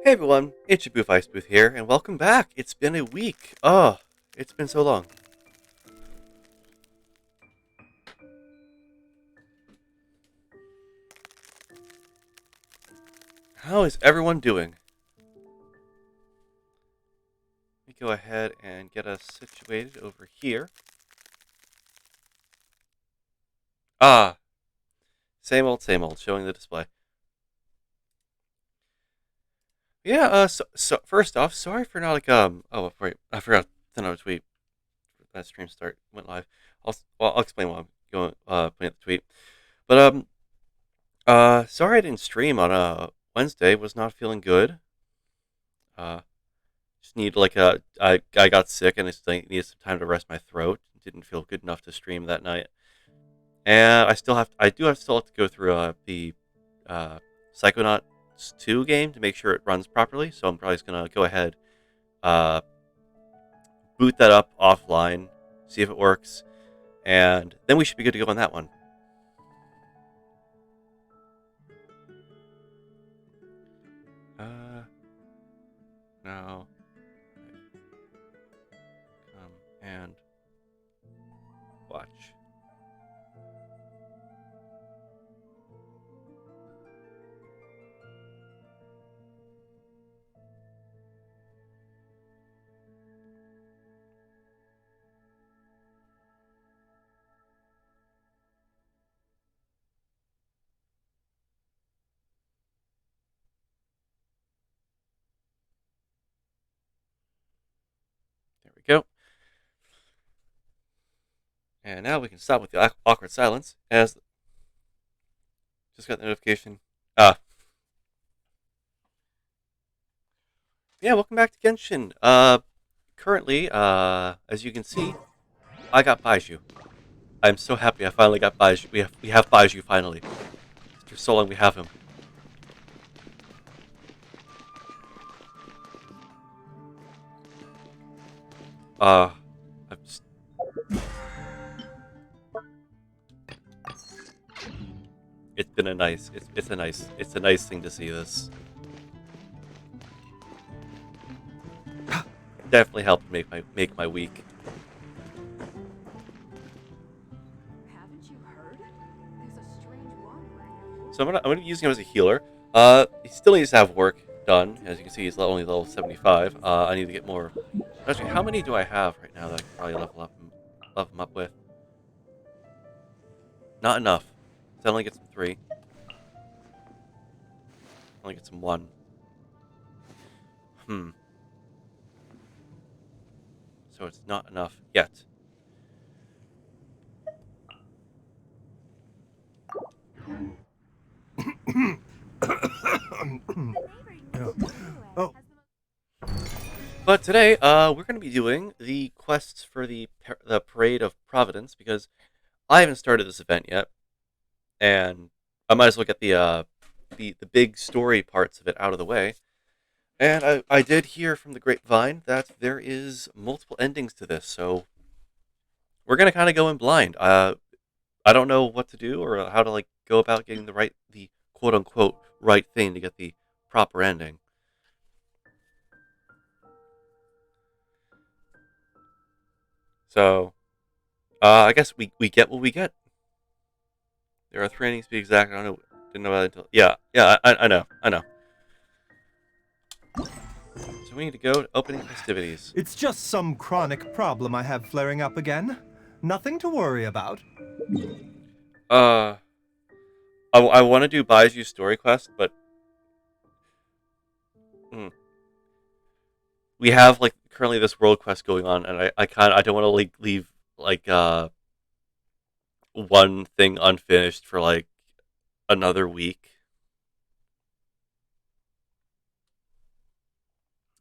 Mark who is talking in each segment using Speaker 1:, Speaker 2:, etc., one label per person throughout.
Speaker 1: Hey everyone, it's your Booth Ice Booth here, and welcome back. It's been a week. Oh, it's been so long. How is everyone doing? Let me go ahead and get us situated over here. Ah, same old, showing the display. Yeah, so first off, sorry for not oh, wait, I forgot to send out a tweet. That stream went live. I'll explain why I'm going, putting out the tweet. But, sorry I didn't stream on, Wednesday. Was not feeling good. Uh, Just need I got sick and just needed some time to rest my throat. Didn't feel good enough to stream that night, and still have to go through the uh, Psychonauts 2 game to make sure it runs properly. So I'm probably just gonna go ahead, uh, boot that up offline, see if it works, and then we should be good to go on that one. Now come and watch. There we go. And now we can stop with the awkward silence as just got the notification. Ah, yeah, welcome back to Genshin. Currently, as you can see, I got Baiju. I'm so happy I finally got Baiju. We have Baiju finally. After so long, we have him. Uh, I'm just, it's been a nice. It's a nice thing to see this. Definitely helped make my week.
Speaker 2: Haven't you heard? There's a strange wandering.
Speaker 1: So I'm gonna be using him as a healer. He still needs to have work done. As you can see, he's only level 75. I need to get more. Actually, how many do I have right now that I can probably level him up with? Not enough. So I only get some 3. Only get some 1. Hmm. So it's not enough yet.
Speaker 2: Oh.
Speaker 1: But today, we're going to be doing the quests for the Parade of Providence because I haven't started this event yet, and I might as well get the big story parts of it out of the way. And I did hear from the grapevine that there is multiple endings to this, so we're gonna kind of go in blind. I don't know what to do or how to go about getting the quote unquote right thing to get the proper ending. So I guess we get what we get. There are 3 endings to be exact. I don't know. Didn't know that until yeah. I know. So we need to go to opening festivities.
Speaker 3: It's just some chronic problem I have flaring up again. Nothing to worry about.
Speaker 1: Uh, I want to do Baiju's story quest, but mm, we have currently this world quest going on, and I don't want to leave like one thing unfinished for another week.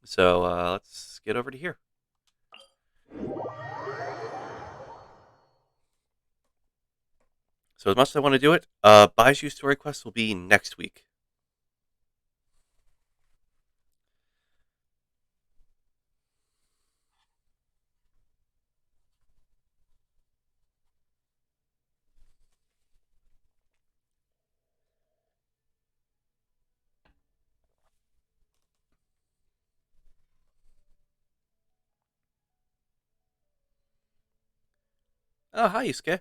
Speaker 1: So let's get over to here. So as much as I want to do it, Baiju story quest will be next week. Oh, hi, Yusuke.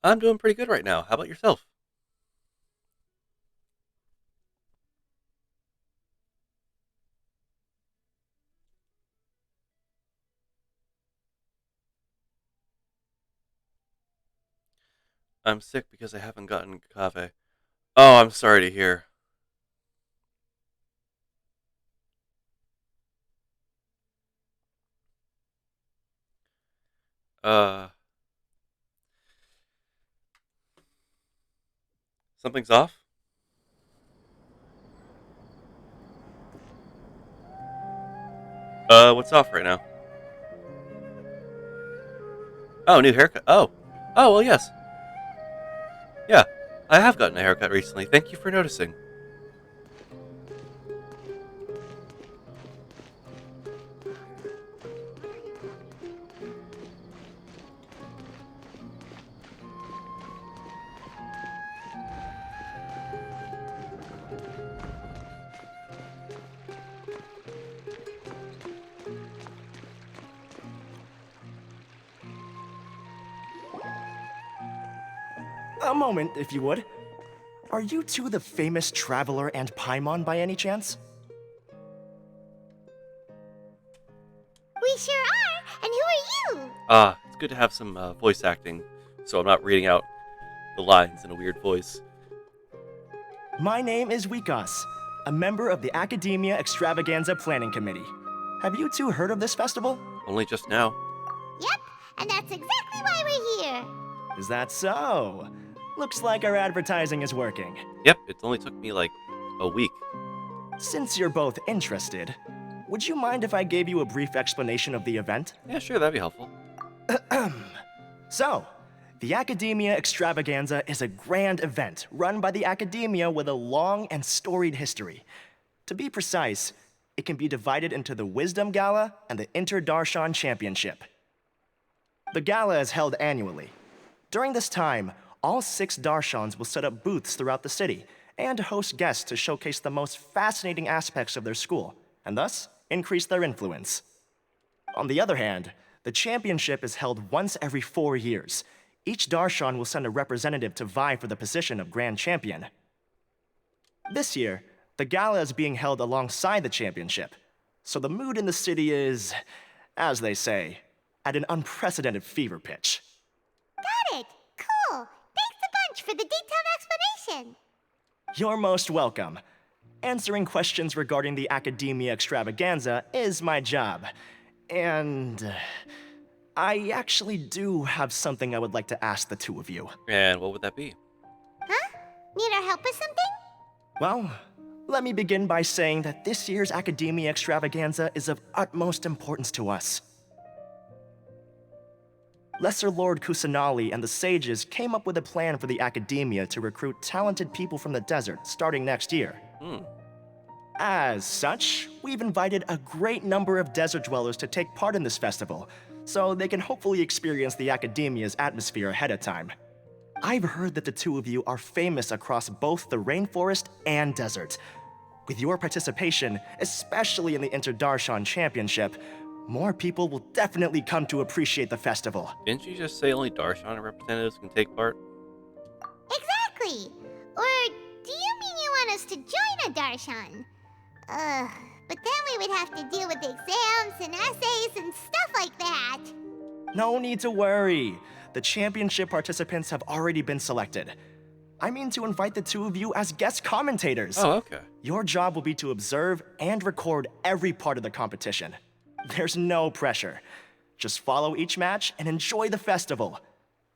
Speaker 1: I'm doing pretty good right now. How about yourself? I'm sick because I haven't gotten kave. Oh, I'm sorry to hear. Uh, Something's off? What's off right now? Oh, new haircut. Oh. Oh, well, yes. Yeah. I have gotten a haircut recently. Thank you for noticing.
Speaker 4: A moment, if you would. Are you two the famous Traveler and Paimon by any chance?
Speaker 5: We sure are. And who are you?
Speaker 1: It's good to have some voice acting, so I'm not reading out the lines in a weird voice.
Speaker 4: My name is Wikas, a member of the Academia Extravaganza Planning Committee. Have you two heard of this festival?
Speaker 1: Only just now.
Speaker 5: Yep, and that's exactly why we're here.
Speaker 4: Is that so? Looks like our advertising is working.
Speaker 1: Yep, it only took me like a week.
Speaker 4: Since you're both interested, would you mind if I gave you a brief explanation of the event?
Speaker 1: Yeah, sure, that'd be helpful.
Speaker 4: So, the Academia Extravaganza is a grand event run by the Academia with a long and storied history. To be precise, it can be divided into the Wisdom Gala and the Inter-Darshan Championship. The gala is held annually. During this time, all 6 Darshans will set up booths throughout the city and host guests to showcase the most fascinating aspects of their school, and thus increase their influence. On the other hand, the championship is held once every 4 years. Each Darshan will send a representative to vie for the position of Grand Champion. This year, the gala is being held alongside the championship, so the mood in the city is, as they say, at an unprecedented fever pitch.
Speaker 5: Got it. Cool. Thanks a bunch for the detailed explanation.
Speaker 4: You're most welcome. Answering questions regarding the Academia Extravaganza is my job. And I actually do have something I would like to ask the two of you.
Speaker 1: And what would that be?
Speaker 5: Huh? Need our help with something?
Speaker 4: Well, let me begin by saying that this year's Academia Extravaganza is of utmost importance to us. Lesser Lord Kusanali and the sages came up with a plan for the Academia to recruit talented people from the desert starting next year. As such, we've invited a great number of desert dwellers to take part in this festival, so they can hopefully experience the Academia's atmosphere ahead of time. I've heard that the two of you are famous across both the rainforest and desert. With your participation, especially in the Inter-Darshan Championship, more people will definitely come to appreciate the festival.
Speaker 1: Didn't you just say only Darshan representatives can take part?
Speaker 5: Exactly. Or do you mean you want us to join a Darshan? But then we would have to deal with exams and essays and stuff like that.
Speaker 4: No need to worry. The championship participants have already been selected. I mean to invite the two of you as guest commentators.
Speaker 1: Oh, okay.
Speaker 4: Your job will be to observe and record every part of the competition. There's no pressure. Just follow each match and enjoy the festival.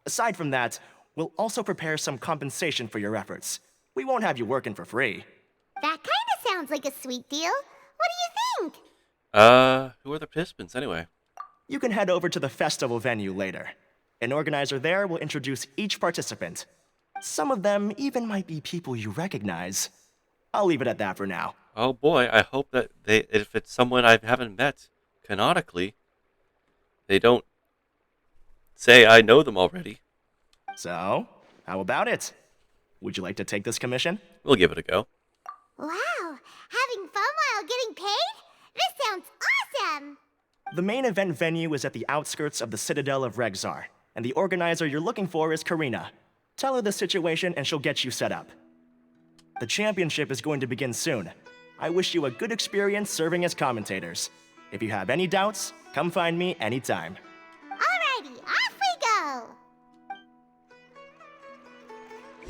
Speaker 4: Aside from that, we'll also prepare some compensation for your efforts. We won't have you working for free.
Speaker 5: That kinda sounds like a sweet deal. What do you think?
Speaker 1: Who are the participants anyway?
Speaker 4: You can head over to the festival venue later. An organizer there will introduce each participant. Some of them even might be people you recognize. I'll leave it at that for now.
Speaker 1: Oh boy, I hope that if it's someone I haven't met canonically, they don't say I know them already.
Speaker 4: So, how about it? Would you like to take this commission?
Speaker 1: We'll give it a go.
Speaker 5: Wow, having fun while getting paid? This sounds awesome!
Speaker 4: The main event venue is at the outskirts of the Citadel of Regzar. and the organizer you're looking for is Karina. Tell her the situation and she'll get you set up. The championship is going to begin soon. I wish you a good experience serving as commentators. If you have any doubts, come find me anytime.
Speaker 5: Alrighty, off we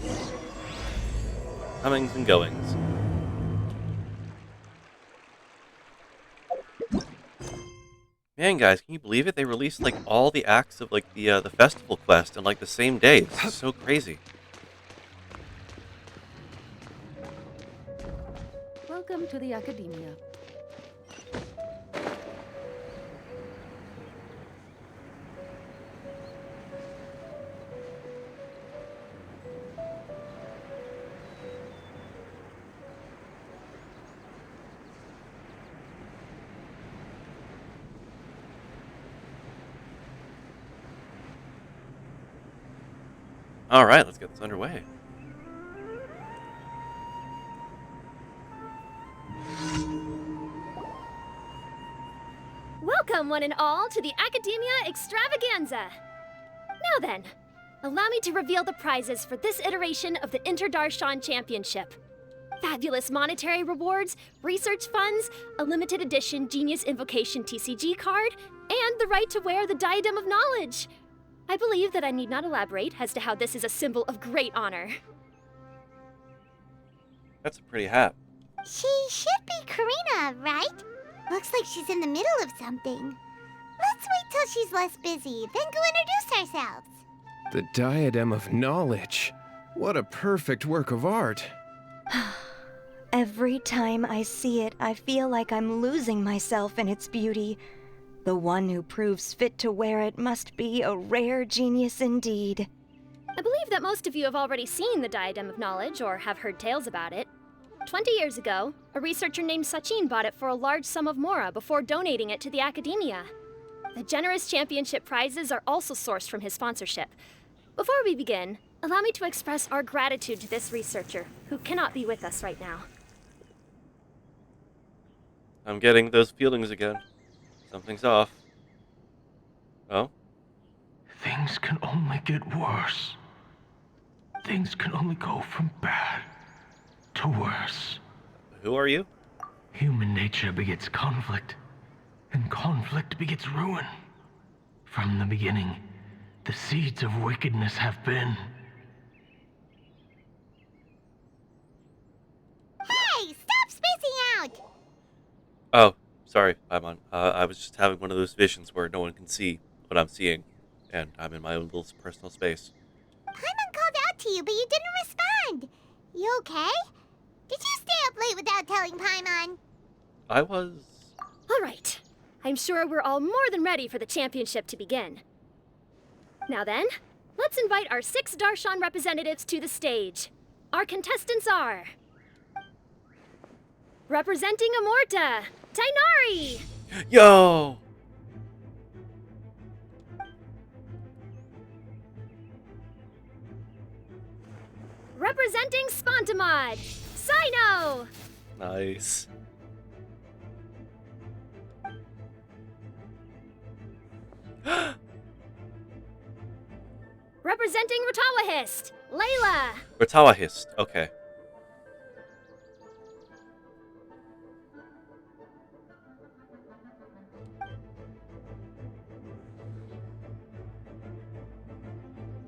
Speaker 5: go!
Speaker 1: Comings and goings. Man, guys, can you believe it? They released like all the acts of like the festival quest in like the same day. This is so crazy.
Speaker 2: Welcome to the Akademiya.
Speaker 1: All right, let's get this underway.
Speaker 6: Welcome, one and all, to the Akademiya Extravaganza! Now then, allow me to reveal the prizes for this iteration of the Inter-Darshan Championship. Fabulous monetary rewards, research funds, a limited edition Genius Invocation TCG card, and the right to wear the Diadem of Knowledge. I believe that I need not elaborate as to how this is a symbol of great honor.
Speaker 1: That's a pretty hat.
Speaker 5: She should be Karina, right? Looks like she's in the middle of something. Let's wait till she's less busy, then go introduce ourselves.
Speaker 7: The Diadem of Knowledge. What a perfect work of art.
Speaker 8: Every time I see it, I feel like I'm losing myself in its beauty. The one who proves fit to wear it must be a rare genius indeed.
Speaker 6: I believe that most of you have already seen the Diadem of Knowledge or have heard tales about it. 20 years ago, a researcher named Sachin bought it for a large sum of mora before donating it to the Akademiya. The generous championship prizes are also sourced from his sponsorship. Before we begin, allow me to express our gratitude to this researcher, who cannot be with us right now.
Speaker 1: I'm getting those feelings again. Something's off. Oh?
Speaker 9: Things can only get worse. Things can only go from bad to worse.
Speaker 1: Who are you?
Speaker 9: Human nature begets conflict, and conflict begets ruin. From the beginning, the seeds of wickedness have been.
Speaker 5: Hey, stop spacing out!
Speaker 1: Oh, sorry, Paimon. I was just having one of those visions where no one can see what I'm seeing, and I'm in my own little personal space.
Speaker 5: Paimon called out to you, but you didn't respond. You okay? Did you stay up late without telling Paimon?
Speaker 1: I was...
Speaker 6: All right. I'm sure we're all more than ready for the championship to begin. Now then, let's invite our 6 Darshan representatives to the stage. Our contestants are... Representing Amorta, Tainari!
Speaker 1: Yo!
Speaker 6: Representing Spontamod, Sino!
Speaker 1: Nice.
Speaker 6: Representing Ratawahist, Layla!
Speaker 1: Ratawahist, okay.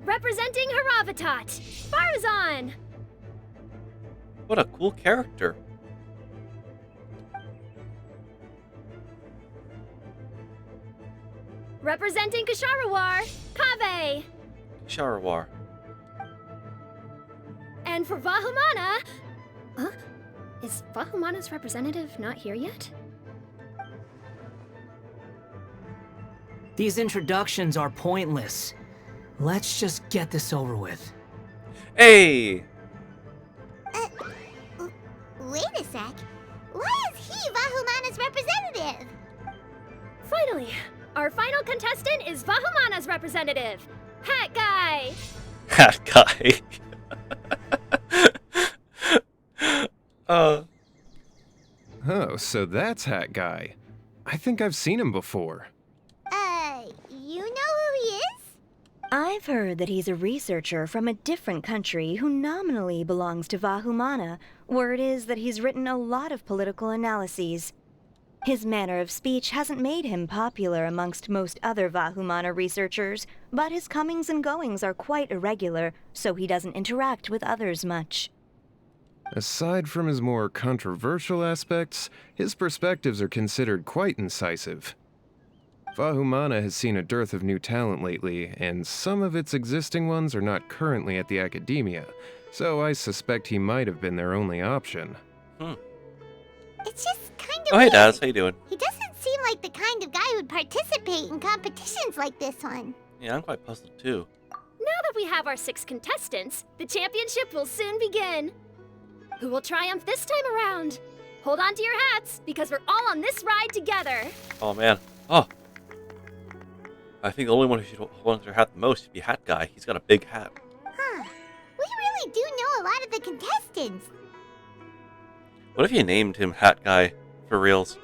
Speaker 6: Representing Haravatat, Farazan!
Speaker 1: What a cool character.
Speaker 6: Representing Kasharawar, Kave!
Speaker 1: Sharawar.
Speaker 6: And for Vahumana... Huh? Is Vahumana's representative not here yet?
Speaker 10: These introductions are pointless. Let's just get this over with.
Speaker 1: Hey!
Speaker 5: Wait a sec. Why is he Vahumana's representative?
Speaker 6: Finally, our final contestant is Vahumana's representative, Hat Guy!
Speaker 1: Hat guy.
Speaker 7: Oh, so that's Hat Guy. I think I've seen him before.
Speaker 5: You know who he is?
Speaker 8: I've heard that he's a researcher from a different country who nominally belongs to Vahumana. Word is that he's written a lot of political analyses. His manner of speech hasn't made him popular amongst most other Vahumana researchers, but his comings and goings are quite irregular, so he doesn't interact with others much.
Speaker 7: Aside from his more controversial aspects, his perspectives are considered quite incisive. Vahumana has seen a dearth of new talent lately, and some of its existing ones are not currently at the Akademiya, so I suspect he might have been their only option.
Speaker 5: It's just kind of
Speaker 1: Oh, hey,
Speaker 5: weird.
Speaker 1: Daz. How you doing?
Speaker 5: He doesn't seem like the kind of guy who'd participate in competitions like this one.
Speaker 1: Yeah, I'm quite puzzled, too.
Speaker 6: Now that we have our 6 contestants, the championship will soon begin. Who will triumph this time around? Hold on to your hats, because we're all on this ride together.
Speaker 1: Oh, man. Oh. I think the only one who should hold on to their hat the most should be Hat Guy. He's got a big hat.
Speaker 5: Huh. We really do know a lot of the contestants.
Speaker 1: What if you named him Hat Guy for reals?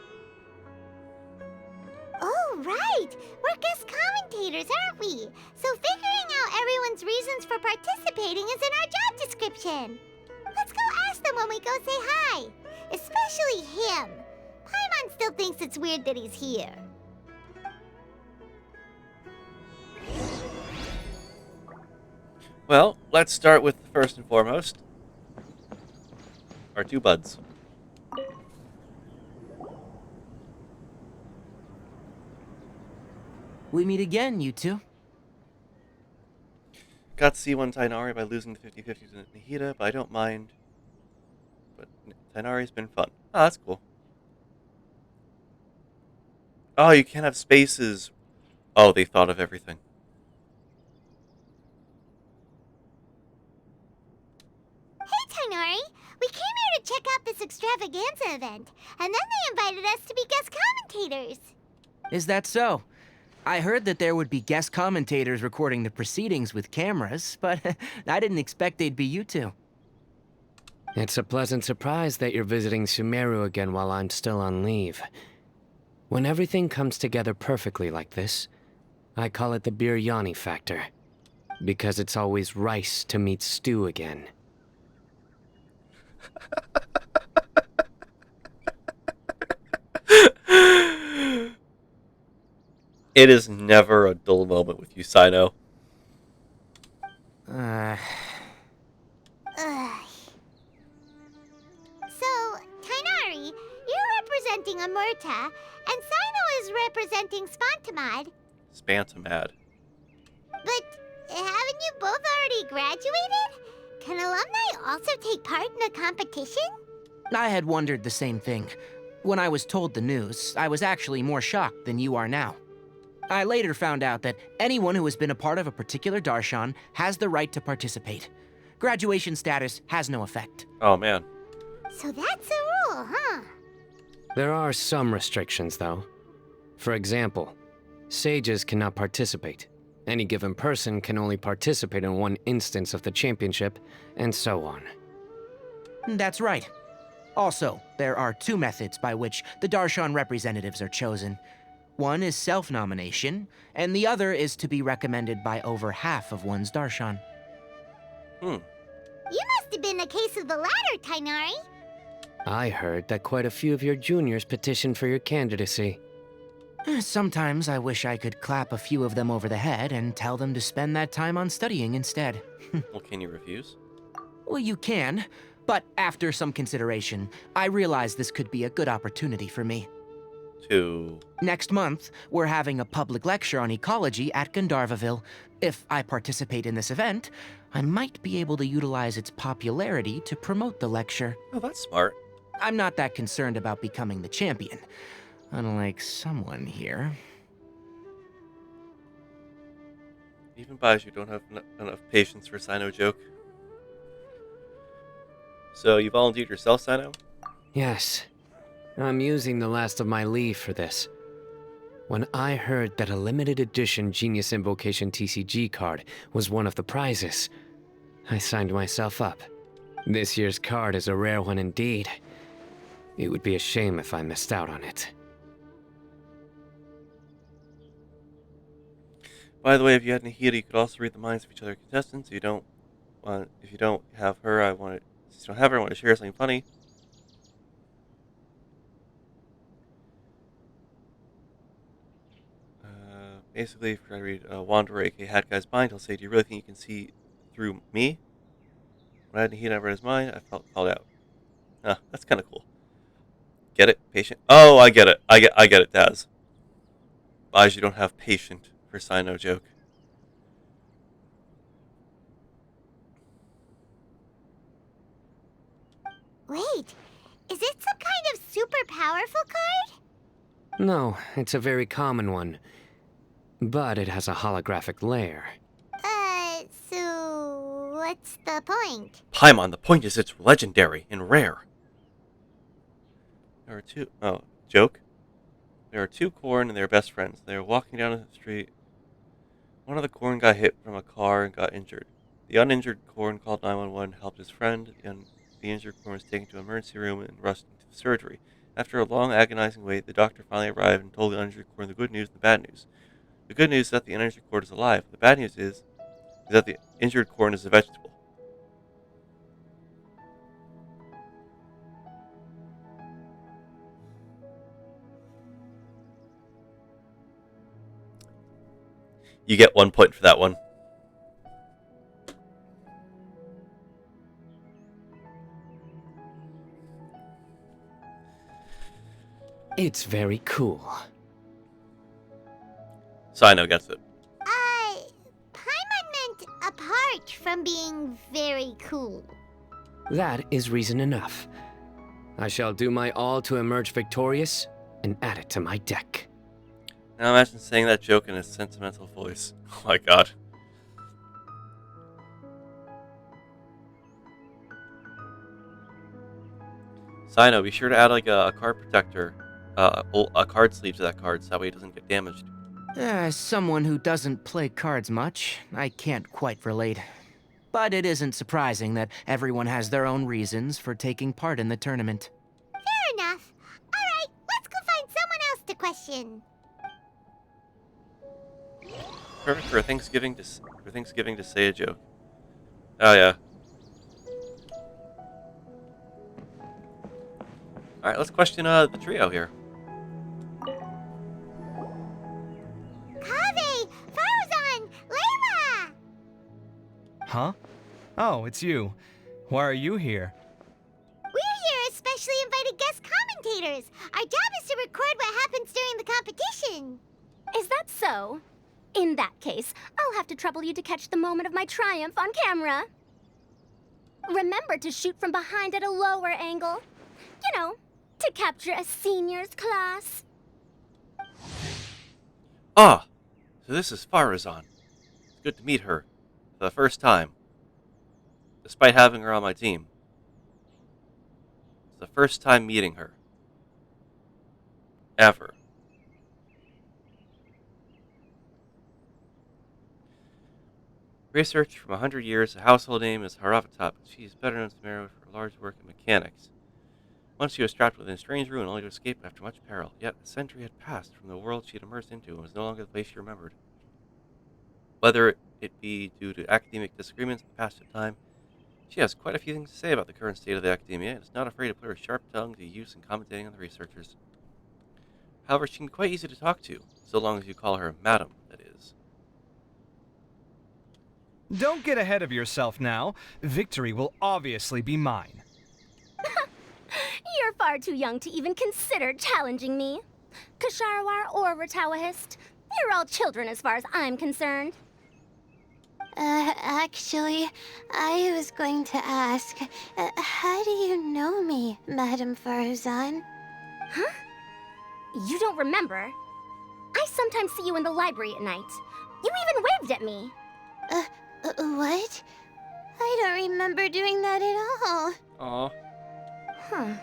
Speaker 5: Oh, right. We're guest commentators, aren't we? So figuring out everyone's reasons for participating is in our job description. Let's go ask them when we go say hi. Especially him. Paimon still thinks it's weird that he's here.
Speaker 1: Well, let's start with first and foremost our 2 buds.
Speaker 10: We meet again, you two.
Speaker 1: Got C1 Tainari by losing the 50-50 to Nahida, but I don't mind. But Tainari's been fun. Oh, that's cool. Oh, you can't have spaces. Oh, they thought of everything.
Speaker 5: Hey, Tainari. We came here to check out this extravaganza event, and then they invited us to be guest commentators.
Speaker 10: Is that so? I heard that there would be guest commentators recording the proceedings with cameras, but I didn't expect they'd be you two.
Speaker 11: It's a pleasant surprise that you're visiting Sumeru again while I'm still on leave. When everything comes together perfectly like this, I call it the biryani factor. Because it's always rice to meet stew again.
Speaker 1: It is never a dull moment with you, Sino.
Speaker 5: Ugh. So, Tainari, you're representing Amurta, and Sino is representing Spantamad.
Speaker 1: Spantamad.
Speaker 5: But haven't you both already graduated? Can alumni also take part in a competition?
Speaker 10: I had wondered the same thing. When I was told the news, I was actually more shocked than you are now. I later found out that anyone who has been a part of a particular darshan has the right to participate. Graduation status has no effect.
Speaker 1: Oh, man.
Speaker 5: So that's the rule, huh?
Speaker 11: There are some restrictions, though. For example, sages cannot participate. Any given person can only participate in one instance of the championship, and so on.
Speaker 10: That's right. Also, there are 2 methods by which the darshan representatives are chosen. One is self-nomination, and the other is to be recommended by over half of one's darshan.
Speaker 5: You must have been a case of the latter, Tainari.
Speaker 11: I heard that quite a few of your juniors petitioned for your candidacy.
Speaker 10: Sometimes I wish I could clap a few of them over the head and tell them to spend that time on studying instead.
Speaker 1: Well, can you refuse?
Speaker 10: Well, you can, but after some consideration, I realized this could be a good opportunity for me. Next month, we're having a public lecture on ecology at Gandharvaville. If I participate in this event, I might be able to utilize its popularity to promote the lecture.
Speaker 1: Oh, that's smart.
Speaker 10: I'm not that concerned about becoming the champion, unlike someone here.
Speaker 1: Even buys you don't have enough patience for Sino joke. So you volunteered yourself, Sino?
Speaker 11: Yes. I'm using the last of my leave for this. When I heard that a limited edition Genius Invocation TCG card was one of the prizes, I signed myself up. This year's card is a rare one indeed. It would be a shame if I missed out on it.
Speaker 1: By the way, if you had Nahida, you could also read the minds of each other contestants. If you don't have her, since you don't have her, I want to share something funny. Basically, if I read Wanderer, aka Hat Guy's mind, he'll say, "Do you really think you can see through me?" When I had Nahida read his mind, I felt called out. That's kind of cool. Get it? Patient? Oh, I get it. I get it, Daz. Buys you don't have patient for Sino joke.
Speaker 5: Wait, is it some kind of super powerful card?
Speaker 11: No, it's a very common one. But it has a holographic layer.
Speaker 5: So what's the point?
Speaker 1: Paimon, the point is it's legendary and rare. There are two. Oh, joke? There are two Corn and they're best friends. They were walking down the street. One of the Corn got hit from a car and got injured. The uninjured Corn called 911, helped his friend, and the injured Corn was taken to an emergency room and rushed into the surgery. After a long, agonizing wait, the doctor finally arrived and told the uninjured Corn the good news and the bad news. The good news is that the uninjured Corn is alive. The bad news is that the injured Corn is a vegetable. You get 1 point for that one.
Speaker 11: It's very cool.
Speaker 1: Sino gets it.
Speaker 5: Paimon meant apart from being very cool.
Speaker 11: That is reason enough. I shall do my all to emerge victorious and add it to my deck.
Speaker 1: Now imagine saying that joke in a sentimental voice. Oh my god. Sino, be sure to add like a card protector, a card sleeve to that card so that way it doesn't get damaged.
Speaker 10: As someone who doesn't play cards much, I can't quite relate. But it isn't surprising that everyone has their own reasons for taking part in the tournament.
Speaker 5: Fair enough. Alright, let's go find someone else to question.
Speaker 1: Perfect for Thanksgiving to say a joke. Oh yeah. All right, let's question the trio here.
Speaker 5: Kaveh, Farzan, Layla!
Speaker 3: Huh? Oh, it's you. Why are you here?
Speaker 5: We're here as specially invited guest commentators. Our job is to record what happens during the competition.
Speaker 6: Is that so? In that case, I'll have to trouble you to catch the moment of my triumph on camera. Remember to shoot from behind at a lower angle. You know, to capture a seniors class.
Speaker 1: Ah, so this is Farazan. It's good to meet her for the first time, despite having her on my team. It's the first time meeting her. Ever. Research from 100 years, a household name is Haravatat, but she is better known to Meru for her large work in mechanics. Once she was trapped within a strange ruin, only to escape after much peril. Yet a century had passed from the world she had immersed into and was no longer the place she remembered. Whether it be due to academic disagreements and the passage of time, she has quite a few things to say about the current state of the Akademiya and is not afraid to put her sharp tongue to use in commentating on the researchers. However, she can be quite easy to talk to, so long as you call her Madam, that is.
Speaker 3: Don't get ahead of yourself now. Victory will obviously be mine.
Speaker 6: You're far too young to even consider challenging me. Kasharwar or Ratawahist, you're all children as far as I'm concerned.
Speaker 5: Actually, I was going to ask, how do you know me, Madam Farzan?
Speaker 6: Huh? You don't remember? I sometimes see you in the library at night. You even waved at me.
Speaker 5: What? I don't remember doing that at all.
Speaker 1: Aw.
Speaker 6: Huh.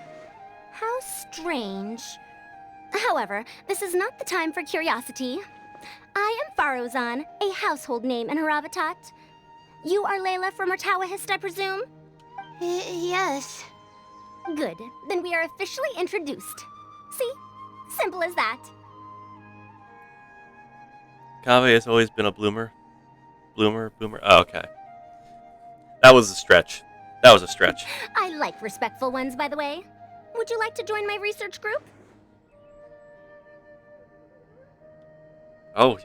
Speaker 6: How strange. However, this is not the time for curiosity. I am Farozan, a household name in Haravatat. You are Layla from Ratawahist, I presume?
Speaker 5: Yes.
Speaker 6: Good. Then we are officially introduced. See? Simple as that.
Speaker 1: Kaveh has always been a bloomer. Boomer. Oh, okay. That was a stretch.
Speaker 6: I like respectful ones, by the way. Would you like to join my research group?
Speaker 1: Oh,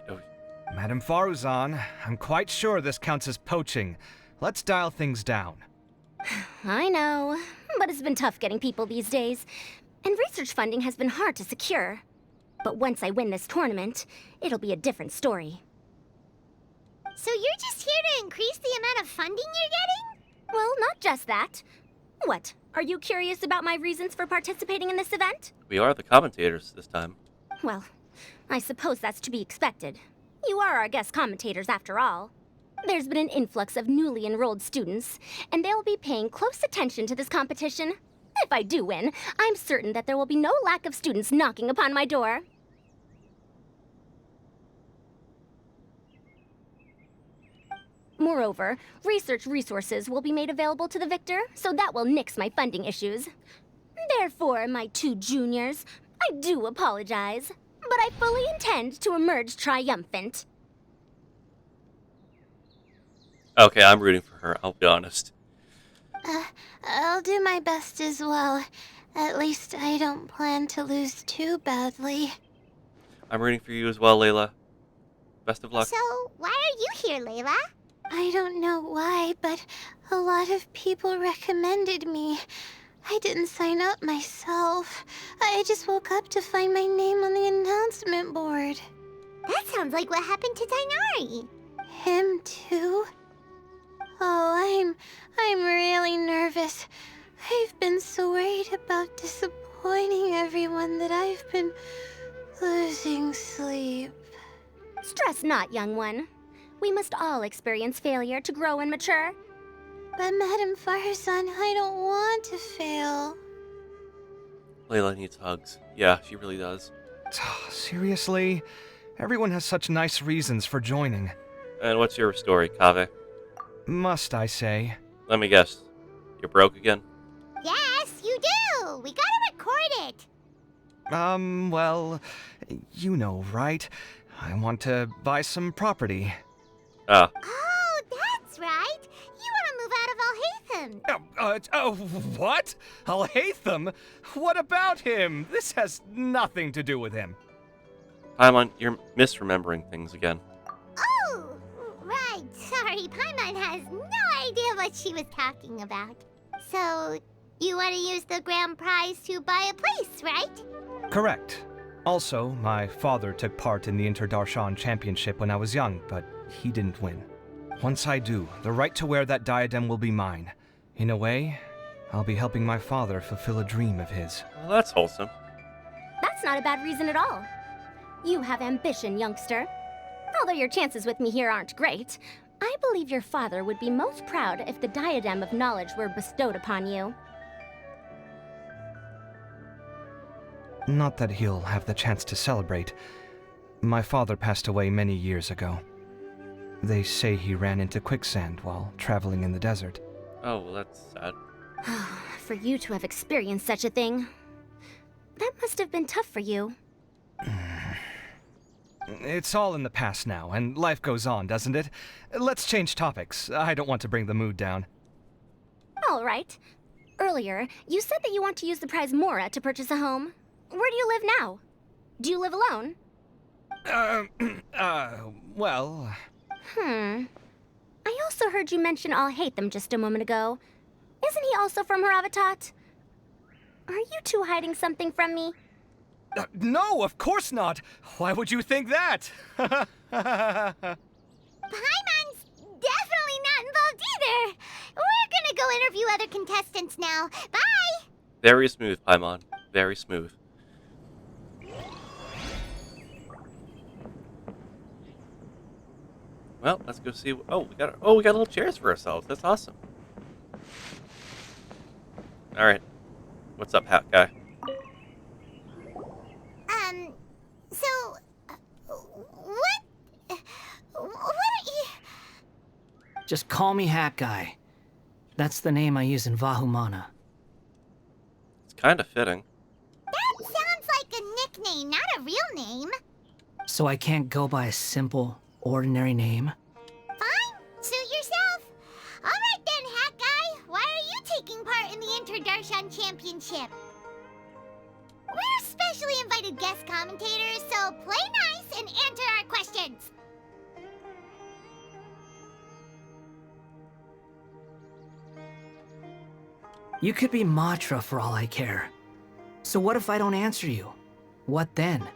Speaker 3: Madame Faruzan, I'm quite sure this counts as poaching. Let's dial things down.
Speaker 6: I know, but it's been tough getting people these days. And research funding has been hard to secure. But once I win this tournament, it'll be a different story.
Speaker 5: So you're just here to increase the amount of funding you're getting?
Speaker 6: Well, not just that. What, are you curious about my reasons for participating in this event?
Speaker 1: we are the commentators this time.
Speaker 6: Well, I suppose that's to be expected. You are our guest commentators after all. There's been an influx of newly enrolled students, and they'll be paying close attention to this competition. If I do win, I'm certain that there will be no lack of students knocking upon my door. Moreover, research resources will be made available to the victor, so that will nix my funding issues. Therefore, my two juniors, I do apologize, but I fully intend to emerge triumphant.
Speaker 1: Okay, I'm rooting for her, I'll be honest.
Speaker 5: I'll do my best as well. At least I don't plan to lose too badly.
Speaker 1: I'm rooting for you as well, Layla. Best of luck.
Speaker 5: So, why are you here, Layla? I don't know why, but a lot of people recommended me. I didn't sign up myself. I just woke up to find my name on the announcement board. That sounds like what happened to Dainari. Him too? Oh, I'm really nervous. I've been so worried about disappointing everyone that I've been losing sleep.
Speaker 6: Stress not, young one. We must all experience failure to grow and mature.
Speaker 5: But Madame Faruzan, I don't want to fail.
Speaker 1: Layla needs hugs. Yeah, she really does.
Speaker 3: Seriously? Everyone has such nice reasons for joining.
Speaker 1: And what's your story, Kaveh?
Speaker 3: Must I say?
Speaker 1: Let me guess. You're broke again?
Speaker 5: Yes, you do! We gotta record it!
Speaker 3: Well, you know, right? I want to buy some property.
Speaker 1: Ah.
Speaker 5: Oh, that's right! You want to move out of Alhaitham!
Speaker 3: What? Alhaitham? What about him? This has nothing to do with him.
Speaker 1: Paimon, you're misremembering things again.
Speaker 5: Oh, right. Sorry, Paimon has no idea what she was talking about. So, you want to use the grand prize to buy a place, right?
Speaker 3: Correct. Also, my father took part in the Inter-Darshan Championship when I was young, but he didn't win. Once I do, the right to wear that diadem will be mine. In a way, I'll be helping my father fulfill a dream of his.
Speaker 1: Well, that's wholesome.
Speaker 6: That's not a bad reason at all. You have ambition, youngster. Although your chances with me here aren't great, I believe your father would be most proud if the diadem of knowledge were bestowed upon you.
Speaker 3: Not that he'll have the chance to celebrate. My father passed away many years ago. They say he ran into quicksand while traveling in the desert.
Speaker 1: Oh, well, that's sad.
Speaker 6: For you to have experienced such a thing, that must have been tough for you.
Speaker 3: It's all in the past now, and life goes on, doesn't it? Let's change topics. I don't want to bring the mood down.
Speaker 6: All right. Earlier, you said that you want to use the prize Mora to purchase a home. Where do you live now? Do you live alone?
Speaker 3: Well...
Speaker 6: I also heard you mention Alhaitham just a moment ago. Isn't he also from Haravatat? Are you two hiding something from me?
Speaker 3: No, of course not! Why would you think that?
Speaker 5: Paimon's definitely not involved either! We're gonna go interview other contestants now. Bye!
Speaker 1: Very smooth, Paimon. Very smooth. Well, let's go see. Oh, we got little chairs for ourselves. That's awesome. All right, what's up, hat guy?
Speaker 5: So, what are you...
Speaker 11: Just call me Hat Guy. That's the name I use in Vahumana.
Speaker 1: It's kind of fitting.
Speaker 5: That sounds like a nickname, not a real name.
Speaker 10: So I can't go by a simple, ordinary name?
Speaker 5: Fine, suit yourself. Alright then, Hat Guy, why are you taking part in the Inter-Darshan Championship? We're specially invited guest commentators, so play nice and answer our questions.
Speaker 10: You could be Matra for all I care. So what if I don't answer you? What then?
Speaker 5: You...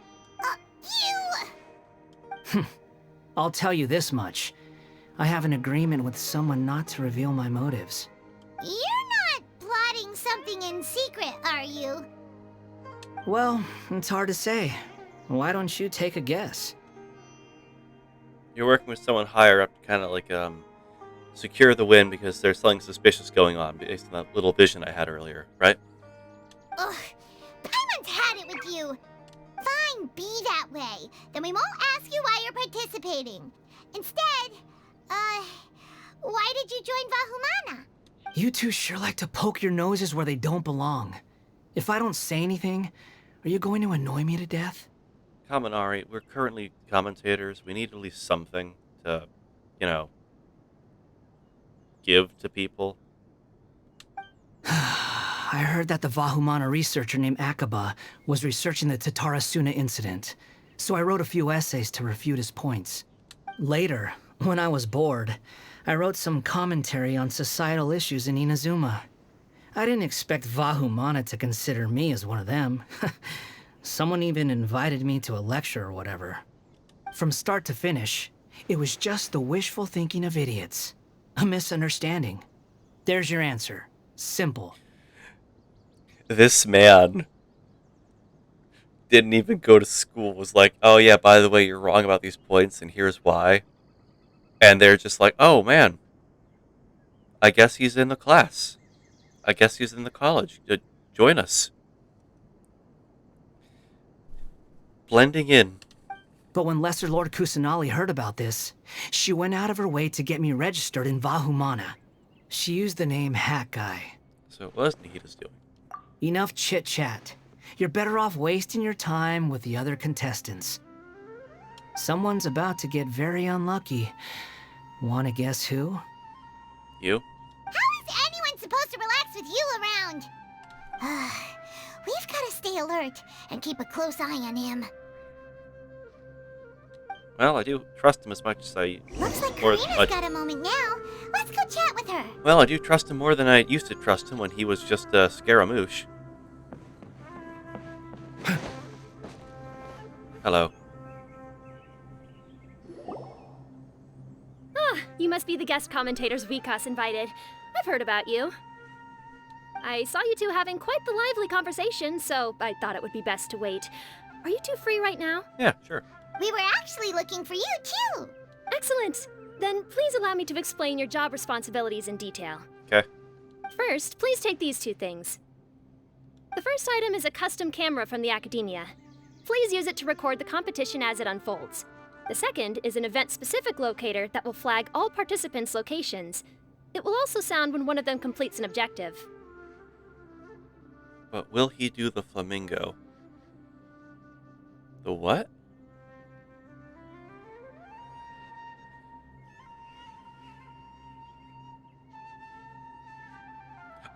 Speaker 10: I'll tell you this much. I have an agreement with someone not to reveal my motives.
Speaker 5: You're not plotting something in secret, are you?
Speaker 10: Well, it's hard to say. Why don't you take a guess?
Speaker 1: You're working with someone higher up to kind of like secure the win because there's something suspicious going on based on that little vision I had earlier, right?
Speaker 5: Ugh, Paimon's had it with you. Fine, be that way. Then we won't ask you why you're participating. Instead, why did you join Vahumana?
Speaker 10: You two sure like to poke your noses where they don't belong. If I don't say anything, are you going to annoy me to death?
Speaker 1: Kaminari, we're currently commentators. We need at least something to, give to people.
Speaker 10: I heard that the Vahumana researcher named Akaba was researching the Tatarasuna incident, so I wrote a few essays to refute his points. Later, when I was bored, I wrote some commentary on societal issues in Inazuma. I didn't expect Vahumana to consider me as one of them. Someone even invited me to a lecture or whatever. From start to finish, it was just the wishful thinking of idiots. A misunderstanding. There's your answer. Simple.
Speaker 1: This man didn't even go to school, was like, oh yeah, by the way, you're wrong about these points, and here's why. And they're just like, oh man, I guess he's in the class. I guess he's in the college. Join us. Blending in.
Speaker 10: But when Lesser Lord Kusanali heard about this, she went out of her way to get me registered in Vahumana. She used the name Hat Guy.
Speaker 1: So what was Nikita's doing?
Speaker 10: Enough chit-chat. You're better off wasting your time with the other contestants. Someone's about to get very unlucky. Wanna guess who?
Speaker 1: You?
Speaker 5: How is anyone supposed to relax with you around? We've got to stay alert and keep a close eye on him.
Speaker 1: Well, I do trust him as much as I...
Speaker 5: Looks like Karina's got a moment now. Let's go chat with her.
Speaker 1: Well, I do trust him more than I used to trust him when he was just a Scaramouche. Hello.
Speaker 6: Ah, you must be the guest commentators Vikas invited. I've heard about you. I saw you two having quite the lively conversation, so I thought it would be best to wait. Are you two free right now?
Speaker 1: Yeah, sure.
Speaker 5: We were actually looking for you, too.
Speaker 6: Excellent. Then please allow me to explain your job responsibilities in detail.
Speaker 1: Okay.
Speaker 6: First, please take these two things. The first item is a custom camera from the Akademiya. Please use it to record the competition as it unfolds. The second is an event-specific locator that will flag all participants' locations. It will also sound when one of them completes an objective.
Speaker 1: But will he do the flamingo? The what?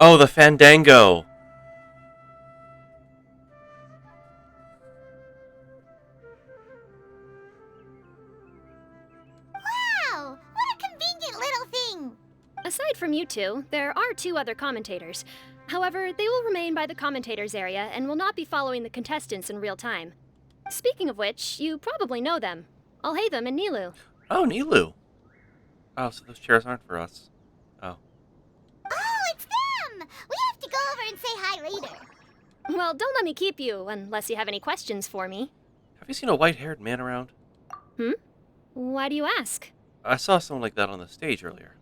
Speaker 1: Oh, the fandango!
Speaker 5: Wow, what a convenient little thing.
Speaker 6: Aside from you two, there are two other commentators. However, they will remain by the commentators area and will not be following the contestants in real time. Speaking of which, you probably know them. Alhaitham and Nilu.
Speaker 1: Oh, Nilu. Oh, so those chairs aren't for us. Oh.
Speaker 5: Oh, it's them! We have to go over and say hi later.
Speaker 6: Well, don't let me keep you, unless you have any questions for me.
Speaker 1: Have you seen a white-haired man around?
Speaker 6: Why do you ask?
Speaker 1: I saw someone like that on the stage earlier.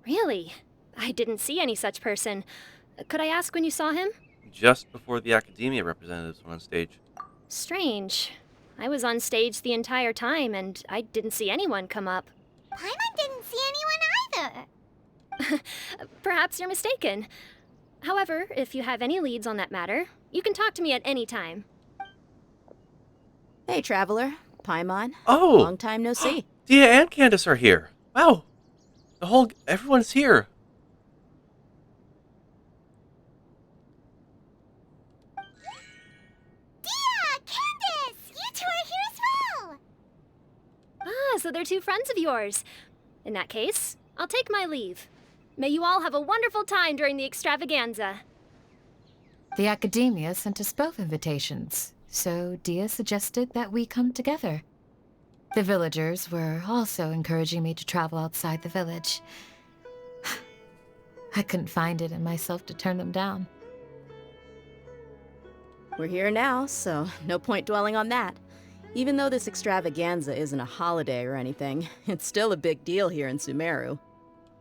Speaker 6: Really? I didn't see any such person. Could I ask when you saw him?
Speaker 1: Just before the Akademiya representatives went on stage.
Speaker 6: Strange. I was on stage the entire time, and I didn't see anyone come up.
Speaker 5: Paimon didn't see anyone either.
Speaker 6: Perhaps you're mistaken. However, if you have any leads on that matter, you can talk to me at any time.
Speaker 2: Hey, Traveler. Paimon,
Speaker 1: Oh!
Speaker 2: long time no see.
Speaker 1: Dia and Candace are here. Wow. Everyone's here.
Speaker 5: Dia! Candace! You two are here as well!
Speaker 6: Ah, so they're two friends of yours. In that case, I'll take my leave. May you all have a wonderful time during the extravaganza.
Speaker 12: The Akademiya sent us both invitations, so Dia suggested that we come together. The villagers were also encouraging me to travel outside the village. I couldn't find it in myself to turn them down.
Speaker 2: We're here now, so no point dwelling on that. Even though this extravaganza isn't a holiday or anything, it's still a big deal here in Sumeru.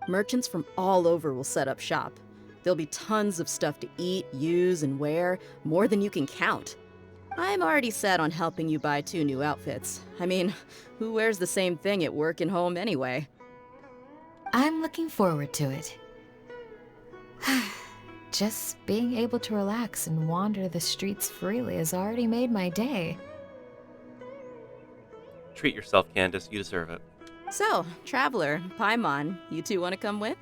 Speaker 2: Merchants from all over will set up shop. There'll be tons of stuff to eat, use, and wear, more than you can count. I'm already set on helping you buy 2 new outfits. I mean, who wears the same thing at work and home anyway?
Speaker 12: I'm looking forward to it. Just being able to relax and wander the streets freely has already made my day.
Speaker 1: Treat yourself, Candace. You deserve it.
Speaker 2: So, Traveler, Paimon, you two want to come with?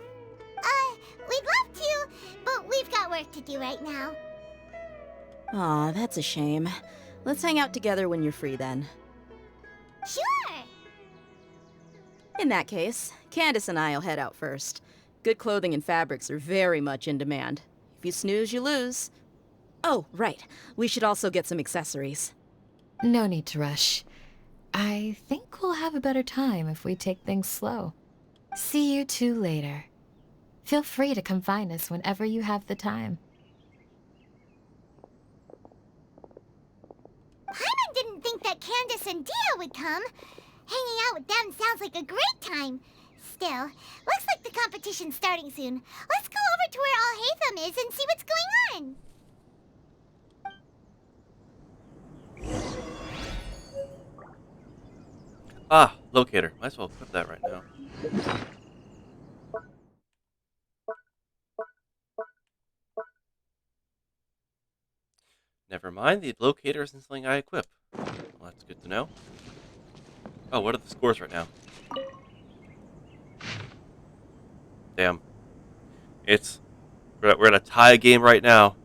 Speaker 5: We'd love to, but we've got work to do right now.
Speaker 2: Aw, that's a shame. Let's hang out together when you're free then.
Speaker 5: Sure!
Speaker 2: In that case, Candace and I'll head out first. Good clothing and fabrics are very much in demand. If you snooze, you lose. Oh, right. We should also get some accessories.
Speaker 12: No need to rush. I think we'll have a better time if we take things slow. See you two later. Feel free to come find us whenever you have the time.
Speaker 5: Paimon didn't think that Candace and Dia would come. Hanging out with them sounds like a great time. Still, looks like the competition's starting soon. Let's go over to where Alhaitham is and see what's going on.
Speaker 1: Ah, locator. Might as well equip that right now. Never mind, the locator isn't something I equip. Well, that's good to know. Oh, what are the scores right now? Damn. We're at a tie game right now.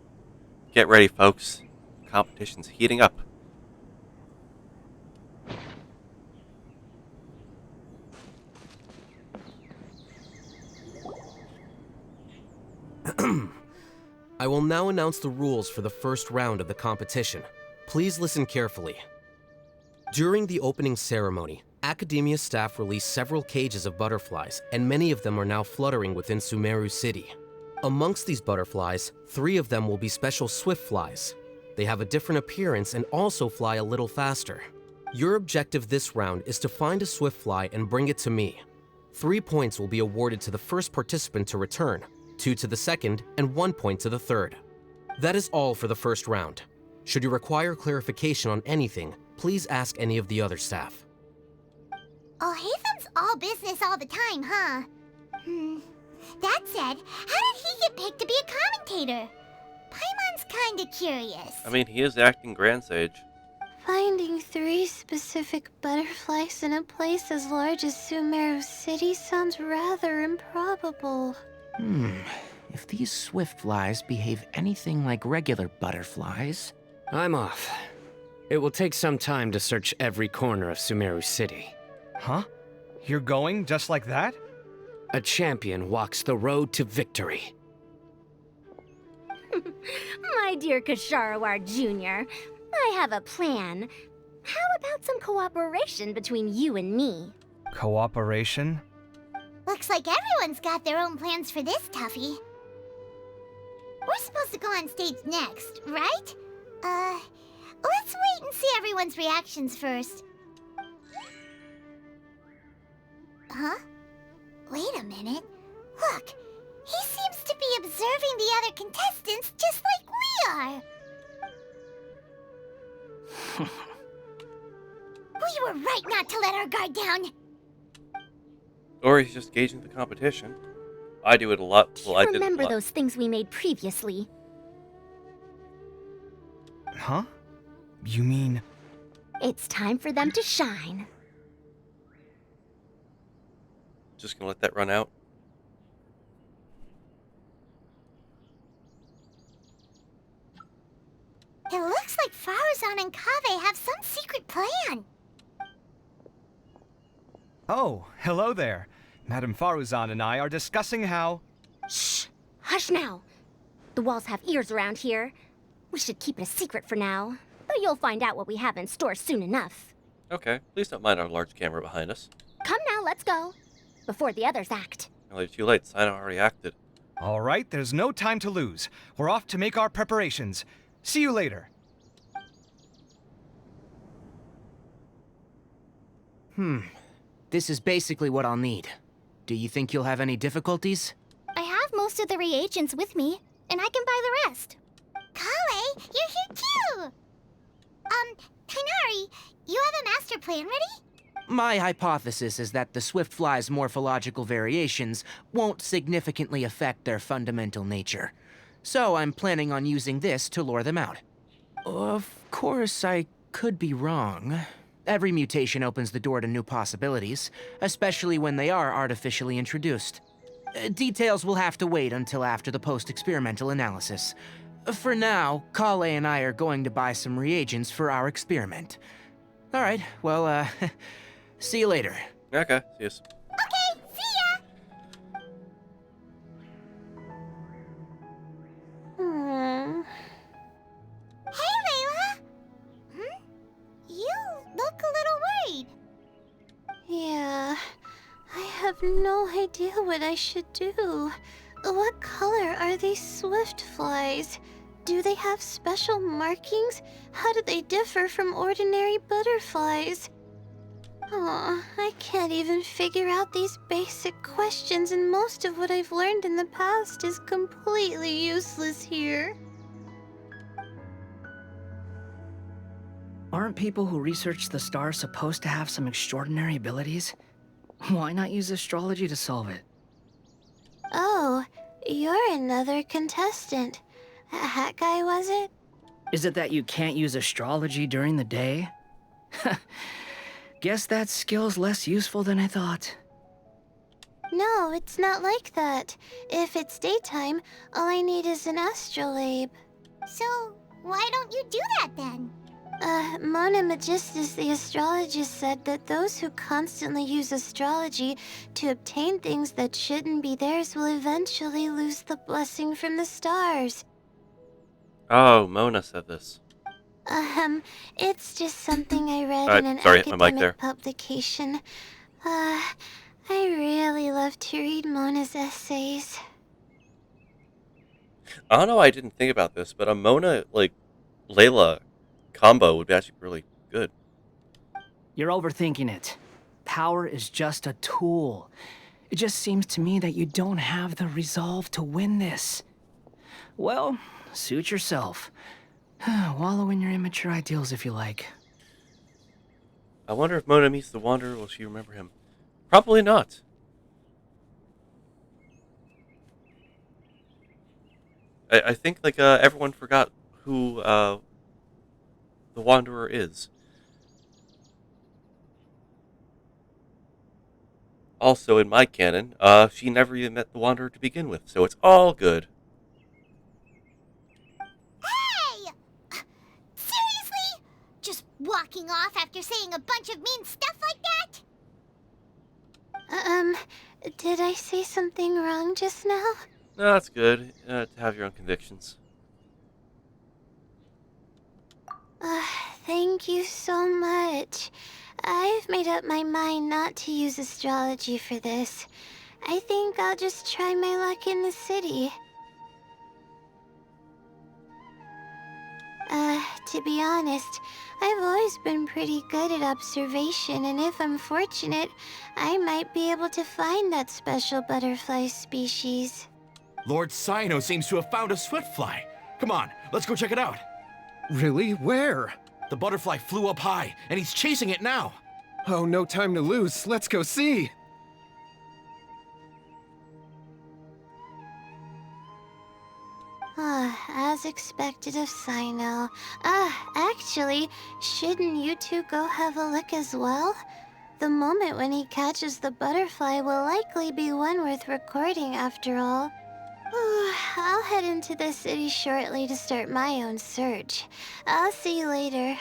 Speaker 1: Get ready, folks. Competition's heating up.
Speaker 13: I will now announce the rules for the first round of the competition. Please listen carefully. During the opening ceremony, Akademiya staff released several cages of butterflies, and many of them are now fluttering within Sumeru City. Amongst these butterflies, 3 of them will be special swift flies. They have a different appearance and also fly a little faster. Your objective this round is to find a swift fly and bring it to me. 3 points will be awarded to the first participant to return, 2 to the second, and 1 point to the third. That is all for the first round. Should you require clarification on anything, please ask any of the other staff.
Speaker 5: Alhaitham's all business all the time, huh? That said, how did he get picked to be a commentator? Paimon's kinda curious.
Speaker 1: I mean, he is acting Grand Sage.
Speaker 14: Finding 3 specific butterflies in a place as large as Sumeru City sounds rather improbable.
Speaker 10: If these swift flies behave anything like regular butterflies...
Speaker 11: I'm off. It will take some time to search every corner of Sumeru City.
Speaker 3: Huh? You're going just like that?
Speaker 11: A champion walks the road to victory.
Speaker 6: My dear Kasharawar Jr., I have a plan. How about some cooperation between you and me?
Speaker 3: Cooperation?
Speaker 5: Looks like everyone's got their own plans for this toughie. We're supposed to go on stage next, right? Let's wait and see everyone's reactions first. Huh? Wait a minute. Look, he seems to be observing the other contestants just like we are. We were right not to let our guard down.
Speaker 1: Or he's just gauging the competition. I do it a lot. Well, I did it a
Speaker 6: Remember
Speaker 1: lot.
Speaker 6: those things we made previously?
Speaker 3: Huh? You mean...
Speaker 15: It's time for them to shine.
Speaker 1: Just gonna let that run out.
Speaker 5: It looks like Faruzan and Kaveh have some secret plan.
Speaker 3: Oh, hello there. Madame Faruzan and I are discussing how...
Speaker 15: Shh! Hush now! The walls have ears around here. We should keep it a secret for now. But you'll find out what we have in store soon enough.
Speaker 1: Okay, please don't mind our large camera behind us.
Speaker 15: Come now, let's go. Before the others act.
Speaker 1: Only too late, Sino already acted.
Speaker 3: All right, there's no time to lose. We're off to make our preparations. See you later.
Speaker 10: This is basically what I'll need. Do you think you'll have any difficulties?
Speaker 5: I have most of the reagents with me, and I can buy the rest. Kale, you're here too! Kainari, you have a master plan ready?
Speaker 10: My hypothesis is that the Swiftfly's morphological variations won't significantly affect their fundamental nature. So I'm planning on using this to lure them out. Of course, I could be wrong. Every mutation opens the door to new possibilities, especially when they are artificially introduced. Details will have to wait until after the post-experimental analysis. For now, Kale and I are going to buy some reagents for our experiment. All right, well, see you later.
Speaker 1: Okay, see you.
Speaker 5: Okay, see ya! Hey, Layla! You look a little worried.
Speaker 14: Yeah, I have no idea what I should do. What color are these swift flies? Do they have special markings? How do they differ from ordinary butterflies? Oh, I can't even figure out these basic questions, and most of what I've learned in the past is completely useless here.
Speaker 16: Aren't people who research the stars supposed to have some extraordinary abilities? Why not use astrology to solve it?
Speaker 14: Oh, you're another contestant. A hat guy, was it?
Speaker 16: Is it that you can't use astrology during the day? Guess that skill's less useful than I thought.
Speaker 14: No, it's not like that. If it's daytime, all I need is an astrolabe.
Speaker 5: So, why don't you do that then?
Speaker 14: Mona Magistus, the astrologist, said that those who constantly use astrology to obtain things that shouldn't be theirs will eventually lose the blessing from the stars.
Speaker 1: Oh, Mona said this.
Speaker 14: It's just something I read in an academic publication. I really love to read Mona's essays.
Speaker 1: I don't know why I didn't think about this, but a Mona, Layla combo would be actually really good.
Speaker 16: You're overthinking it. Power is just a tool. It just seems to me that you don't have the resolve to win this. Well, suit yourself. Wallow in your immature ideals if you like.
Speaker 1: I wonder if Mona meets the Wanderer, will she remember him? Probably not. I think everyone forgot who the Wanderer is. Also, in my canon, she never even met the Wanderer to begin with, so it's all good.
Speaker 5: Hey! Seriously? Just walking off after saying a bunch of mean stuff like that?
Speaker 14: Did I say something wrong just now?
Speaker 1: No, that's good, to have your own convictions.
Speaker 14: Thank you so much. I've made up my mind not to use astrology for this. I think I'll just try my luck in the city. To be honest, I've always been pretty good at observation, and if I'm fortunate, I might be able to find that special butterfly species.
Speaker 17: Lord Sino seems to have found a swiftfly. Come on, let's go check it out.
Speaker 7: Really? Where?
Speaker 17: The butterfly flew up high, and he's chasing it now.
Speaker 7: Oh, no time to lose. Let's go see.
Speaker 14: As expected of Sino. Actually, shouldn't you two go have a look as well? The moment when he catches the butterfly will likely be one worth recording after all. I'll head into the city shortly to start my own search. I'll see you later.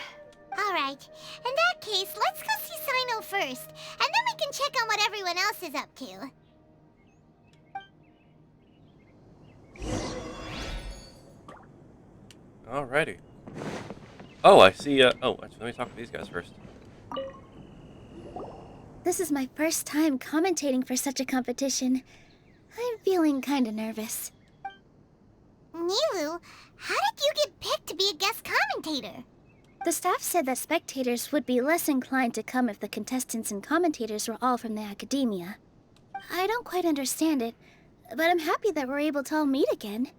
Speaker 5: Alright, in that case, let's go see Sino first, and then we can check on what everyone else is up to.
Speaker 1: Alrighty. Oh, I see, oh, actually, let me talk to these guys first.
Speaker 18: This is my first time commentating for such a competition. I'm feeling kinda nervous.
Speaker 5: Nilu, how did you get picked to be a guest commentator?
Speaker 18: The staff said that spectators would be less inclined to come if the contestants and commentators were all from the Akademiya. I don't quite understand it, but I'm happy that we're able to all meet again.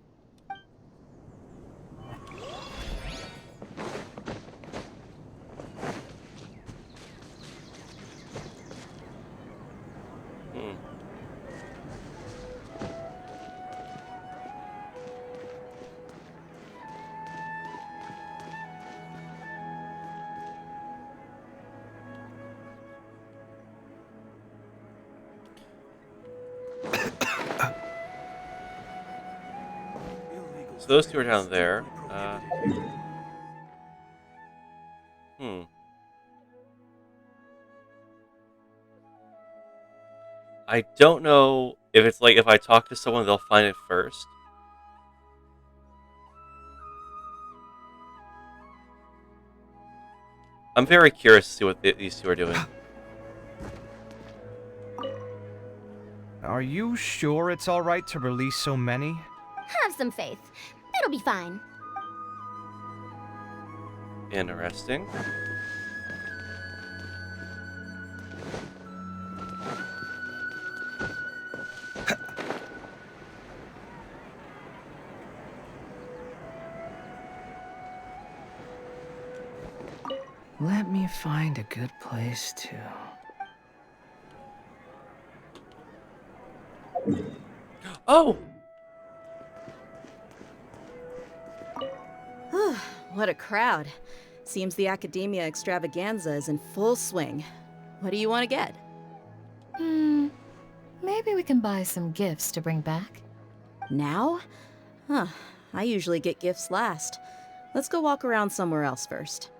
Speaker 1: So those two are down there. I don't know if it's like if I talk to someone, they'll find it first. I'm very curious to see what these two are doing.
Speaker 3: Are you sure it's alright to release so many?
Speaker 15: Have some faith. It'll be fine.
Speaker 1: Interesting.
Speaker 16: Let me find a good place to...
Speaker 1: Oh!
Speaker 2: What a crowd. Seems the Akademiya extravaganza is in full swing. What do you want to get?
Speaker 12: Maybe we can buy some gifts to bring back.
Speaker 2: Now? Huh. I usually get gifts last. Let's go walk around somewhere else first.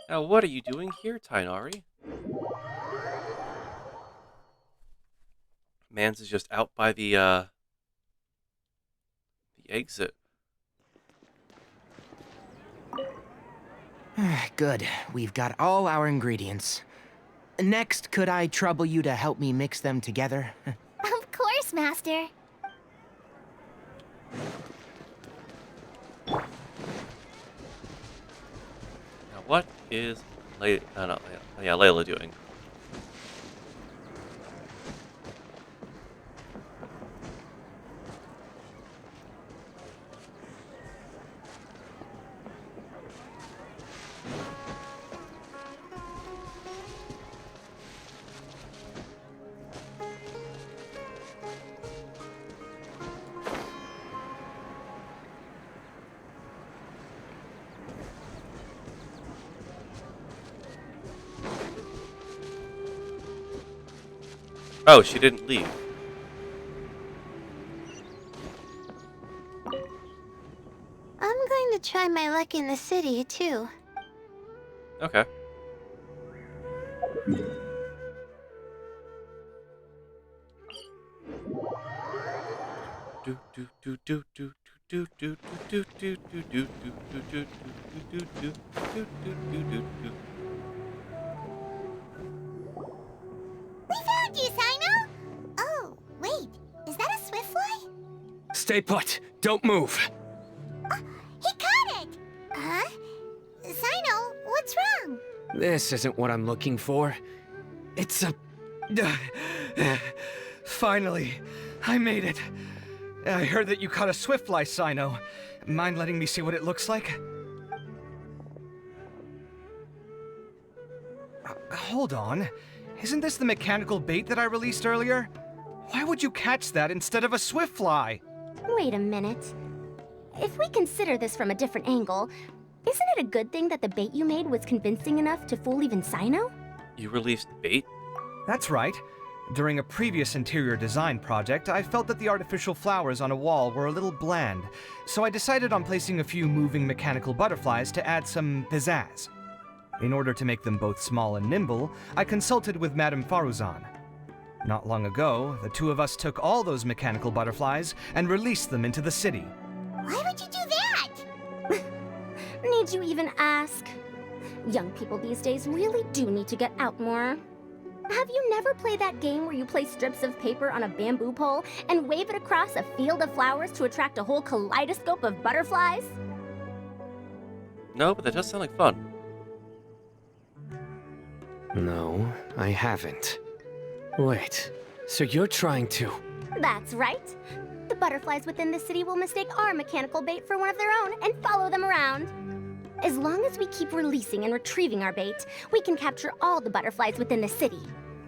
Speaker 1: Now, what are you doing here, Tainari? Mans is just out by the exit.
Speaker 10: Good. We've got all our ingredients. Next, could I trouble you to help me mix them together?
Speaker 15: Of course, Master.
Speaker 1: Now, what is Layla doing? Oh, she didn't leave.
Speaker 14: I'm going to try my luck in the city, too.
Speaker 1: Okay.
Speaker 5: We found you, Sino! Oh, wait, is that a swiftfly?
Speaker 11: Stay put. Don't move.
Speaker 5: He caught it! Huh? Sino, what's wrong?
Speaker 11: This isn't what I'm looking for. It's a...
Speaker 3: Finally, I made it. I heard that you caught a swiftfly, Sino. Mind letting me see what it looks like? Hold on. Isn't this the mechanical bait that I released earlier? Why would you catch that instead of a swift fly?
Speaker 15: Wait a minute. If we consider this from a different angle, isn't it a good thing that the bait you made was convincing enough to fool even Sino?
Speaker 1: You released bait?
Speaker 3: That's right. During a previous interior design project, I felt that the artificial flowers on a wall were a little bland, so I decided on placing a few moving mechanical butterflies to add some pizzazz. In order to make them both small and nimble, I consulted with Madame Faruzan. Not long ago, the two of us took all those mechanical butterflies and released them into the city.
Speaker 5: Why would you do that?
Speaker 15: Need you even ask? Young people these days really do need to get out more. Have you never played that game where you place strips of paper on a bamboo pole and wave it across a field of flowers to attract a whole kaleidoscope of butterflies?
Speaker 1: No, but that does sound like fun.
Speaker 11: No, I haven't. Wait, so you're trying to...
Speaker 15: That's right. The butterflies within the city will mistake our mechanical bait for one of their own and follow them around. As long as we keep releasing and retrieving our bait, we can capture all the butterflies within the city.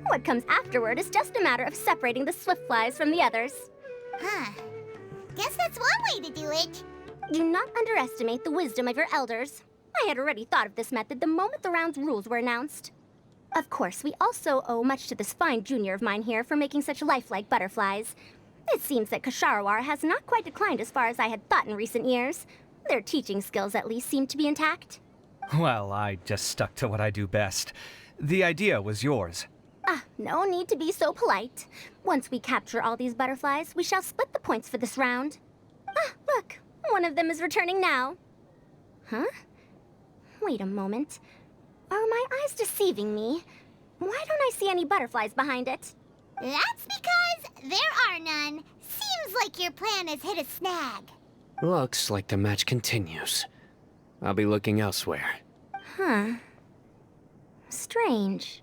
Speaker 15: What comes afterward is just a matter of separating the swift flies from the others.
Speaker 5: Huh. Guess that's one way to do it.
Speaker 15: Do not underestimate the wisdom of your elders. I had already thought of this method the moment the round's rules were announced. Of course, we also owe much to this fine junior of mine here for making such lifelike butterflies. It seems that Kasharawar has not quite declined as far as I had thought in recent years. Their teaching skills at least seem to be intact.
Speaker 3: Well, I just stuck to what I do best. The idea was yours.
Speaker 15: No need to be so polite. Once we capture all these butterflies, we shall split the points for this round. Look, one of them is returning now. Huh? Wait a moment. Are my eyes deceiving me? Why don't I see any butterflies behind it?
Speaker 5: That's because there are none. Seems like your plan has hit a snag.
Speaker 11: Looks like the match continues. I'll be looking elsewhere.
Speaker 15: Huh. Strange.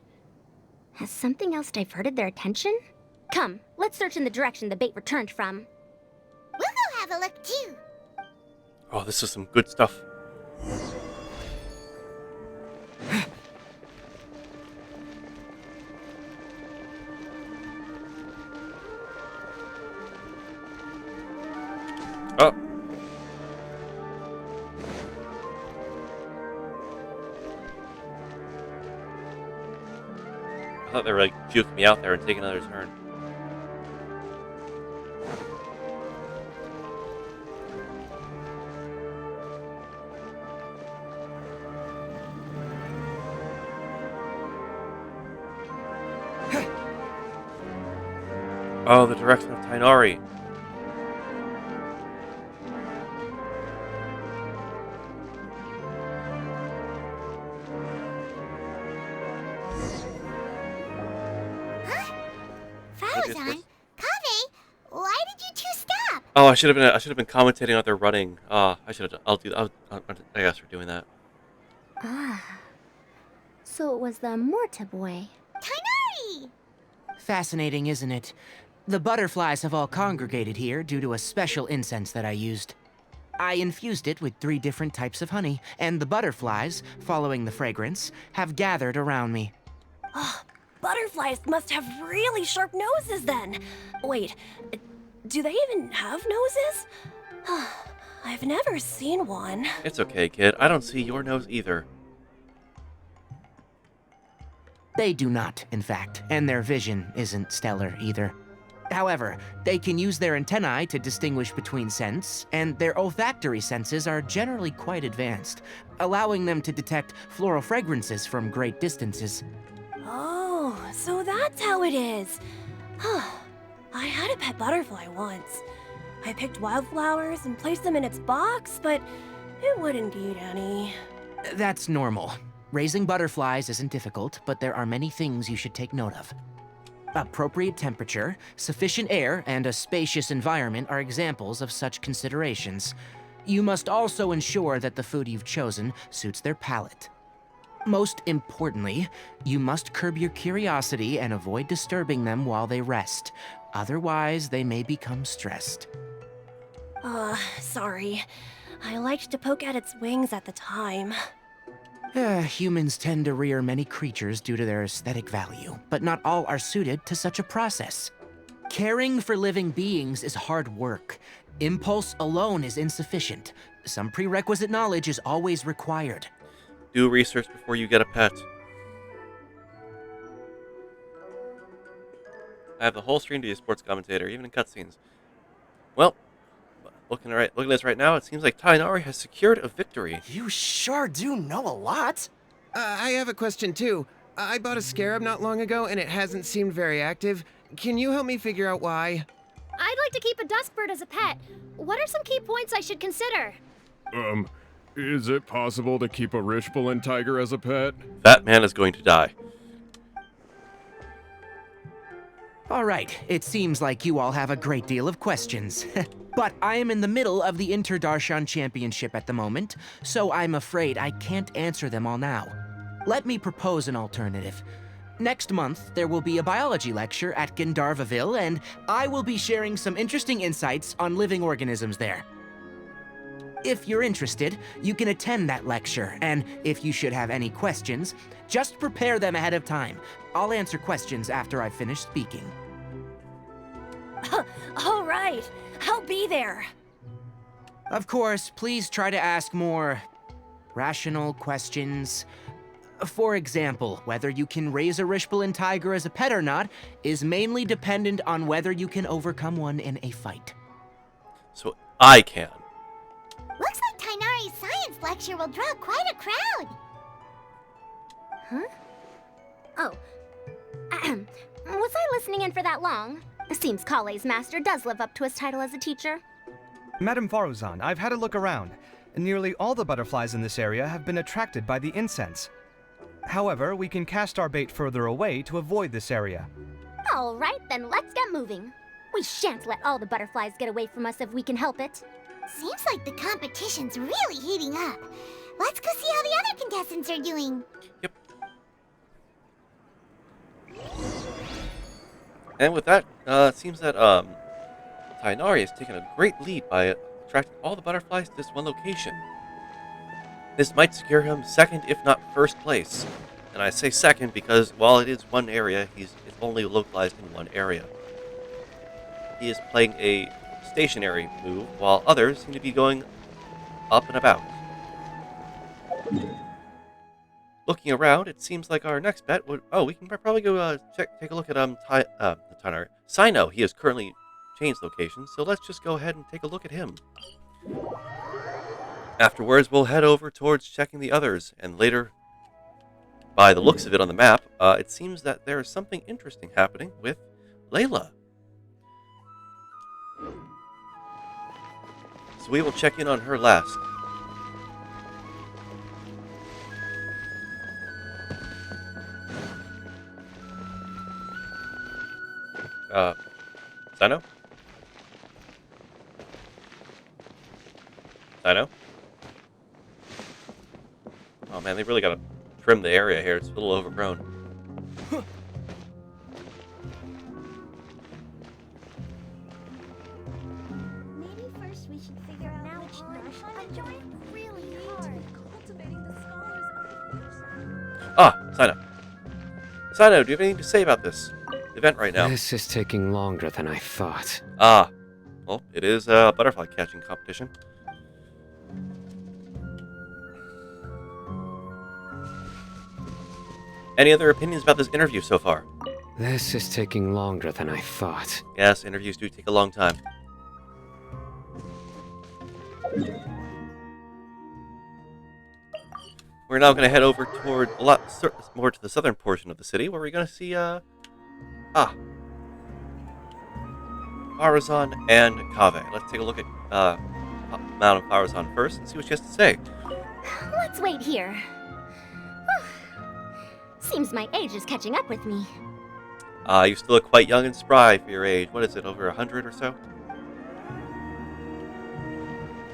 Speaker 15: Has something else diverted their attention? Come, let's search in the direction the bait returned from.
Speaker 5: We'll go have a look too.
Speaker 1: Oh, this is some good stuff. Oh. I thought they were like juking me out there and taking another turn. Oh, the direction of Tainari.
Speaker 5: Faruzan, Kaveh, why did you two stop?
Speaker 1: Oh, I should have been commentating out there running. I should have. I'll do. I guess we're doing that.
Speaker 15: So it was the Morta boy.
Speaker 5: Tainari!
Speaker 10: Fascinating, isn't it? The butterflies have all congregated here due to a special incense that I used. I infused it with 3 different types of honey, and the butterflies, following the fragrance, have gathered around me.
Speaker 19: Butterflies must have really sharp noses then. Wait, do they even have noses? I've never seen one.
Speaker 1: It's okay, kid. I don't see your nose either.
Speaker 10: They do not, in fact, and their vision isn't stellar either. However, they can use their antennae to distinguish between scents, and their olfactory senses are generally quite advanced, allowing them to detect floral fragrances from great distances.
Speaker 19: Oh, so that's how it is. I had a pet butterfly once. I picked wildflowers and placed them in its box, but it wouldn't eat any.
Speaker 10: That's normal. Raising butterflies isn't difficult, but there are many things you should take note of. Appropriate temperature, sufficient air, and a spacious environment are examples of such considerations. You must also ensure that the food you've chosen suits their palate. Most importantly, you must curb your curiosity and avoid disturbing them while they rest. Otherwise, they may become stressed.
Speaker 19: Sorry. I liked to poke at its wings at the time.
Speaker 10: Humans tend to rear many creatures due to their aesthetic value, but not all are suited to such a process. Caring for living beings is hard work. Impulse alone is insufficient. Some prerequisite knowledge is always required.
Speaker 1: Do research before you get a pet. I have the whole screen to be a sports commentator, even in cutscenes. Well, looking at this right now, it seems like Tainari has secured a victory.
Speaker 4: You sure do know a lot.
Speaker 7: I have a question too. I bought a scarab not long ago and it hasn't seemed very active. Can you help me figure out why?
Speaker 6: I'd like to keep a dustbird as a pet. What are some key points I should consider?
Speaker 20: Is it possible to keep a Rishbalin tiger as a pet?
Speaker 1: That man is going to die.
Speaker 10: All right, it seems like you all have a great deal of questions. But I am in the middle of the Inter-Darshan Championship at the moment, so I'm afraid I can't answer them all now. Let me propose an alternative. Next month, there will be a biology lecture at Gandharvaville, and I will be sharing some interesting insights on living organisms there. If you're interested, you can attend that lecture, and if you should have any questions, just prepare them ahead of time. I'll answer questions after I've finished speaking.
Speaker 19: All right, I'll be there.
Speaker 10: Of course, please try to ask more rational questions. For example, whether you can raise a Rishbalin tiger as a pet or not is mainly dependent on whether you can overcome one in a fight.
Speaker 1: So I can.
Speaker 5: Looks like Tainari's science lecture will draw quite a crowd.
Speaker 15: Huh? Oh. Was I listening in for that long? Seems Kale's master does live up to his title as a teacher.
Speaker 3: Madame Faruzan, I've had a look around. Nearly all the butterflies in this area have been attracted by the incense. However, we can cast our bait further away to avoid this area.
Speaker 15: All right, then let's get moving. We shan't let all the butterflies get away from us if we can help it.
Speaker 5: Seems like the competition's really heating up. Let's go see how the other contestants are doing.
Speaker 1: Yep. And with that, it seems that Tainari has taken a great lead by attracting all the butterflies to this one location. This might secure him second, if not first place. And I say second because while it is one area, it's only localized in one area. He is playing a stationary move, while others seem to be going up and about. Looking around, it seems like our next bet would... Oh, we can probably go take a look at Tainari. Sino, he has currently changed location, so let's just go ahead and take a look at him. Afterwards, we'll head over towards checking the others, and later, by the looks of it on the map, it seems that there is something interesting happening with Layla. So we will check in on her last. Sino? Sino? Oh man, they really gotta trim the area here. It's a little overgrown.
Speaker 5: Maybe first we should figure out which Darshan to join. Really hard. Cultivating the scholars.
Speaker 1: Ah, Sino. Sino, do you have anything to say about this event right now?
Speaker 11: This is taking longer than I thought.
Speaker 1: Ah, well, it is a butterfly catching competition. Any other opinions about this interview so far?
Speaker 11: This is taking longer than I thought.
Speaker 1: Yes, interviews do take a long time. We're now going to head over toward a lot more to the southern portion of the city, where we're going to see, Faruzan and Kaveh. Let's take a look at, Madame Faruzan first and see what she has to say.
Speaker 15: Let's wait here. Seems my age is catching up with me.
Speaker 1: You still look quite young and spry for your age. What is it, over 100 or so?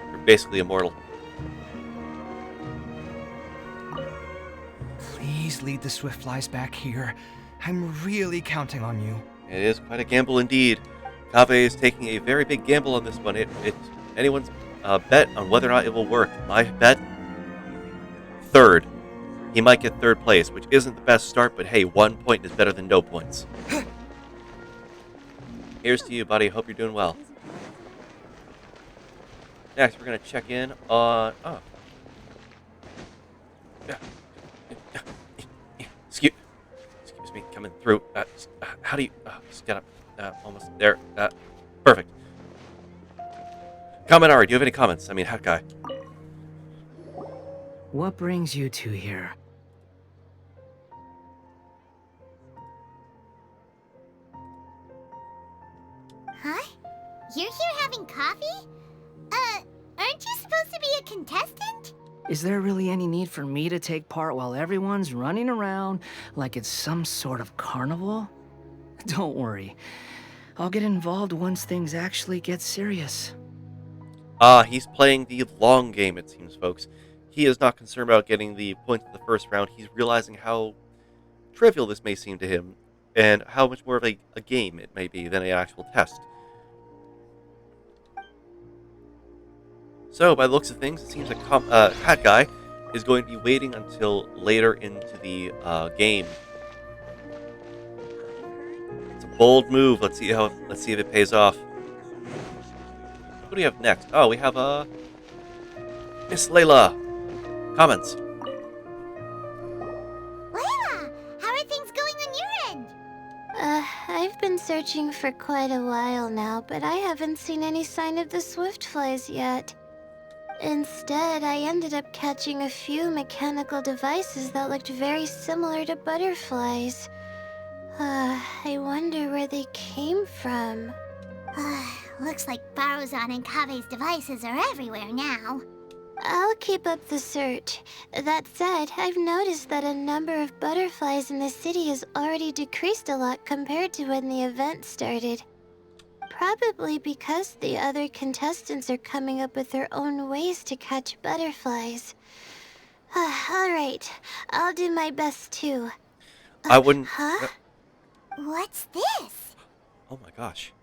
Speaker 1: You're basically immortal.
Speaker 3: Please lead the Swiftflies back here. I'm really counting on you.
Speaker 1: It is quite a gamble indeed. Kaveh is taking a very big gamble on this one. It's anyone's bet on whether or not it will work. My bet, third. he might get 3rd place, which isn't the best start, but hey, 1 point is better than no points. Here's to you, buddy. Hope you're doing well. Next, we're going to check in on... Oh. Excuse me, coming through. How do you... just got up. Almost there. Perfect. Kaminari, do you have any comments? I mean, Hat Guy.
Speaker 16: What brings you two here?
Speaker 5: Huh? You're here having coffee? Aren't you supposed to be a contestant?
Speaker 16: Is there really any need for me to take part while everyone's running around like it's some sort of carnival? Don't worry. I'll get involved once things actually get serious.
Speaker 1: He's playing the long game, it seems, folks. He is not concerned about getting the points in the first round. He's realizing how trivial this may seem to him, and how much more of a game it may be than an actual test. So, by the looks of things, it seems like Hat Guy is going to be waiting until later into the game. It's a bold move. Let's see if it pays off. What do we have next? Oh, we have Miss Layla. Comments.
Speaker 5: Layla, how are things going on your end?
Speaker 14: I've been searching for quite a while now, but I haven't seen any sign of the swiftflies yet. Instead, I ended up catching a few mechanical devices that looked very similar to butterflies. I wonder where they came from.
Speaker 5: Looks like Baruzan and Kabe's devices are everywhere now.
Speaker 14: I'll keep up the search. That said, I've noticed that a number of butterflies in the city has already decreased a lot compared to when the event started. Probably because the other contestants are coming up with their own ways to catch butterflies. Alright, I'll do my best too.
Speaker 1: I wouldn't...
Speaker 5: Huh? What's this?
Speaker 1: Oh my gosh.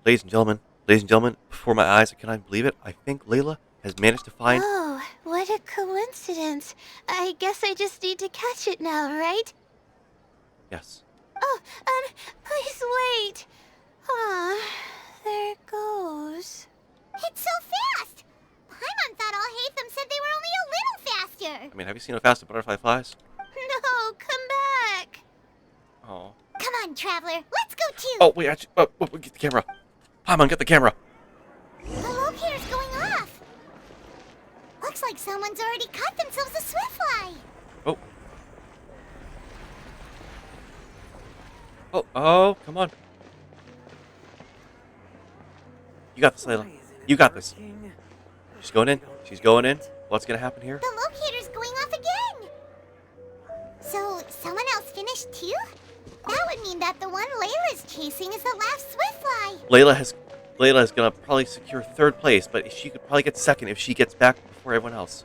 Speaker 1: Ladies and gentlemen, before my eyes, I cannot believe it. I think Layla has managed to find...
Speaker 14: Oh, what a coincidence. I guess I just need to catch it now, right?
Speaker 1: Yes.
Speaker 14: Oh, please wait. There it goes.
Speaker 5: It's so fast! Paimon thought all Hatham said they were only a little faster.
Speaker 1: I mean, have you seen how fast a butterfly flies?
Speaker 14: No, come back.
Speaker 1: Oh.
Speaker 5: Come on, Traveler, let's go too.
Speaker 1: Oh, wait, actually, get the camera. Paimon, get the camera.
Speaker 5: The locator's going off. Looks like someone's already caught themselves a swiftfly.
Speaker 1: Oh, come on. You got this, Layla. You got this. She's going in. She's going in. What's going to happen here?
Speaker 5: The locator's going off again. So, someone else finished too? That would mean that the one Layla's chasing is the last swiftfly.
Speaker 1: Layla is going to probably secure 3rd place, but she could probably get 2nd if she gets back before everyone else.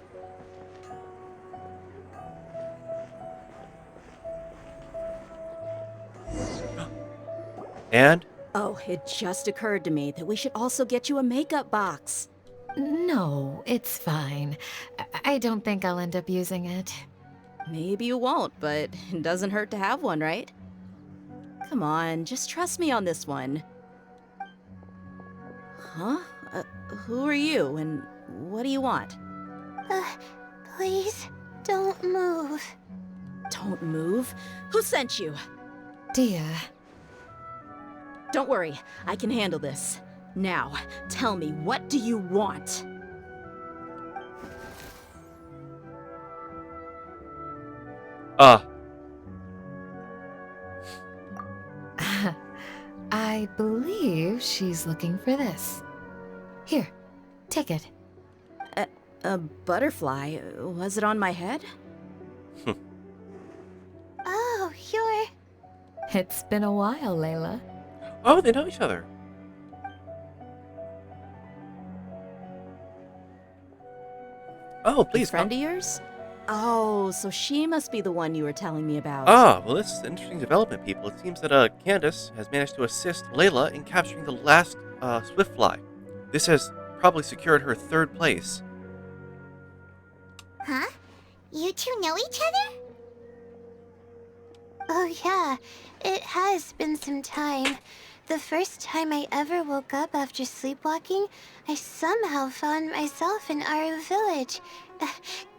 Speaker 1: And?
Speaker 2: Oh, it just occurred to me that we should also get you a makeup box.
Speaker 12: No, it's fine. I don't think I'll end up using it.
Speaker 2: Maybe you won't, but it doesn't hurt to have one, right? Come on, just trust me on this one. Huh? Who are you, and what do you want?
Speaker 14: Please, don't move.
Speaker 2: Don't move? Who sent you?
Speaker 12: Dia.
Speaker 2: Don't worry, I can handle this. Now, tell me, what do you want?
Speaker 12: I believe she's looking for this. Here, take it.
Speaker 2: A butterfly? Was it on my head?
Speaker 14: Oh, you're...
Speaker 12: It's been a while, Layla.
Speaker 1: Oh, they know each other. Oh, please.
Speaker 2: A friend of yours? Oh, so she must be the one you were telling me about.
Speaker 1: Well, this is an interesting development, people. It seems that Candace has managed to assist Layla in capturing the last swiftfly. This has probably secured her 3rd place.
Speaker 5: Huh? You two know each other?
Speaker 14: Oh yeah, it has been some time. The first time I ever woke up after sleepwalking, I somehow found myself in Aru village.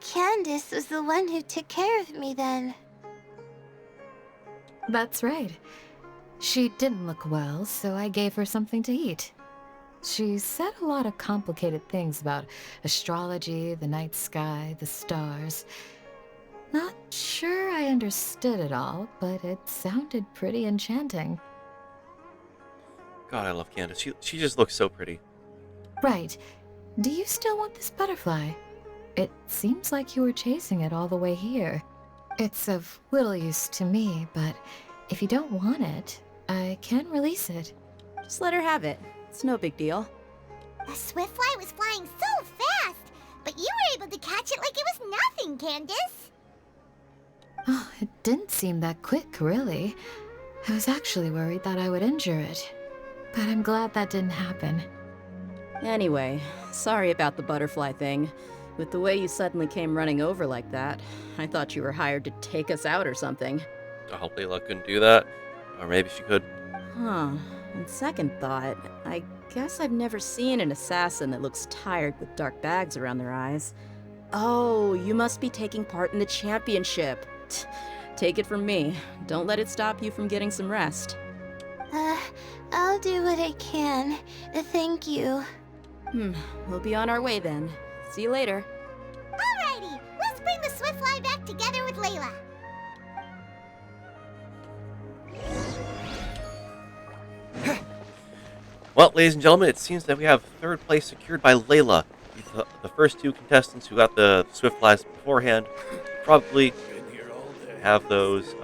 Speaker 14: Candace was the one who took care of me then.
Speaker 12: That's right. She didn't look well, so I gave her something to eat. She said a lot of complicated things about astrology, the night sky, the stars. Not sure I understood it all, but it sounded pretty enchanting.
Speaker 1: God, I love Candace. She just looks so pretty.
Speaker 12: Right. Do you still want this butterfly? It seems like you were chasing it all the way here. It's of little use to me, but if you don't want it, I can release it.
Speaker 2: Just let her have it. It's no big deal.
Speaker 5: The Swiftfly was flying so fast, but you were able to catch it like it was nothing, Candace.
Speaker 12: Oh, it didn't seem that quick, really. I was actually worried that I would injure it. But I'm glad that didn't happen.
Speaker 2: Anyway, sorry about the butterfly thing. With the way you suddenly came running over like that, I thought you were hired to take us out or something.
Speaker 1: I hope Layla couldn't do that. Or maybe she could.
Speaker 2: Huh. On second thought, I guess I've never seen an assassin that looks tired with dark bags around their eyes. Oh, you must be taking part in the championship. Take it from me. Don't let it stop you from getting some rest.
Speaker 14: I'll do what I can. Thank you.
Speaker 2: We'll be on our way then. See you later.
Speaker 5: Alrighty, let's bring the Swiftfly back together with Layla.
Speaker 1: Well, ladies and gentlemen, it seems that we have third place secured by Layla. The first two contestants who got the Swiftflies beforehand probably have those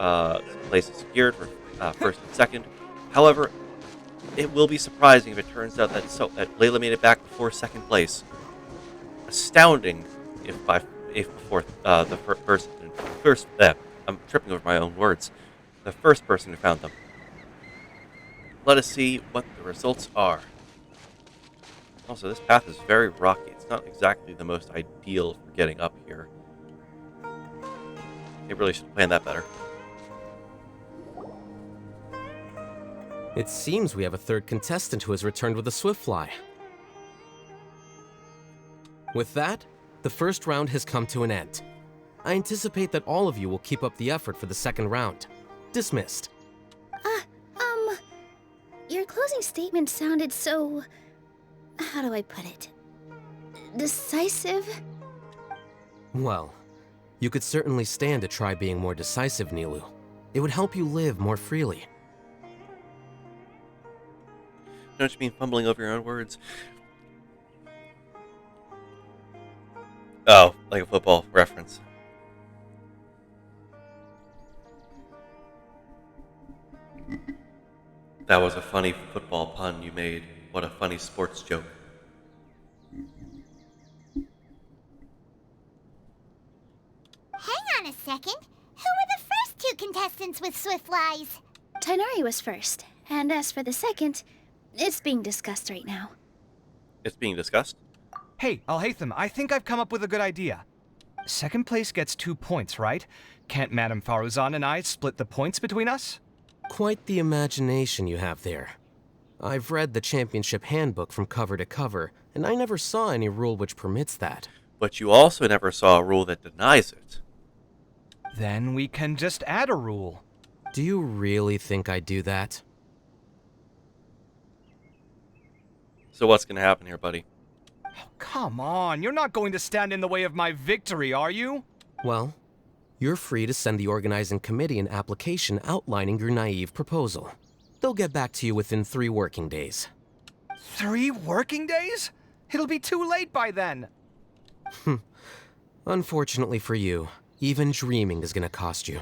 Speaker 1: places secured for first and second. However, it will be surprising if it turns out that Layla made it back before second place. Astounding if before the first I'm tripping over my own words. The first person who found them. Let us see what the results are. Also, this path is very rocky. It's not exactly the most ideal for getting up here. They really should have planned that better.
Speaker 13: It seems we have a third contestant who has returned with a Swiftfly. With that, the first round has come to an end. I anticipate that all of you will keep up the effort for the second round. Dismissed.
Speaker 18: Your closing statement sounded so... how do I put it? Decisive?
Speaker 13: Well, you could certainly stand to try being more decisive, Nilu. It would help you live more freely.
Speaker 1: Don't you mean fumbling over your own words? Oh, like a football reference. That was a funny football pun you made. What a funny sports joke.
Speaker 5: Hang on a second. Who were the first two contestants with Swiftflies?
Speaker 18: Tighnari was first, and as for the second, it's being discussed right now.
Speaker 1: It's being discussed?
Speaker 3: Hey, Alhaitham, I think I've come up with a good idea. Second place gets 2 points, right? Can't Madame Faruzan and I split the points between us?
Speaker 13: Quite the imagination you have there. I've read the championship handbook from cover to cover, and I never saw any rule which permits that.
Speaker 1: But you also never saw a rule that denies it.
Speaker 3: Then we can just add a rule.
Speaker 13: Do you really think I'd do that?
Speaker 1: So what's going to happen here, buddy?
Speaker 3: Oh, come on, you're not going to stand in the way of my victory, are you?
Speaker 13: Well, you're free to send the organizing committee an application outlining your naive proposal. They'll get back to you within 3 working days.
Speaker 3: 3 working days? It'll be too late by then.
Speaker 13: Unfortunately for you, even dreaming is gonna cost you.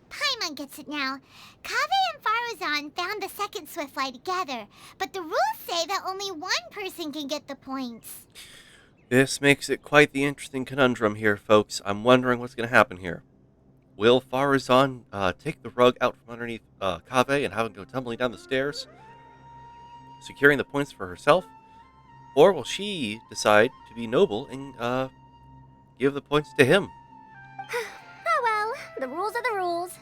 Speaker 5: Paimon gets it now. Kaveh and Faruzan found the second Swiftfly together, but the rules say that only one person can get the points.
Speaker 1: This makes it quite the interesting conundrum here, folks. I'm wondering what's going to happen here. Will Faruzan take the rug out from underneath Kaveh and have him go tumbling down the stairs, securing the points for herself? Or will she decide to be noble and give the points to him?
Speaker 15: Oh well, the rules are the rules.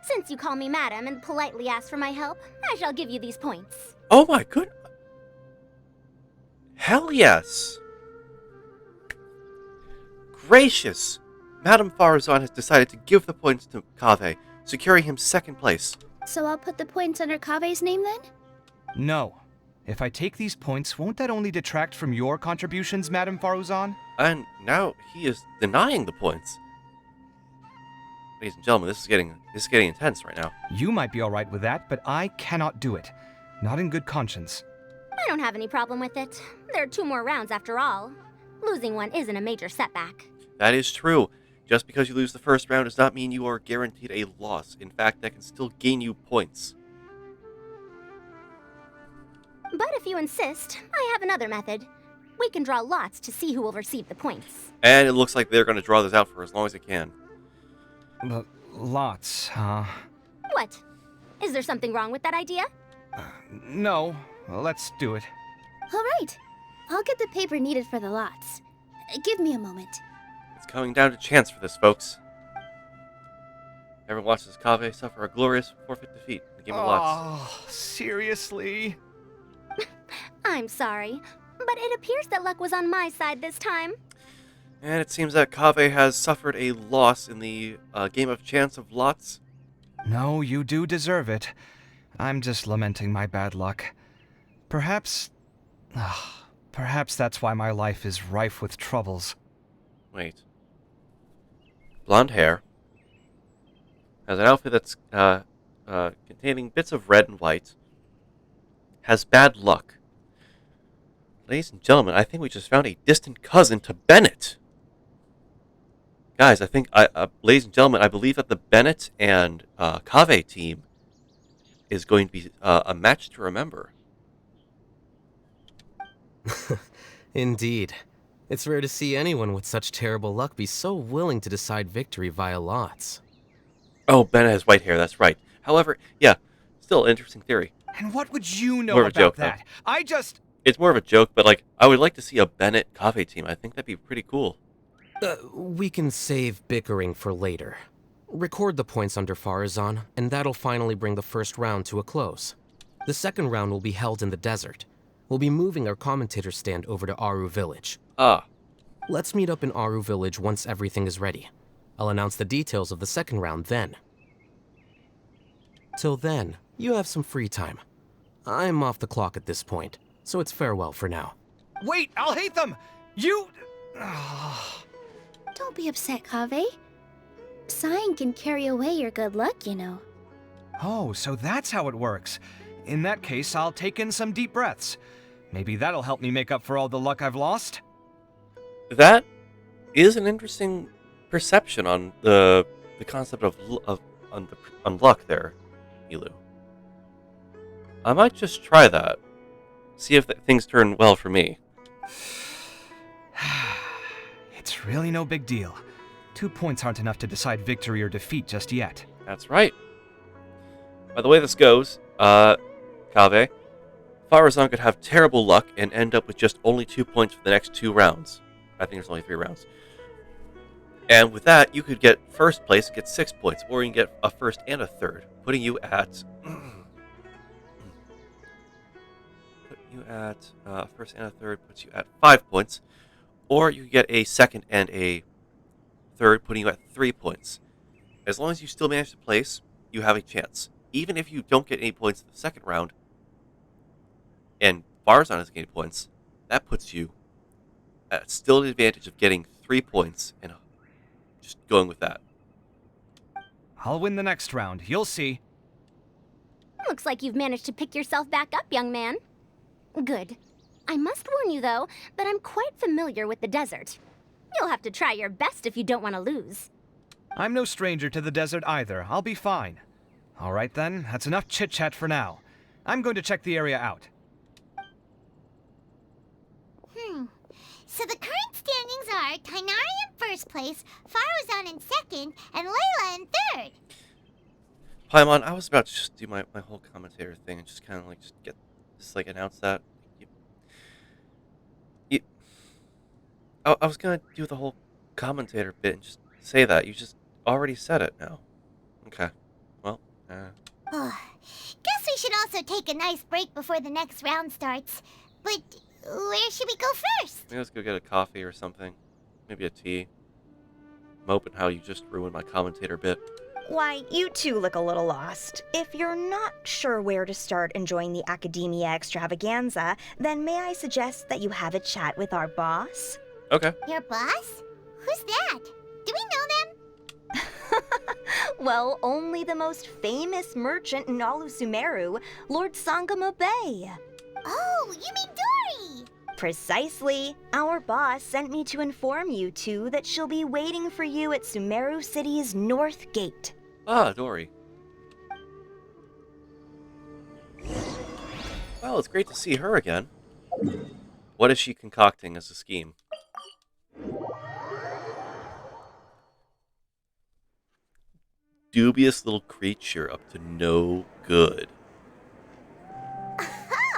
Speaker 15: Since you call me madam and politely ask for my help, I shall give you these points.
Speaker 1: Oh my good. Hell yes. Gracious. Madame Farazan has decided to give the points to Kaveh, securing him second place.
Speaker 18: So I'll put the points under Kave's name then?
Speaker 3: No. If I take these points, won't that only detract from your contributions, Madame Faruzan?
Speaker 1: And now he is denying the points. Ladies and gentlemen, this is getting intense right now.
Speaker 3: You might be alright with that, but I cannot do it. Not in good conscience.
Speaker 15: I don't have any problem with it. There are 2 more rounds after all. Losing one isn't a major setback.
Speaker 1: That is true. Just because you lose the first round does not mean you are guaranteed a loss. In fact, that can still gain you points.
Speaker 15: But if you insist, I have another method. We can draw lots to see who will receive the points.
Speaker 1: And it looks like they're going to draw this out for as long as they can.
Speaker 3: Lots, huh?
Speaker 15: What? Is there something wrong with that idea?
Speaker 3: No. Let's do it.
Speaker 18: All right. I'll get the paper needed for the lots. Give me a moment.
Speaker 1: It's coming down to chance for this, folks. Everyone watches Kaveh suffer a glorious forfeit defeat in the game of lots.
Speaker 3: Oh, seriously?
Speaker 15: I'm sorry, but it appears that luck was on my side this time.
Speaker 1: And it seems that Kaveh has suffered a loss in the game of chance of lots.
Speaker 3: No, you do deserve it. I'm just lamenting my bad luck. Perhaps that's why my life is rife with troubles.
Speaker 1: Wait. Blonde hair. Has an outfit that's containing bits of red and white. Has bad luck. Ladies and gentlemen, I think we just found a distant cousin to Bennett. Guys, I think, ladies and gentlemen, I believe that the Bennett and Kaveh team is going to be a match to remember.
Speaker 13: Indeed. It's rare to see anyone with such terrible luck be so willing to decide victory via lots.
Speaker 1: Oh, Bennett has white hair, that's right. However, yeah, still an interesting theory.
Speaker 3: And what would you know
Speaker 1: More of a
Speaker 3: about
Speaker 1: joke,
Speaker 3: that?
Speaker 1: though. It's more of a joke, but like, I would like to see a Bennett Kaveh team. I think that'd be pretty cool.
Speaker 13: We can save bickering for later. Record the points under Farazan, and that'll finally bring the first round to a close. The second round will be held in the desert. We'll be moving our commentator stand over to Aru Village.
Speaker 1: Ah.
Speaker 13: Let's meet up in Aru Village once everything is ready. I'll announce the details of the second round then. Till then, you have some free time. I'm off the clock at this point, so it's farewell for now.
Speaker 3: Wait, I'll hate them! You...
Speaker 18: Don't be upset, Kaveh. Sighing can carry away your good luck, you know.
Speaker 3: Oh, so that's how it works. In that case, I'll take in some deep breaths. Maybe that'll help me make up for all the luck I've lost.
Speaker 1: That is an interesting perception on the concept of luck there, Elu. I might just try that. See if things turn well for me.
Speaker 3: It's really no big deal. 2 points aren't enough to decide victory or defeat just yet.
Speaker 1: That's right. By the way this goes, Kaveh, Farazan could have terrible luck and end up with just only 2 points for the next 2 rounds. I think there's only 3 rounds. And with that, you could get first place and get 6 points, or you can get a first and a third, putting you at... first and a third puts you at 5 points, or you get a second and a third, putting you at 3 points. As long as you still manage to place, you have a chance. Even if you don't get any points in the second round, and Farazan doesn't get any points, that puts you at still an advantage of getting 3 points and just going with that.
Speaker 3: I'll win the next round. You'll see.
Speaker 15: Looks like you've managed to pick yourself back up, young man. Good. I must warn you, though, that I'm quite familiar with the desert. You'll have to try your best if you don't want to lose.
Speaker 3: I'm no stranger to the desert either. I'll be fine. All right then, that's enough chit-chat for now. I'm going to check the area out.
Speaker 5: So the current standings are Tainari in first place, Farazan in second, and Layla in third.
Speaker 1: Paimon, I was about to just do my whole commentator thing and just kind of like announce that. I was gonna do the whole commentator bit and just say that. You just already said it now. Okay. Well,
Speaker 5: Guess we should also take a nice break before the next round starts. But where should we go first?
Speaker 1: Maybe let's go get a coffee or something. Maybe a tea. I'm hoping how you just ruined my commentator bit.
Speaker 8: Why, you two look a little lost. If you're not sure where to start enjoying the Akademiya extravaganza, then may I suggest that you have a chat with our boss?
Speaker 1: Okay.
Speaker 5: Your boss? Who's that? Do we know them?
Speaker 8: Well, only the most famous merchant in all of Sumeru, Lord Sangamo Bay.
Speaker 5: Oh, you mean Dory!
Speaker 8: Precisely. Our boss sent me to inform you two that she'll be waiting for you at Sumeru City's North Gate.
Speaker 1: Ah, Dory. Well, it's great to see her again. What is she concocting as a scheme? Dubious little creature up to no good.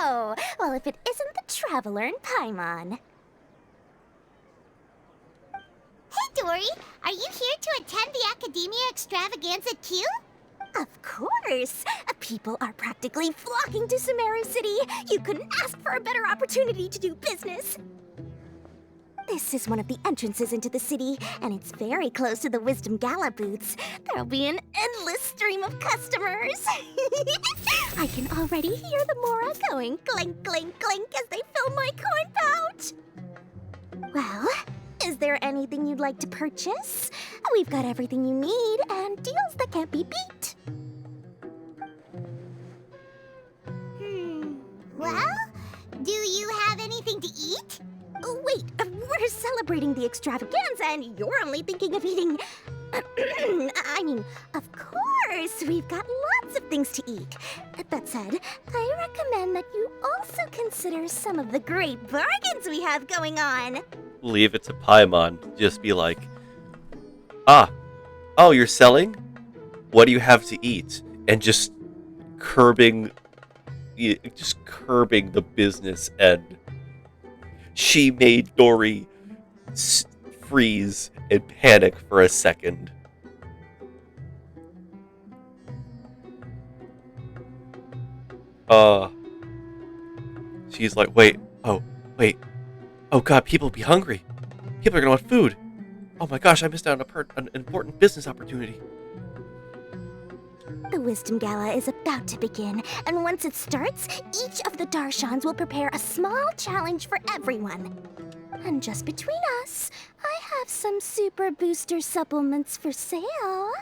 Speaker 15: Oh, well, if it isn't the Traveler in Paimon.
Speaker 5: Hey, Dory! Are you here to attend the Akademiya extravaganza too?
Speaker 15: Of course! People are practically flocking to Sumeru City. You couldn't ask for a better opportunity to do business. This is one of the entrances into the city, and it's very close to the Wisdom Gala booths. There'll be an endless stream of customers. I can already hear the Mora going clink, clink, clink as they fill my coin pouch. Well, is there anything you'd like to purchase? We've got everything you need and deals that can't be beat.
Speaker 5: Well, do you have anything to eat?
Speaker 15: Oh, wait, we're celebrating the extravaganza and you're only thinking of eating... I mean, of course, we've got lots of things to eat. That said, I recommend that you also consider some of the great bargains we have going on.
Speaker 1: Leave it to Paimon. Just be like, oh, you're selling? What do you have to eat? And just curbing the business end. She made Dory freeze and panic for a second. She's like, wait, oh god, people be hungry. People are gonna want food. Oh my gosh, I missed out on an important business opportunity.
Speaker 15: The Wisdom Gala is about to begin, and once it starts, each of the Darshans will prepare a small challenge for everyone. And just between us, I have some super booster supplements for sale.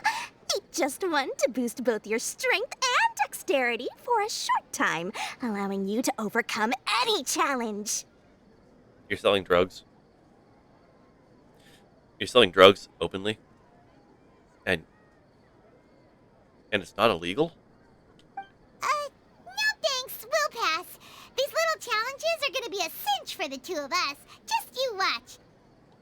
Speaker 15: Eat just one to boost both your strength and dexterity for a short time, allowing you to overcome any challenge.
Speaker 1: You're selling drugs? You're selling drugs openly? And it's not illegal?
Speaker 5: No thanks, we'll pass. These little challenges are gonna be a cinch for the two of us. Just you watch.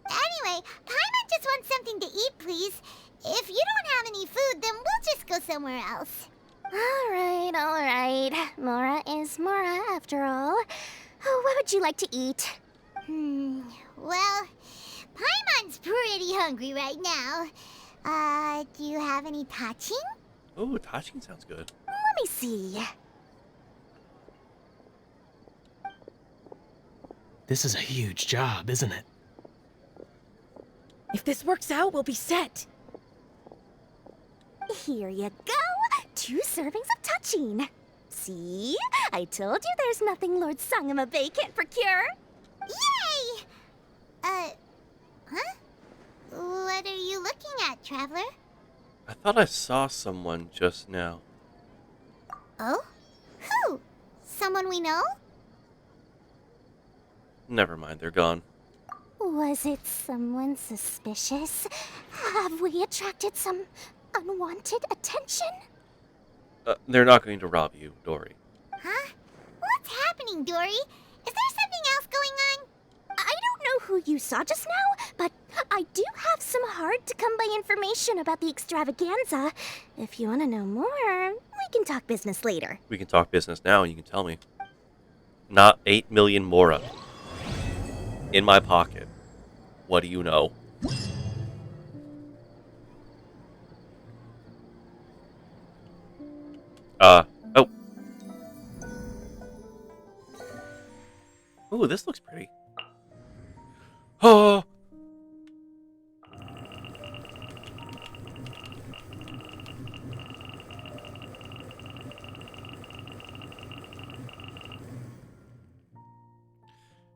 Speaker 5: Anyway, Paimon just wants something to eat, please. If you don't have any food, then we'll just go somewhere else.
Speaker 15: All right. Mora is Mora, after all. Oh, what would you like to eat?
Speaker 5: Well, Paimon's pretty hungry right now. Do you have any tachin?
Speaker 1: Oh, tachin sounds good.
Speaker 15: Let me see.
Speaker 10: This is a huge job, isn't it?
Speaker 19: If this works out, we'll be set.
Speaker 15: Here you go. 2 servings of tachin. See? I told you there's nothing Lord Sangamo Bay can't procure.
Speaker 5: Yay! Huh? What are you looking at, Traveler?
Speaker 1: I thought I saw someone just now.
Speaker 5: Oh? Who? Someone we know?
Speaker 1: Never mind, they're gone.
Speaker 15: Was it someone suspicious? Have we attracted some unwanted attention?
Speaker 1: They're not going to rob you, Dory.
Speaker 5: Huh? What's happening, Dory? Is there something else going on?
Speaker 15: I don't know who you saw just now, but I do have some hard-to-come-by information about the extravaganza. If you want to know more, we can talk business later.
Speaker 1: We can talk business now, and you can tell me. Not 8 million Mora. In my pocket. What do you know? Oh. Ooh, this looks pretty. Oh.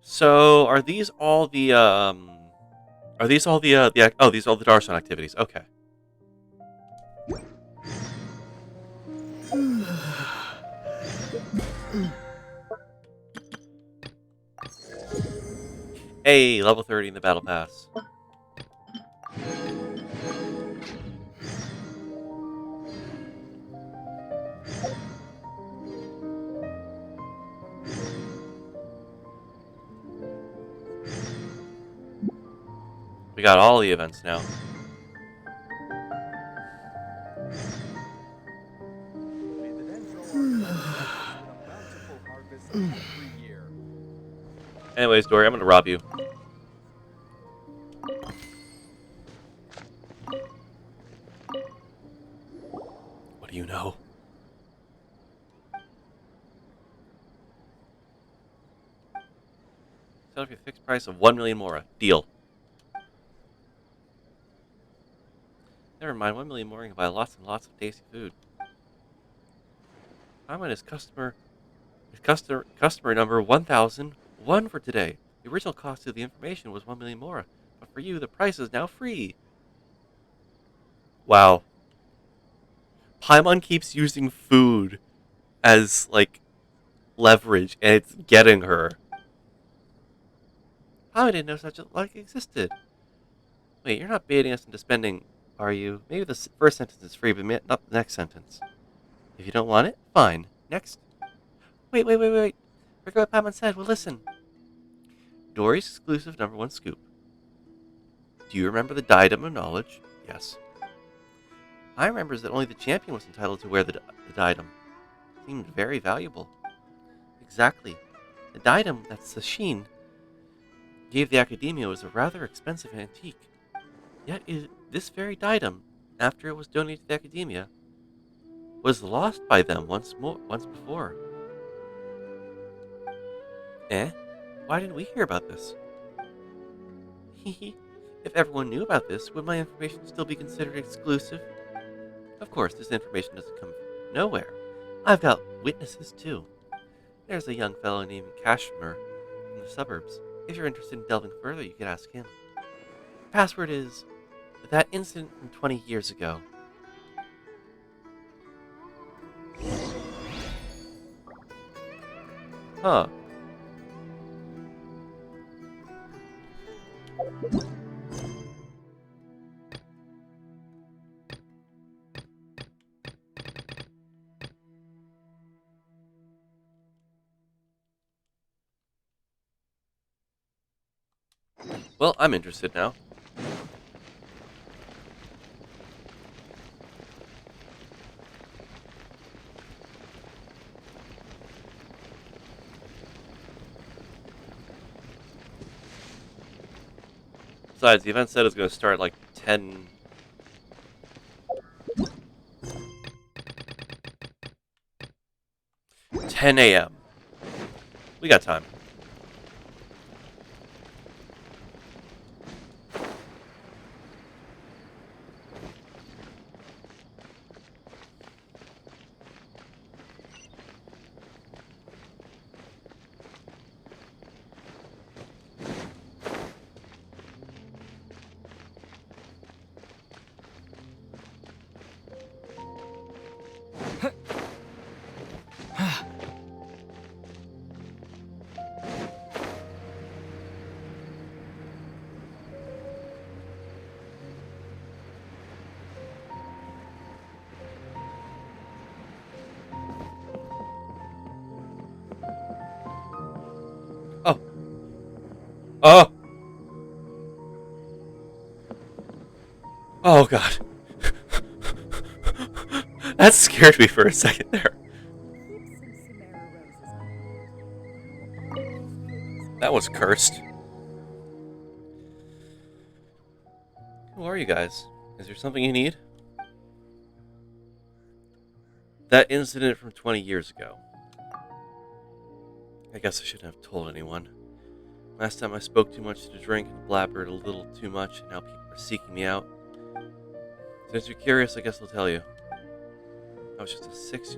Speaker 1: So, are these all the Are these all oh, these are all the Darshan activities. Okay. Hey, level 30 in the battle pass. We got all the events now. Anyways, Dory, I'm gonna rob you. What do you know? Sell for a fixed price of 1 million mora. Deal. Never mind, 1 million mora can buy lots and lots of tasty food. I'm on his customer number 1001 for today. The original cost of the information was 1 million mora, but for you, the price is now free. Wow. Paimon keeps using food as, like, leverage, and it's getting her. I didn't know such a luck existed. Wait, you're not baiting us into spending, are you? Maybe the first sentence is free, but not the next sentence. If you don't want it, fine. Next. Wait. Forget what Paimon said. Well, listen. Dory's exclusive #1 scoop. Do you remember the diadem of knowledge? Yes. I remember that only the champion was entitled to wear the diadem. It seemed very valuable. Exactly. The diadem that Sashin gave the Akademiya was a rather expensive antique. Yet this very diadem, after it was donated to the Akademiya, was lost by them once before. Eh? Why didn't we hear about this? Hehe. If everyone knew about this, would my information still be considered exclusive? Of course, this information doesn't come from nowhere. I've got witnesses, too. There's a young fellow named Kashmir from the suburbs. If you're interested in delving further, you could ask him. The password is that incident from 20 years ago. Huh. Well, I'm interested now. Besides, the event said it was going to start like 10 a.m. We got time. Oh! Oh, God. That scared me for a second there. That was cursed. Who are you guys? Is there something you need? That incident from 20 years ago. I guess I shouldn't have told anyone. Last time I spoke too much to drink and blabbered a little too much, and now people are seeking me out. Since you're curious, I guess I'll tell you. I was just 6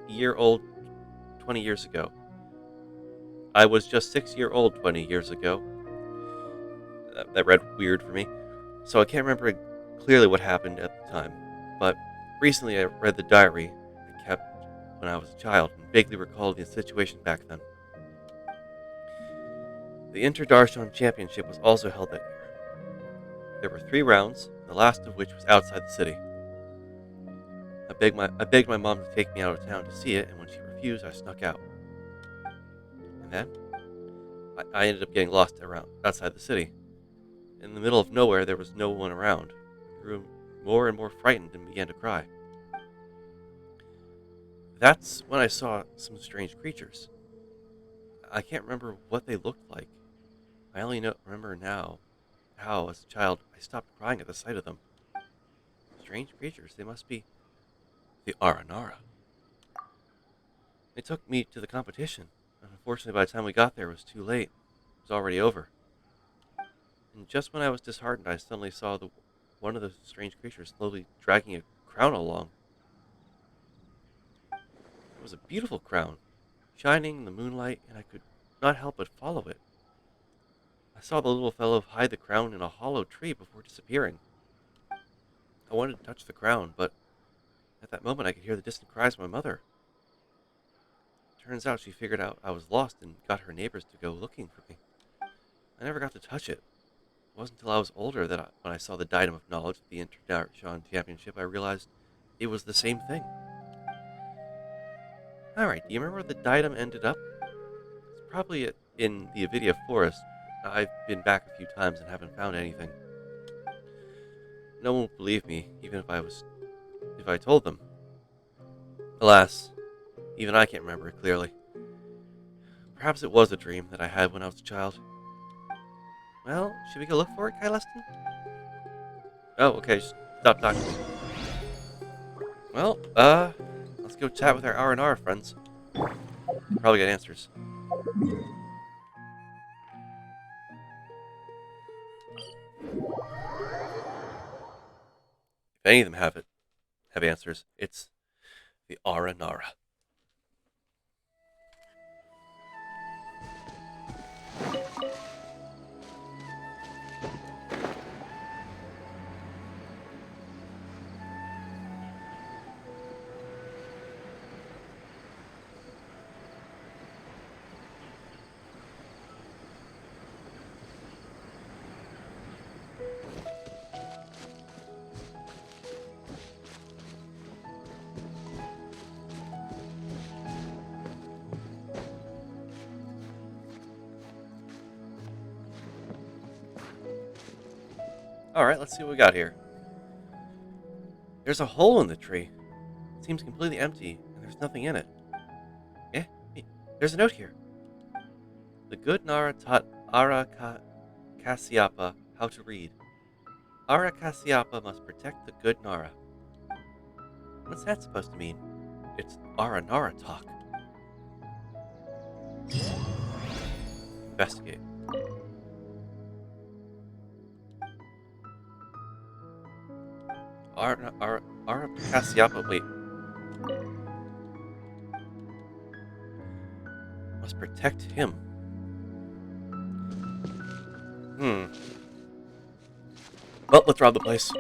Speaker 1: year old 20 years ago. I was just 6 year old 20 years ago. That read weird for me, so I can't remember clearly what happened at the time. But recently I read the diary I kept when I was a child and vaguely recalled the situation back then. The Inter-Darshan Championship was also held that year. There were 3 rounds, the last of which was outside the city. I begged my mom to take me out of town to see it, and when she refused, I snuck out. And then I ended up getting lost outside the city. In the middle of nowhere, there was no one around. I grew more and more frightened and began to cry. That's when I saw some strange creatures. I can't remember what they looked like. I only remember now how, as a child, I stopped crying at the sight of them. Strange creatures. They must be the Aranara. They took me to the competition, and unfortunately by the time we got there it was too late. It was already over. And just when I was disheartened, I suddenly saw one of the strange creatures slowly dragging a crown along. It was a beautiful crown, shining in the moonlight, and I could not help but follow it. I saw the little fellow hide the crown in a hollow tree before disappearing. I wanted to touch the crown, but at that moment I could hear the distant cries of my mother. Turns out she figured out I was lost and got her neighbors to go looking for me. I never got to touch it. It wasn't until I was older that when I saw the Diadem of Knowledge at the Inter-Darshan Championship, I realized it was the same thing. Alright, do you remember where the Diadem ended up? It's probably in the Avidia Forest. I've been back a few times and haven't found anything. No one would believe me, even if I told them. Alas, even I can't remember it clearly. Perhaps it was a dream that I had when I was a child. Well, should we go look for it, Kyleston? Oh, okay, just stop talking to me. Well, let's go chat with our R&R friends. Probably get answers. If any of them have answers, it's the Aranara. Alright, let's see what we got here. There's a hole in the tree. It seems completely empty, and there's nothing in it. Hey, there's a note here. The good Nara taught Ara Kasyapa how to read. Ara Kasyapa must protect the good Nara. What's that supposed to mean? It's Ara Nara talk. Investigate. Ara Kasyapa, wait. Must protect him. Well, let's rob the place.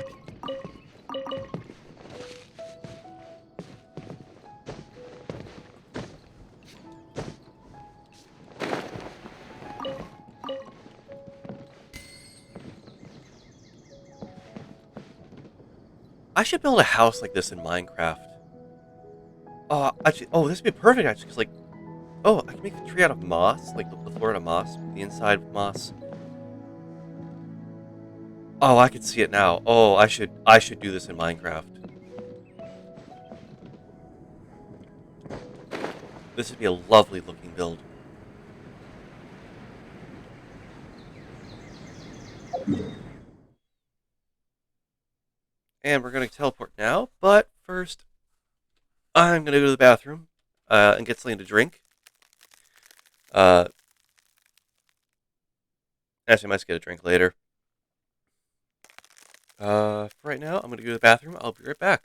Speaker 1: I should build a house like this in Minecraft. Actually, this would be perfect, actually, because, I can make the tree out of moss, like the floor out of moss, the inside of moss. Oh, I can see it now. Oh, I should do this in Minecraft. This would be a lovely looking build. And we're going to teleport now, but first, I'm going to go to the bathroom and get something to drink. Actually, I might just get a drink later. For right now, I'm going to go to the bathroom. I'll be right back.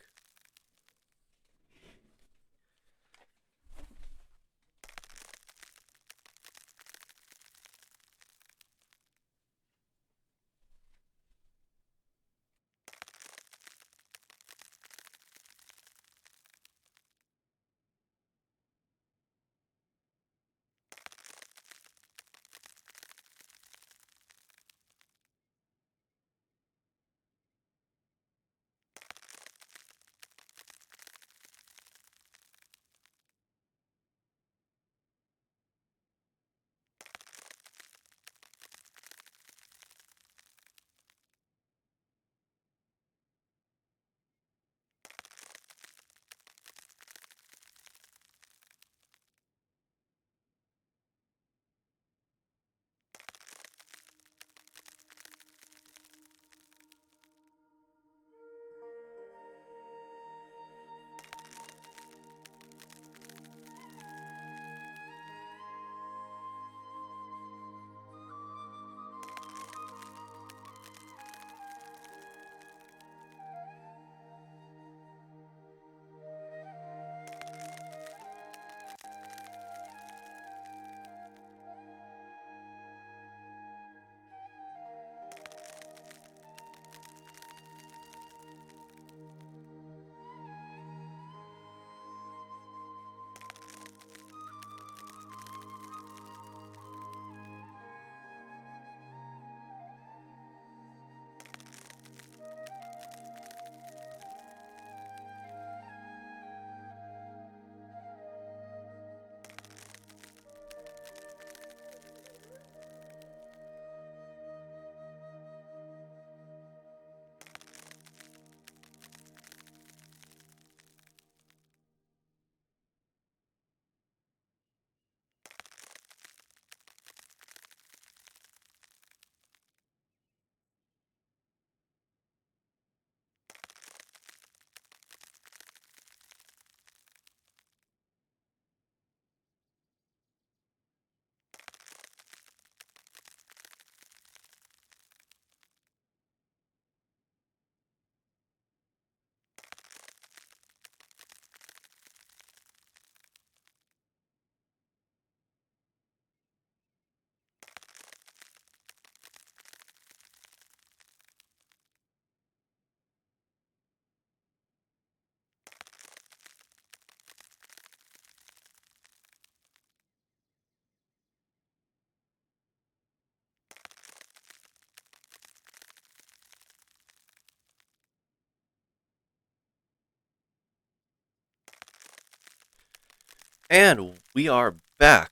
Speaker 1: And we are back.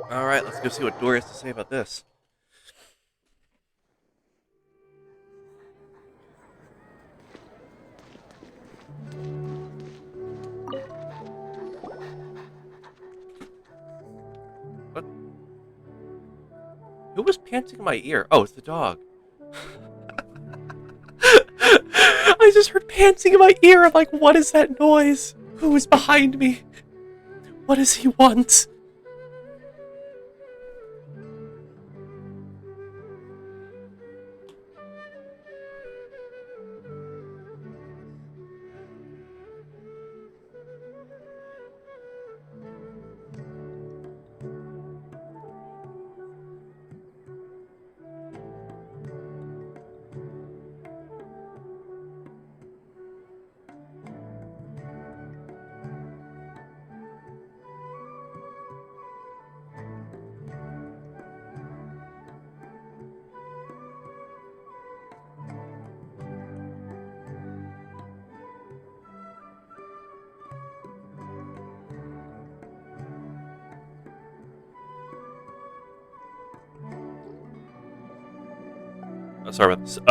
Speaker 1: Alright, let's go see what Dory has to say about this. What? Who was panting in my ear? Oh, it's the dog. I just heard panting in my ear. I'm like, what is that noise? Who is behind me? What does he want?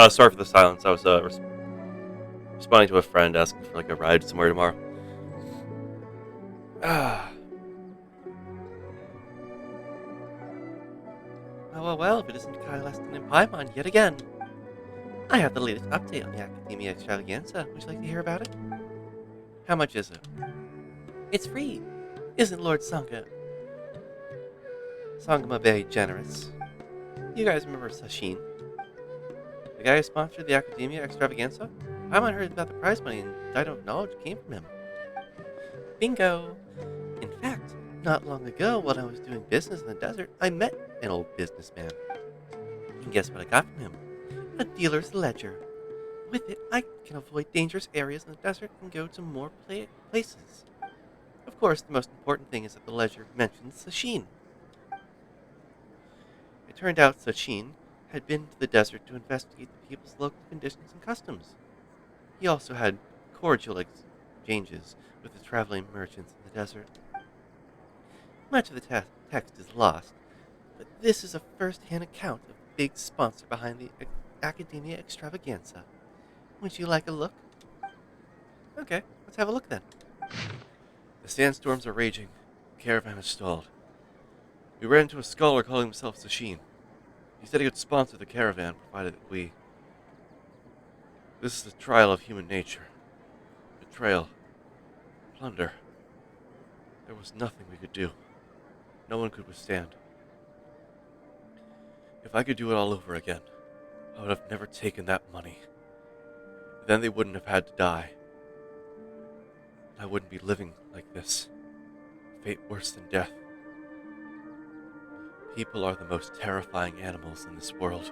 Speaker 1: Sorry for the silence. I was responding to a friend asking for like a ride somewhere tomorrow. Well, if it isn't Kai Leston and Paimon yet again. I have the latest update on the Akademiya Extravaganza. Would you like to hear about it? How much is it? It's free. Isn't Lord Sangama very generous? You guys remember Sashin? The guy who sponsored the Akademiya Extravaganza? Paimon heard about the prize money and died of knowledge came from him. Bingo! In fact, not long ago, while I was doing business in the desert, I met an old businessman. And guess what I got from him? A dealer's ledger. With it, I can avoid dangerous areas in the desert and go to more places. Of course, the most important thing is that the ledger mentions Sashin. It turned out Sachin had been to the desert to investigate the people's local conditions and customs. He also had cordial exchanges with the traveling merchants in the desert. Much of the text is lost, but this is a first-hand account of the big sponsor behind the Akademiya Extravaganza. Would you like a look? Okay, let's have a look then. The sandstorms are raging. The caravan is stalled. We ran into a scholar calling himself Sashin. He said he would sponsor the caravan, provided that we... This is the trial of human nature. Betrayal. Plunder. There was nothing we could do. No one could withstand. If I could do it all over again, I would have never taken that money. Then they wouldn't have had to die. I wouldn't be living like this. Fate worse than death. People are the most terrifying animals in this world.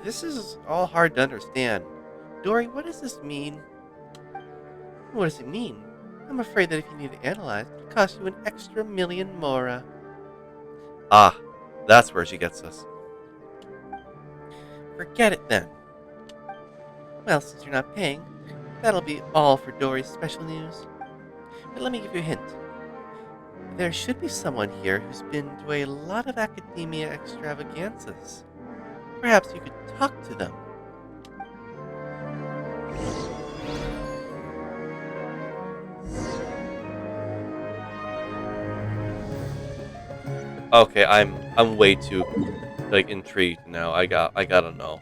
Speaker 1: This is all hard to understand. Dory, what does this mean? What does it mean? I'm afraid that if you need to analyze, it'll cost you an extra million mora. Ah, that's where she gets us. Forget it then. Well, since you're not paying, that'll be all for Dory's special news. But let me give you a hint. There should be someone here who's been to a lot of Akademiya Extravaganzas. Perhaps you could talk to them. Okay, I'm way too intrigued now. I gotta know.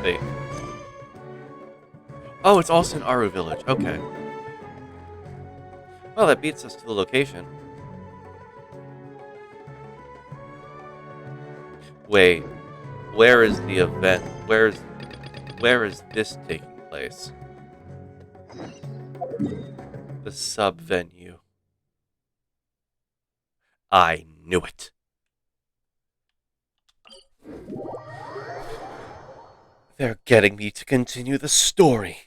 Speaker 1: Wait. Oh, it's also in Aru Village. Okay. Well, that beats us to the location. Wait, where is the event? Where is this taking place? The sub-venue. I knew it. They're getting me to continue the story.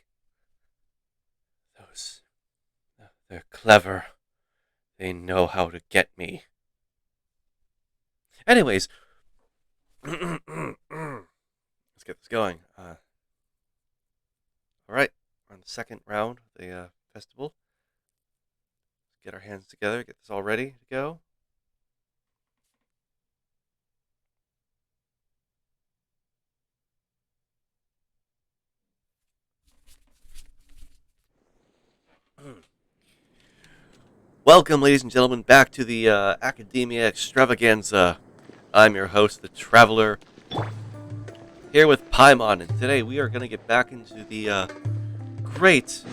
Speaker 1: They're clever. They know how to get me. Anyways, let's get this going. Alright, we're on the second round of the festival. Let's get our hands together, get this all ready to go. Welcome, ladies and gentlemen, back to the Akademiya Extravaganza. I'm your host, the Traveler, here with Paimon, and today we are going to get back into the great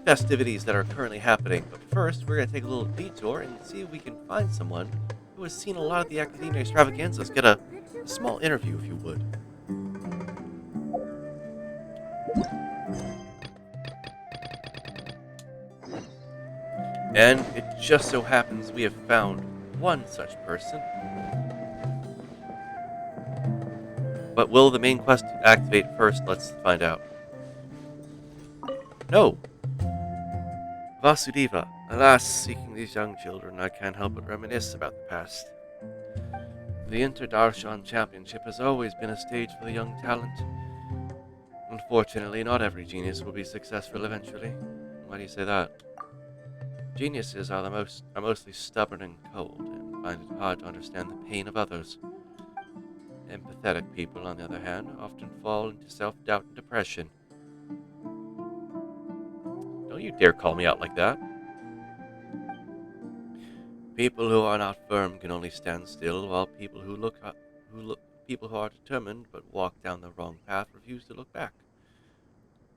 Speaker 1: festivities that are currently happening. But first, we're going to take a little detour and see if we can find someone who has seen a lot of the Akademiya Extravaganzas. Get a small interview, if you would. And it just so happens we have found one such person. But will the main quest activate first? Let's find out. No! Vasudeva. Alas, seeking these young children, I can't help but reminisce about the past. The Interdarshan Championship has always been a stage for the young talent. Unfortunately, not every genius will be successful eventually. Why do you say that? Geniuses are mostly stubborn and cold, and find it hard to understand the pain of others. Empathetic people, on the other hand, often fall into self-doubt and depression. Don't you dare call me out like that. People who are not firm can only stand still, while people who are determined but walk down the wrong path refuse to look back.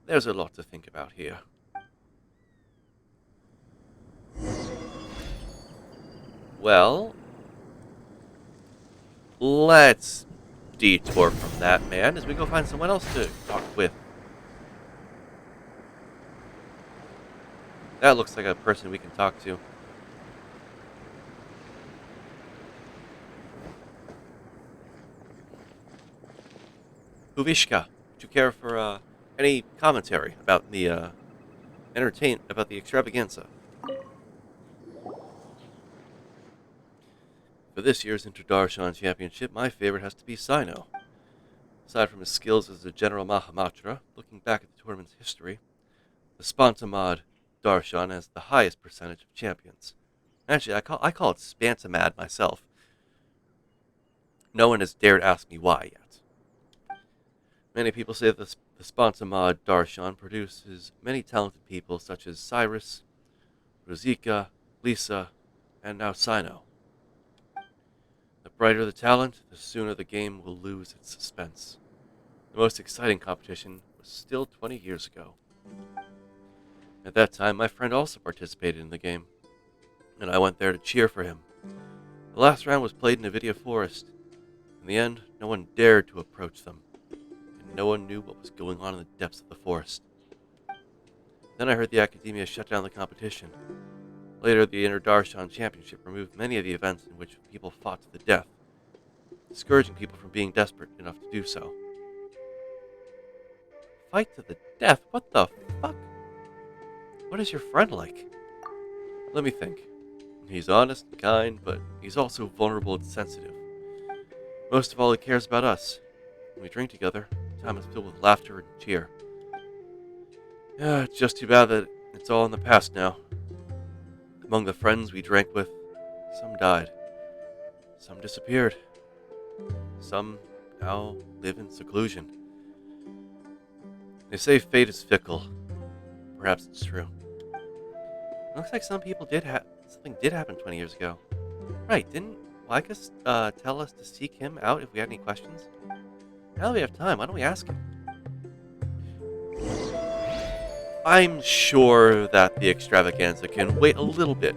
Speaker 1: There's a lot to think about here. Well, let's detour from that man as we go find someone else to talk with. That looks like a person we can talk to. Uvishka, would you care for any commentary about the about the extravaganza? For this year's Interdarshan Championship, my favorite has to be Sino. Aside from his skills as a General Mahamatra, looking back at the tournament's history, the Spantamad Darshan has the highest percentage of champions. Actually, I call it Spantamad myself. No one has dared ask me why yet. Many people say that the Spantamad Darshan produces many talented people such as Cyrus, Rosika, Lisa, and now Sino. The brighter the talent, the sooner the game will lose its suspense. The most exciting competition was still 20 years ago. At that time, my friend also participated in the game, and I went there to cheer for him. The last round was played in a video forest. In the end, no one dared to approach them, and no one knew what was going on in the depths of the forest. Then I heard the Akademiya shut down the competition. Later, the Interdarshan Championship removed many of the events in which people fought to the death, discouraging people from being desperate enough to do so. Fight to the death? What the fuck? What is your friend like? Let me think. He's honest and kind, but he's also vulnerable and sensitive. Most of all, he cares about us. When we drink together, time is filled with laughter and cheer. Yeah, it's just too bad that it's all in the past now. Among the friends we drank with, some died. Some disappeared. Some now live in seclusion. They say fate is fickle. Perhaps it's true. It looks like something did happen 20 years ago. Right, didn't Lycus tell us to seek him out if we had any questions? Now that we have time, why don't we ask him? I'm sure that the extravaganza can wait a little bit.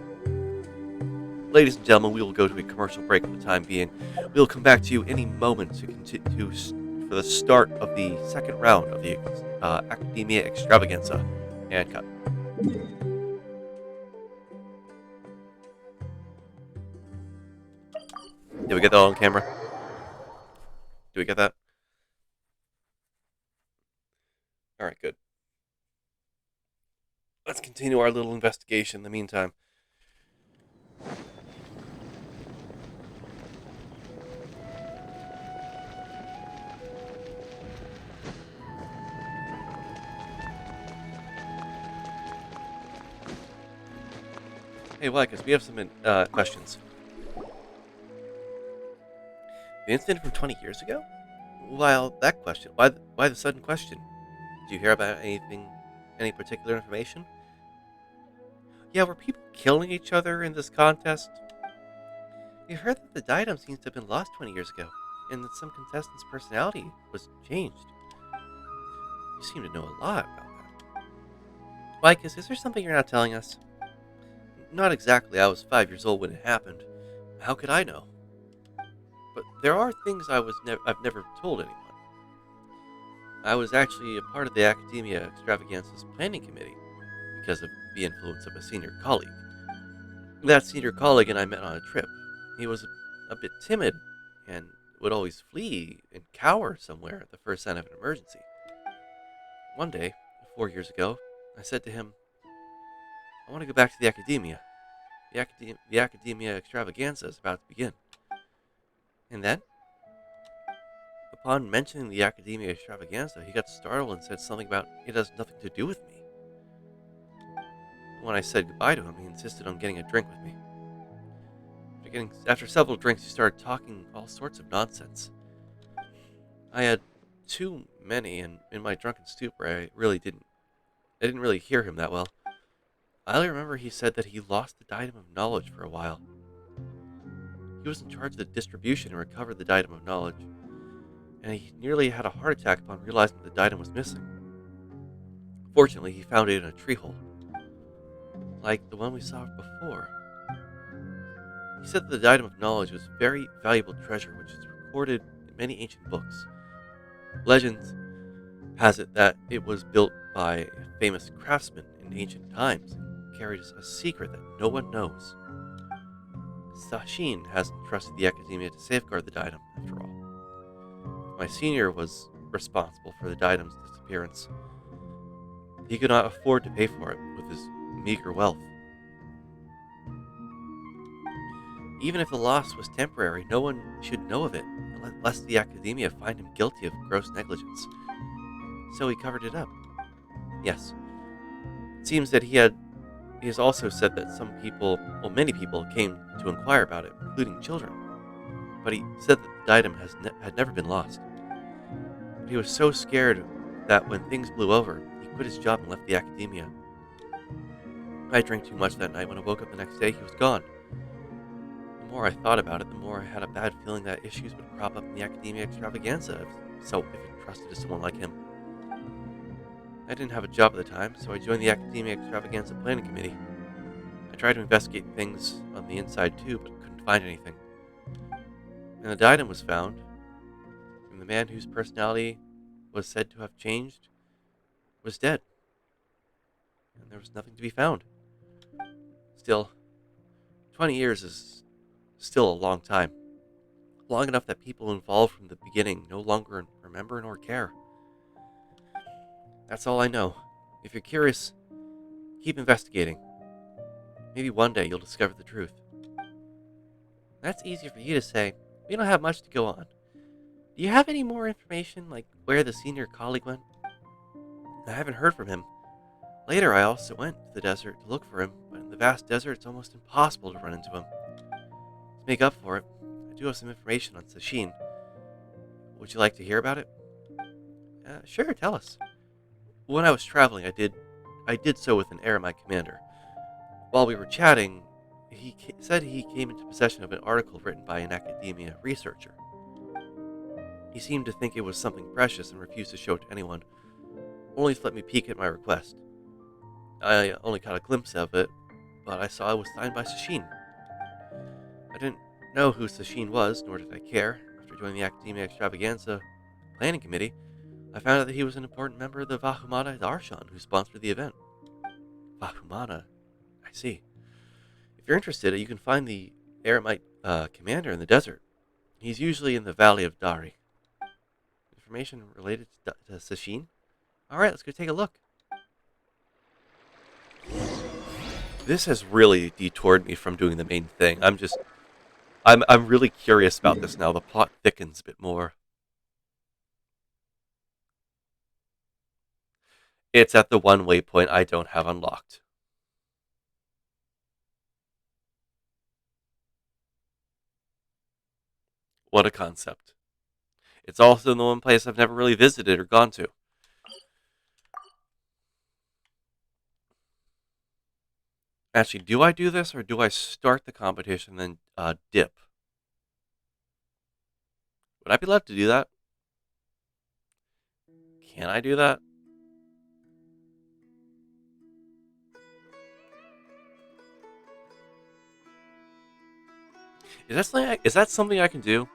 Speaker 1: Ladies and gentlemen, we will go to a commercial break for the time being. We'll come back to you any moment to continue for the start of the second round of the Akademiya extravaganza. And cut. Did we get that on camera? Do we get that? Alright, good. Let's continue our little investigation in the meantime. Hey, Lycus, we have some questions. The incident from 20 years ago? Well, that question. Why the sudden question? Did you hear about any particular information? Yeah, were people killing each other in this contest? We heard that the diadem seems to have been lost 20 years ago, and that some contestant's personality was changed. You seem to know a lot about that. Lycus, is there something you're not telling us? Not exactly. I was 5 years old when it happened. How could I know? But there are things I've never told anyone. I was actually a part of the Akademiya Extravaganza's planning committee because of the influence of a senior colleague. That senior colleague and I met on a trip. He was a bit timid and would always flee and cower somewhere at the first sign of an emergency. One day, 4 years ago, I said to him, I want to go back to the Akademiya. The Akademiya Extravaganza is about to begin. And then, upon mentioning the Akademiya Extravaganza, he got startled and said something about it has nothing to do with me. When I said goodbye to him, he insisted on getting a drink with me. After several drinks, he started talking all sorts of nonsense. I had too many, and in my drunken stupor, I didn't really hear him that well. I only remember he said that he lost the Diadem of Knowledge for a while. He was in charge of the distribution and recovered the Diadem of Knowledge, and he nearly had a heart attack upon realizing the Diadem was missing. Fortunately, he found it in a tree hole, like the one we saw before. He said that the Diadem of Knowledge was a very valuable treasure which is recorded in many ancient books. Legend has it that it was built by a famous craftsman in ancient times and carried a secret that no one knows. Sashin has entrusted the Academia to safeguard the diadem, after all. My senior was responsible for the diadem's disappearance. He could not afford to pay for it with his meager wealth. Even if the loss was temporary, no one should know of it, lest the Academia find him guilty of gross negligence. So he covered it up. Yes. It seems that he has also said that many people came to inquire about it, including children. But he said that the diadem had never been lost. But he was so scared that when things blew over, he quit his job and left the Academia. I drank too much that night. When I woke up the next day, he was gone. The more I thought about it, the more I had a bad feeling that issues would crop up in the Akademiya Extravaganza if entrusted to someone like him. I didn't have a job at the time, so I joined the Akademiya Extravaganza Planning Committee. I tried to investigate things on the inside too, but couldn't find anything. And the diadem was found, and the man whose personality was said to have changed was dead. And there was nothing to be found. Still, 20 years is still a long time. Long enough that people involved from the beginning no longer remember nor care. That's all I know. If you're curious, keep investigating. Maybe one day you'll discover the truth. That's easier for you to say. We don't have much to go on. Do you have any more information, like where the senior colleague went? I haven't heard from him. Later, I also went to the desert to look for him, but in the vast desert, it's almost impossible to run into him. To make up for it, I do have some information on Sashin. Would you like to hear about it? Sure, tell us. When I was traveling, I did so with an Aramite commander. While we were chatting, he said he came into possession of an article written by an Akademiya researcher. He seemed to think it was something precious and refused to show it to anyone, only to let me peek at my request. I only caught a glimpse of it, but I saw it was signed by Sashin. I didn't know who Sashin was, nor did I care. After joining the Akademiya Extravaganza Planning Committee, I found out that he was an important member of the Vahumana Darshan who sponsored the event. Vahumana? I see. If you're interested, you can find the Aramite commander in the desert. He's usually in the Valley of Dari. Information related to Sashin? Alright, let's go take a look. This has really detoured me from doing the main thing. I'm really curious about this now. The plot thickens a bit more. It's at the one waypoint I don't have unlocked. What a concept. It's also the one place I've never really visited or gone to. Actually, do I do this, or do I start the competition and then dip? Would I be allowed to do that? Can I do that? Is that something I can do?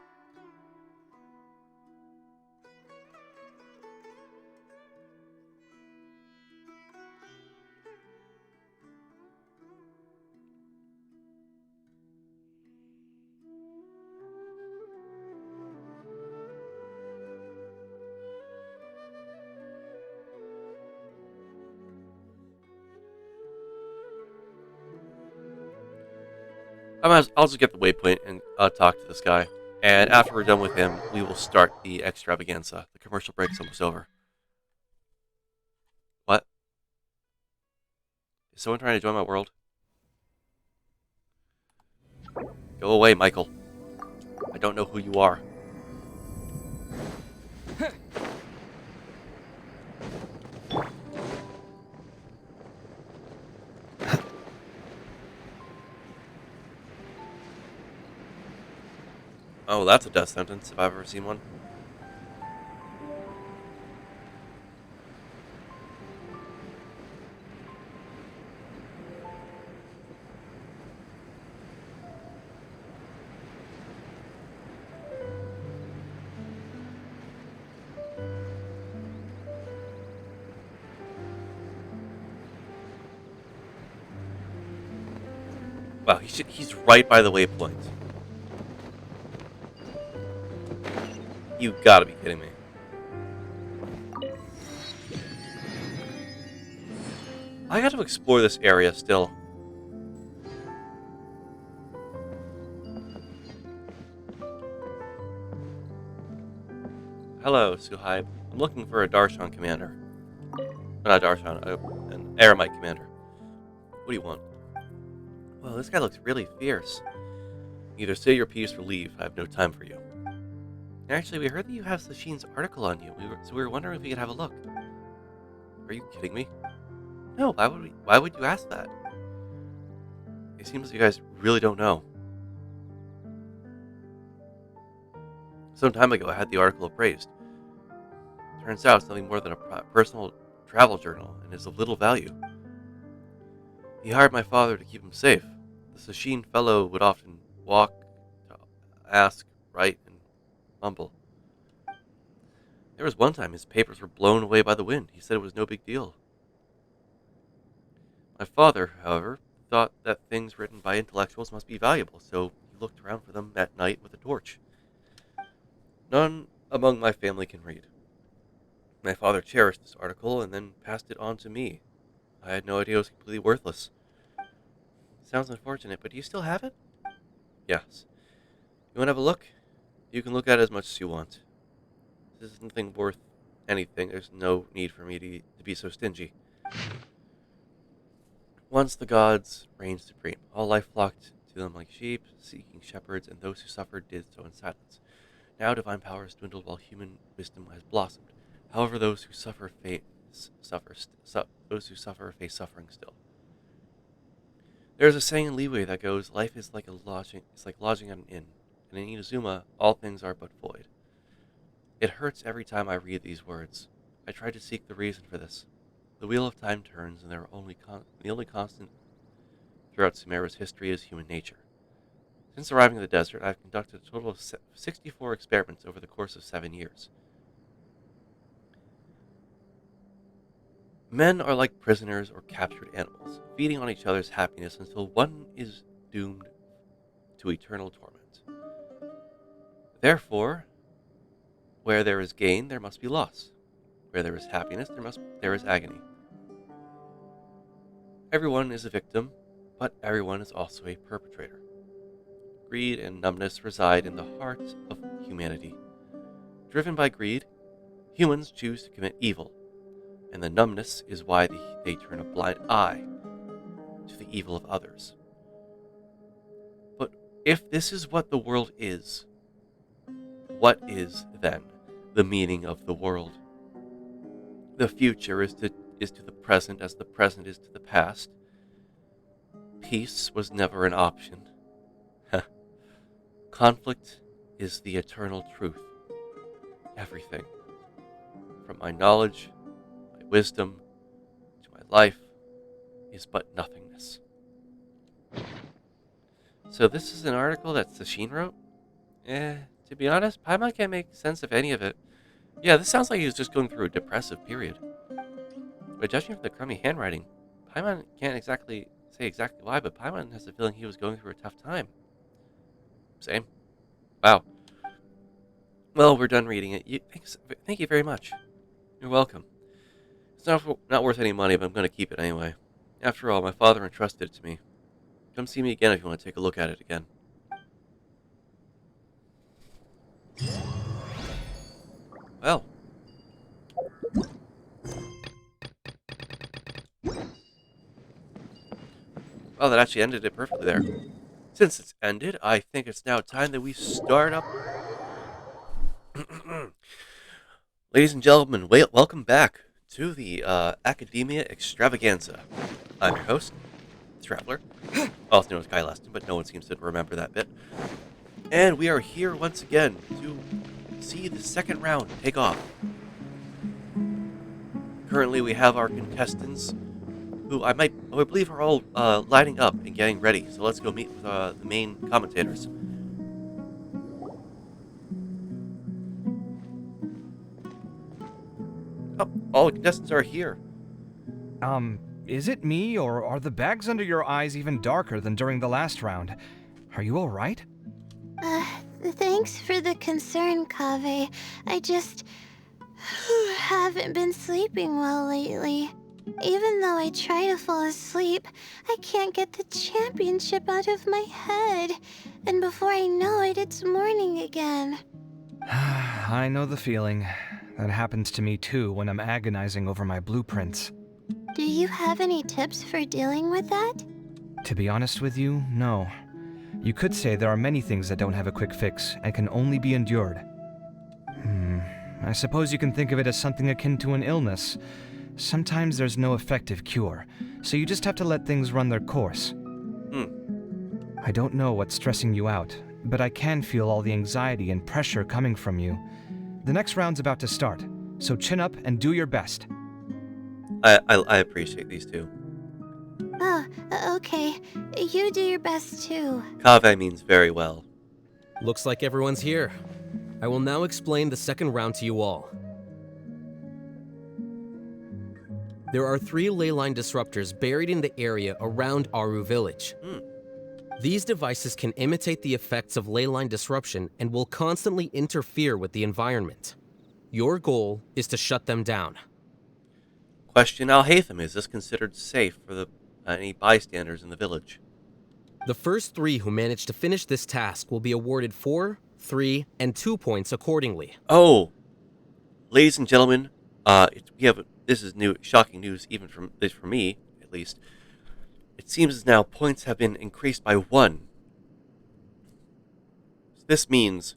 Speaker 1: I'll just get the waypoint and talk to this guy. And after we're done with him, we will start the extravaganza. The commercial break's almost over. What? Is someone trying to join my world? Go away, Michael. I don't know who you are. Oh, that's a death sentence if I've ever seen one. Wow, he's right by the waypoint. You gotta be kidding me. I got to explore this area still. Hello, Suhaib. I'm looking for a Darshan commander. Not Darshan, an Aramite commander. What do you want? Well, this guy looks really fierce. Either say your piece or leave. I have no time for you. Actually, we heard that you have Sashin's article on you. So we were wondering if we could have a look. Are you kidding me? No, why would you ask that? It seems you guys really don't know. Some time ago, I had the article appraised. Turns out it's nothing more than a personal travel journal and is of little value. He hired my father to keep him safe. The Sashin fellow would often walk, ask, write, and mumble. There was one time his papers were blown away by the wind. He said it was no big deal. My father, however, thought that things written by intellectuals must be valuable, so he looked around for them at night with a torch. None among my family can read. My father cherished this article and then passed it on to me. I had no idea it was completely worthless. Sounds unfortunate, but do you still have it? Yes. You want to have a look? You can look at it as much as you want. This is nothing worth anything. There's no need for me to be so stingy. Once the gods reigned supreme. All life flocked to them like sheep, seeking shepherds, and those who suffered did so in silence. Now divine power has dwindled while human wisdom has blossomed. However, those who suffer face suffering still. There is a saying in Liyue that goes, "Life is like lodging at an inn, and in Inazuma, all things are but void." It hurts every time I read these words. I try to seek the reason for this. The wheel of time turns, and the only constant throughout Sumeru's history is human nature. Since arriving in the desert, I have conducted a total of 64 experiments over the course of 7 years. Men are like prisoners or captured animals, feeding on each other's happiness until one is doomed to eternal torment. Therefore, where there is gain, there must be loss. Where there is happiness, there is agony. Everyone is a victim, but everyone is also a perpetrator. Greed and numbness reside in the heart of humanity. Driven by greed, humans choose to commit evil, and the numbness is why they turn a blind eye to the evil of others. But if this is what the world is, what is, then, the meaning of the world? The future is to the present as the present is to the past. Peace was never an option. Conflict is the eternal truth. Everything, from my knowledge, my wisdom, to my life, is but nothingness. So this is an article that Sashin wrote? To be honest, Paimon can't make sense of any of it. Yeah, this sounds like he was just going through a depressive period. But judging from the crummy handwriting, Paimon can't say exactly why, but Paimon has a feeling he was going through a tough time. Same. Wow. Well, we're done reading it. Thank you very much. You're welcome. It's not worth any money, but I'm going to keep it anyway. After all, my father entrusted it to me. Come see me again if you want to take a look at it again. Well. Well, that actually ended it perfectly there. Since it's ended, I think it's now time that we start up Ladies and gentlemen, welcome back to the Academia Extravaganza. I'm your host, Traveler, also known as Kai Leston, but no one seems to remember that bit. And we are here once again to see the second round take off. Currently, we have our contestants, who I believe are all lining up and getting ready. So let's go meet with the main commentators. Oh, all the contestants are here.
Speaker 3: Is it me, or are the bags under your eyes even darker than during the last round? Are you alright?
Speaker 14: Thanks for the concern, Kaveh. I just haven't been sleeping well lately. Even though I try to fall asleep, I can't get the championship out of my head. And before I know it, it's morning again.
Speaker 3: I know the feeling. That happens to me too when I'm agonizing over my blueprints.
Speaker 14: Do you have any tips for dealing with that?
Speaker 3: To be honest with you, no. You could say there are many things that don't have a quick fix and can only be endured. I suppose you can think of it as something akin to an illness. Sometimes there's no effective cure, so you just have to let things run their course. I don't know what's stressing you out, but I can feel all the anxiety and pressure coming from you. The next round's about to start, so chin up and do your best.
Speaker 1: I appreciate these two.
Speaker 14: Oh, okay. You do your best too.
Speaker 1: Kaveh means very well.
Speaker 13: Looks like everyone's here. I will now explain the second round to you all. There are 3 leyline disruptors buried in the area around Aru Village. These devices can imitate the effects of leyline disruption and will constantly interfere with the environment. Your goal is to shut them down.
Speaker 1: Question Al-Haytham, is this considered safe for any bystanders in the village?
Speaker 13: The first 3 who manage to finish this task will be awarded 4, 3, and 2 points accordingly.
Speaker 1: Oh, ladies and gentlemen, this is shocking news, even for me, at least. It seems as now points have been increased by 1. This means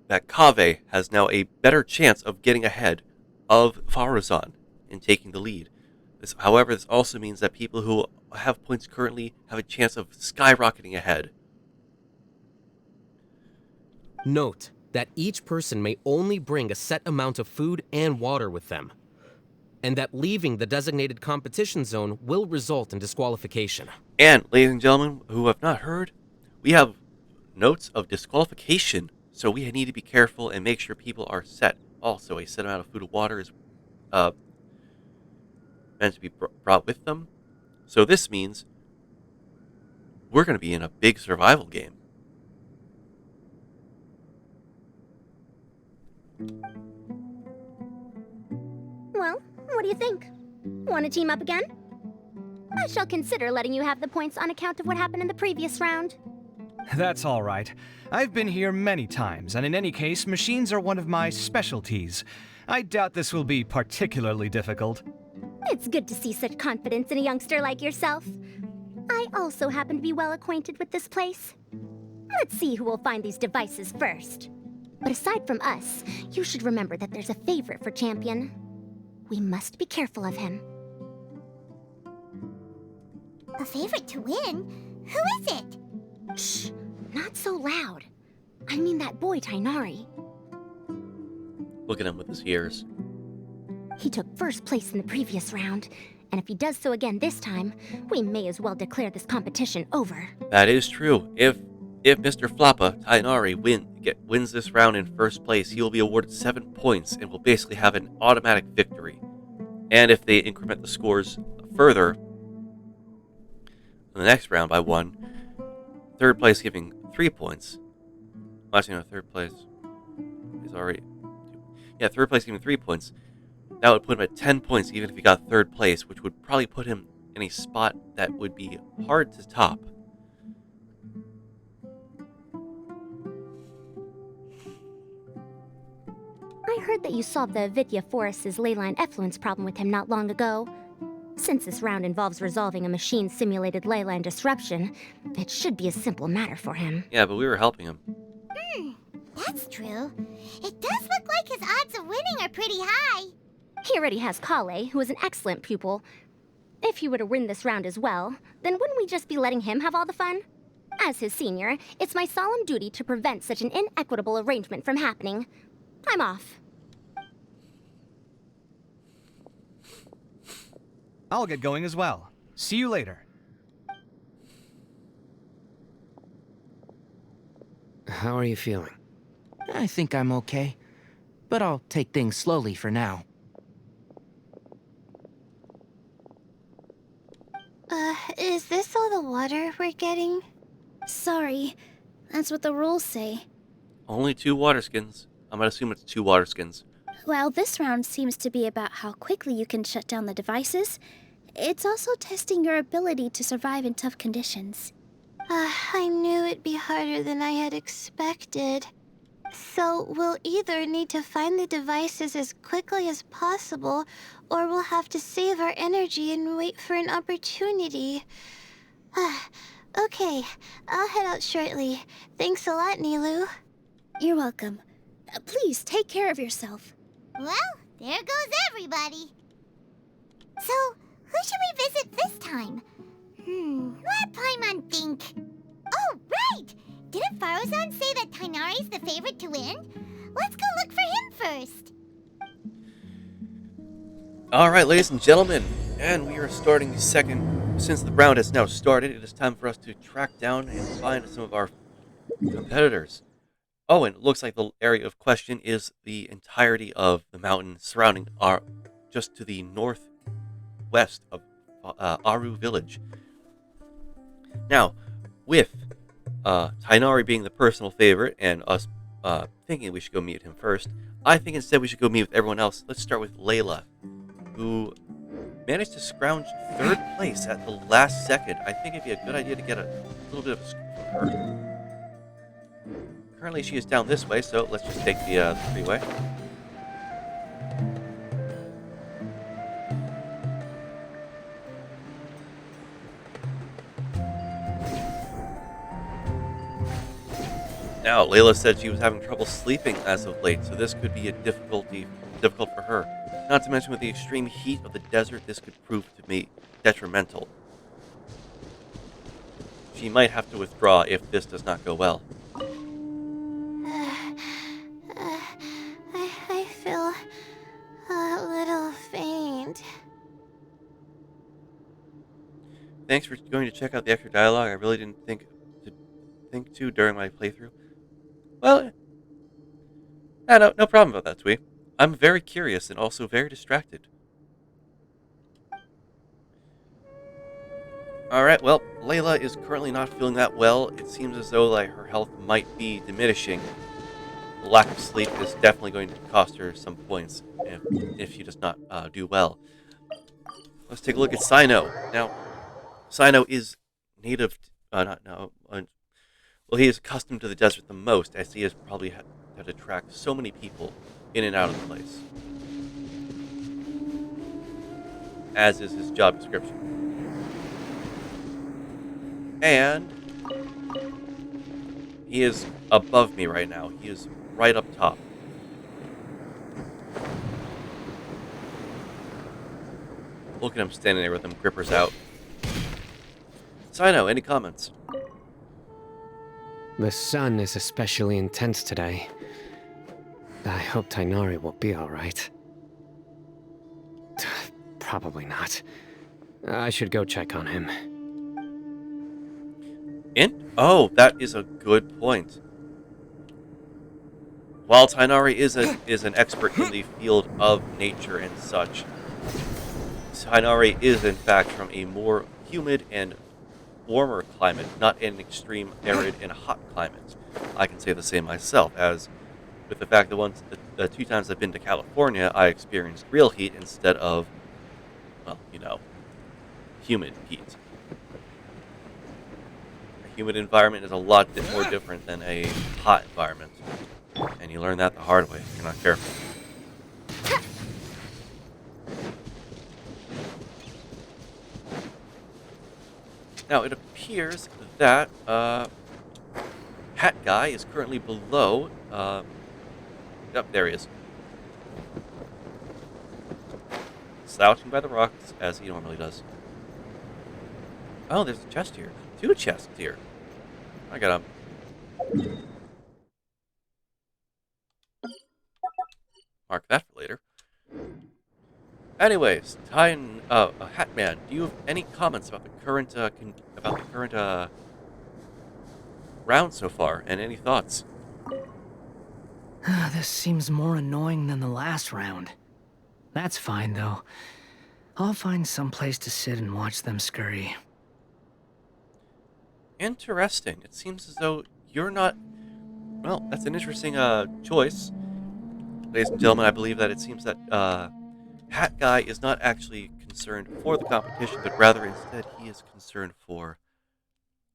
Speaker 1: that Kaveh has now a better chance of getting ahead of Faruzan in taking the lead. However, this also means that people who have points currently have a chance of skyrocketing ahead.
Speaker 13: Note that each person may only bring a set amount of food and water with them, and that leaving the designated competition zone will result in disqualification.
Speaker 1: And, ladies and gentlemen who have not heard, we have notes of disqualification, so we need to be careful and make sure people are set. Also, a set amount of food and water is meant to be brought with them. So this means we're going to be in a big survival game.
Speaker 15: Well, what do you think? Want to team up again? I shall consider letting you have the points on account of what happened in the previous round.
Speaker 3: That's all right. I've been here many times, and in any case, machines are one of my specialties. I doubt this will be particularly difficult.
Speaker 15: It's good to see such confidence in a youngster like yourself. I also happen to be well acquainted with this place. Let's see who will find these devices first. But aside from us, you should remember that there's a favorite for Champion. We must be careful of him.
Speaker 5: A favorite to win? Who is it?
Speaker 15: Shh, not so loud. I mean that boy Tainari.
Speaker 1: Look at him with his ears.
Speaker 15: He took first place in the previous round, and if he does so again this time, we may as well declare this competition over.
Speaker 1: That is true. If Mr. Flappa Tainari wins this round in first place, he will be awarded 7 points and will basically have an automatic victory. And if they increment the scores further in the next round by 1, third place giving 3 points. Actually, no, third place is already... Yeah, third place giving 3 points. That would put him at 10 points even if he got third place, which would probably put him in a spot that would be hard to top.
Speaker 15: I heard that you solved the Vidya Forest's leyline effluence problem with him not long ago. Since this round involves resolving a machine-simulated leyline disruption, it should be a simple matter for him.
Speaker 1: Yeah, but we were helping him.
Speaker 5: That That's true. It does look like his odds of winning are pretty high.
Speaker 15: He already has Kale, who is an excellent pupil. If he were to win this round as well, then wouldn't we just be letting him have all the fun? As his senior, it's my solemn duty to prevent such an inequitable arrangement from happening. I'm off.
Speaker 3: I'll get going as well. See you later.
Speaker 11: How are you feeling?
Speaker 10: I think I'm okay, but I'll take things slowly for now.
Speaker 14: Is this all the water we're getting?
Speaker 18: Sorry. That's what the rules say.
Speaker 1: Only 2 water skins. I'm gonna assume it's 2 water skins.
Speaker 18: While this round seems to be about how quickly you can shut down the devices, it's also testing your ability to survive in tough conditions.
Speaker 14: I knew it'd be harder than I had expected. So we'll either need to find the devices as quickly as possible, or we'll have to save our energy and wait for an opportunity. Okay, I'll head out shortly. Thanks a lot, Nilu.
Speaker 18: You're welcome. Please take care of yourself.
Speaker 5: Well, there goes everybody. So, who should we visit this time? Let Paimon think. Oh, right! Didn't Faruzan say that Tainari's the favorite to win? Let's go look for him first.
Speaker 1: Alright, ladies and gentlemen, and we are starting the second. Since the round has now started, it is time for us to track down and find some of our competitors. Oh, and it looks like the area of question is the entirety of the mountain surrounding just to the northwest of Aru village. Now, with Tainari being the personal favorite and us thinking we should go meet him first, I think instead we should go meet with everyone else. Let's start with Layla, who managed to scrounge 3rd place at the last second. I think it'd be a good idea to get a little bit of a scoop from her. Currently she is down this way, so let's just take the freeway. Now, Layla said she was having trouble sleeping as of late, so this could be difficult for her. Not to mention with the extreme heat of the desert, this could prove to be detrimental. She might have to withdraw if this does not go well.
Speaker 14: I feel a little faint.
Speaker 1: Thanks for going to check out the extra dialogue. I really didn't think to during my playthrough. Well, no problem about that, Twee. I'm very curious and also very distracted. Alright, well, Layla is currently not feeling that well. It seems as though her health might be diminishing. The lack of sleep is definitely going to cost her some points if she does not do well. Let's take a look at Sino. Now, Sino is native... well, he is accustomed to the desert the most, as he has probably had to track so many people in and out of the place. As is his job description. And he is above me right now. He is right up top. Look at him standing there with them grippers out. Sino, any comments?
Speaker 11: The sun is especially intense today. I hope Tainari will be alright. Probably not. I should go check on him.
Speaker 1: Oh, that is a good point. While Tainari is an expert in the field of nature and such, Tainari is in fact from a more humid and warmer climate, not an extreme arid and hot climate. I can say the same myself, as with the fact that the 2 times I've been to California, I experienced real heat instead of, well, humid heat. A humid environment is a lot more different than a hot environment. And you learn that the hard way if you're not careful. Now, it appears that Hat Guy is currently below Yep, there he is. Slouching by the rocks, as he normally does. Oh, there's a chest here. 2 chests here. I got him. Mark that for later. Anyways, Hatman, do you have any comments about the current round so far, and any thoughts?
Speaker 16: This seems more annoying than the last round. That's fine, though. I'll find some place to sit and watch them scurry.
Speaker 1: Interesting. It seems as though you're not... Well, that's an interesting choice. Ladies and gentlemen, I believe that it seems that Hat Guy is not actually concerned for the competition, but rather instead he is concerned for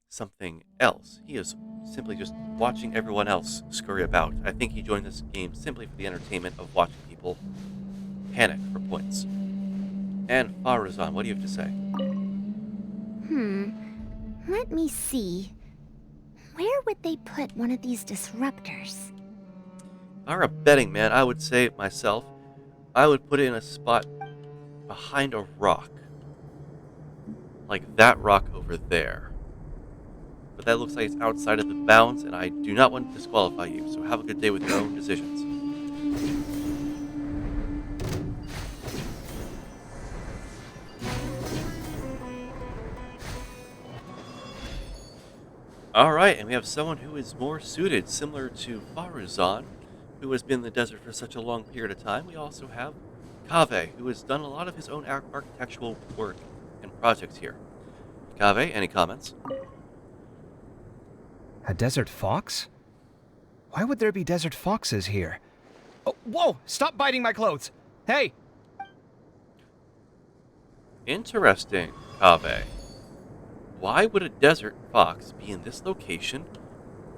Speaker 1: something else. He is simply just watching everyone else scurry about. I think he joined this game simply for the entertainment of watching people panic for points. And Faruzan, what do you have to say?
Speaker 15: Let me see. Where would they put one of these disruptors?
Speaker 1: If I were a betting man, I would say myself, I would put it in a spot behind a rock. Like that rock over there. But that looks like it's outside of the bounds, and I do not want to disqualify you, so have a good day with your own decisions. Alright, and we have someone who is more suited, similar to Faruzan, who has been in the desert for such a long period of time. We also have Kaveh, who has done a lot of his own architectural work and projects here. Kaveh, any comments?
Speaker 3: A desert fox? Why would there be desert foxes here? Oh, whoa! Stop biting my clothes! Hey!
Speaker 1: Interesting, Kaveh. Why would a desert fox be in this location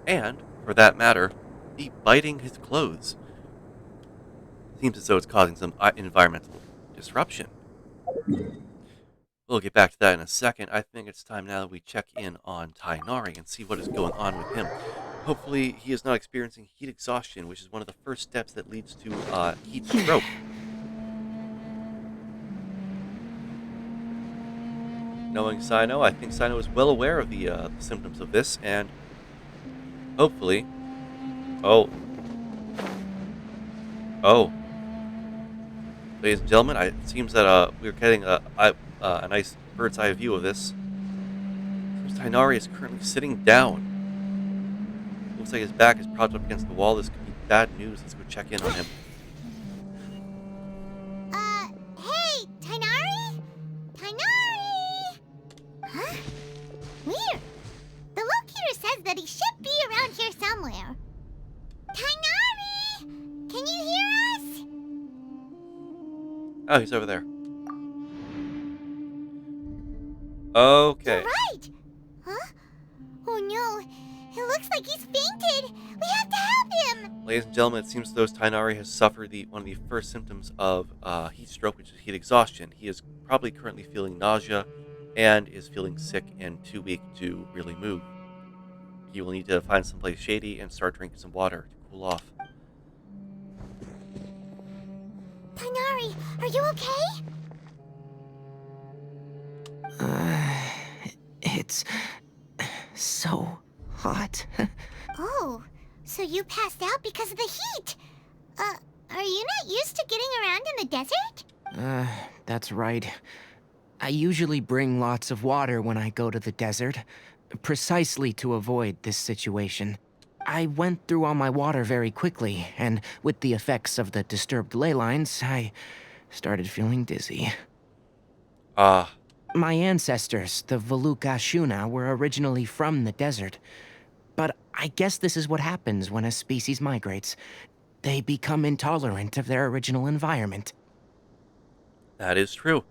Speaker 1: and, for that matter, be biting his clothes? Seems as though it's causing some environmental disruption. We'll get back to that in a second. I think it's time now that we check in on Tainari and see what is going on with him. Hopefully he is not experiencing heat exhaustion, which is one of the first steps that leads to heat stroke. Knowing Sino, I think Sino is well aware of the symptoms of this, and hopefully... Oh. Ladies and gentlemen, it seems that we're getting a nice bird's eye view of this. Seems Tainari is currently sitting down. Looks like his back is propped up against the wall. This could be bad news. Let's go check in on him.
Speaker 5: Hey, Tainari? Tainari! Huh? Weird. The locator says that he should be around here somewhere. Tainari! Can you hear us?
Speaker 1: Oh, he's over there. Okay.
Speaker 5: You're right! Huh? Oh no, it looks like he's fainted! We have to help him!
Speaker 1: Ladies and gentlemen, it seems as though Tainari has suffered one of the first symptoms of heat stroke, which is heat exhaustion. He is probably currently feeling nausea and is feeling sick and too weak to really move. He will need to find someplace shady and start drinking some water to cool off.
Speaker 5: Tainari, are you okay?
Speaker 10: It's so hot.
Speaker 5: Oh, so you passed out because of the heat. Are you not used to getting around in the desert?
Speaker 10: That's right. I usually bring lots of water when I go to the desert, precisely to avoid this situation. I went through all my water very quickly, and with the effects of the disturbed ley lines, I started feeling dizzy. My ancestors, the Valukashuna, were originally from the desert. But I guess this is what happens when a species migrates. They become intolerant of their original environment.
Speaker 1: That is true.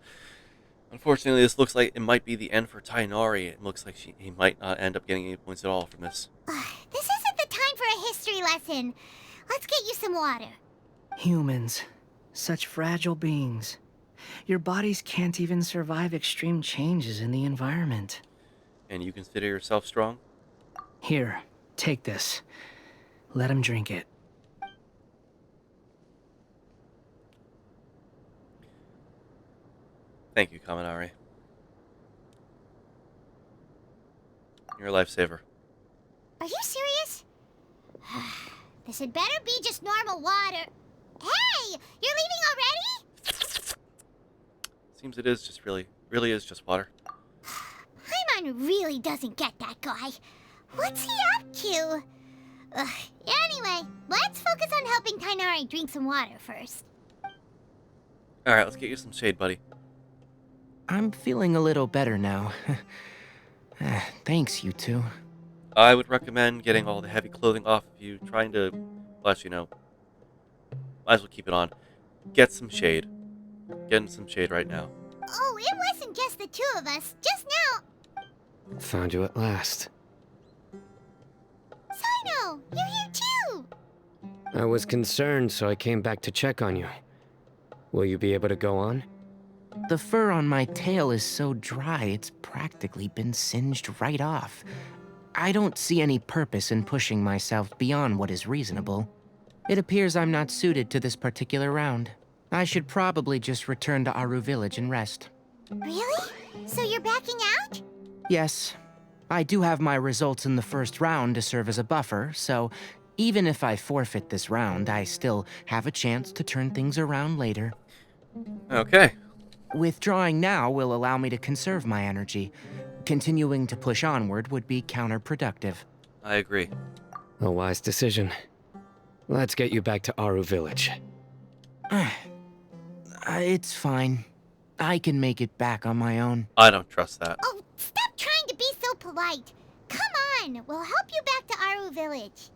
Speaker 1: Unfortunately, this looks like it might be the end for Tainari. It looks like he might not end up getting any points at all from this.
Speaker 5: This isn't the time for a history lesson. Let's get you some water.
Speaker 16: Humans. Such fragile beings. Your bodies can't even survive extreme changes in the environment.
Speaker 1: And you consider yourself strong?
Speaker 16: Here, take this. Let him drink it.
Speaker 1: Thank you, Kaminari. You're a lifesaver.
Speaker 5: Are you serious? This had better be just normal water. Hey! You're leaving already?
Speaker 1: Seems it is just really is just water.
Speaker 5: Paimon really doesn't get that guy. What's he up to? Anyway, let's focus on helping Tainari drink some water first.
Speaker 1: Alright, let's get you some shade, buddy.
Speaker 10: I'm feeling a little better now. Thanks, you two.
Speaker 1: I would recommend getting all the heavy clothing off of you, trying to, plus, you know, might as well keep it on. Get some shade. Getting some shade right now.
Speaker 5: Oh, it wasn't just the two of us. Just now.
Speaker 11: Found you at last.
Speaker 5: Sino, you're here too.
Speaker 11: I was concerned, so I came back to check on you. Will you be able to go on?
Speaker 10: The fur on my tail is so dry, it's practically been singed right off. I don't see any purpose in pushing myself beyond what is reasonable. It appears I'm not suited to this particular round. I should probably just return to Aru Village and rest.
Speaker 5: Really? So you're backing out?
Speaker 10: Yes. I do have my results in the first round to serve as a buffer, so even if I forfeit this round, I still have a chance to turn things around later.
Speaker 1: Okay.
Speaker 10: Withdrawing now will allow me to conserve my energy. Continuing to push onward would be counterproductive.
Speaker 1: I agree.
Speaker 11: A wise decision. Let's get you back to Aru Village.
Speaker 10: It's fine. I can make it back on my own.
Speaker 1: I don't trust that.
Speaker 5: Oh, stop trying to be so polite. Come on, we'll help you back to Aru Village.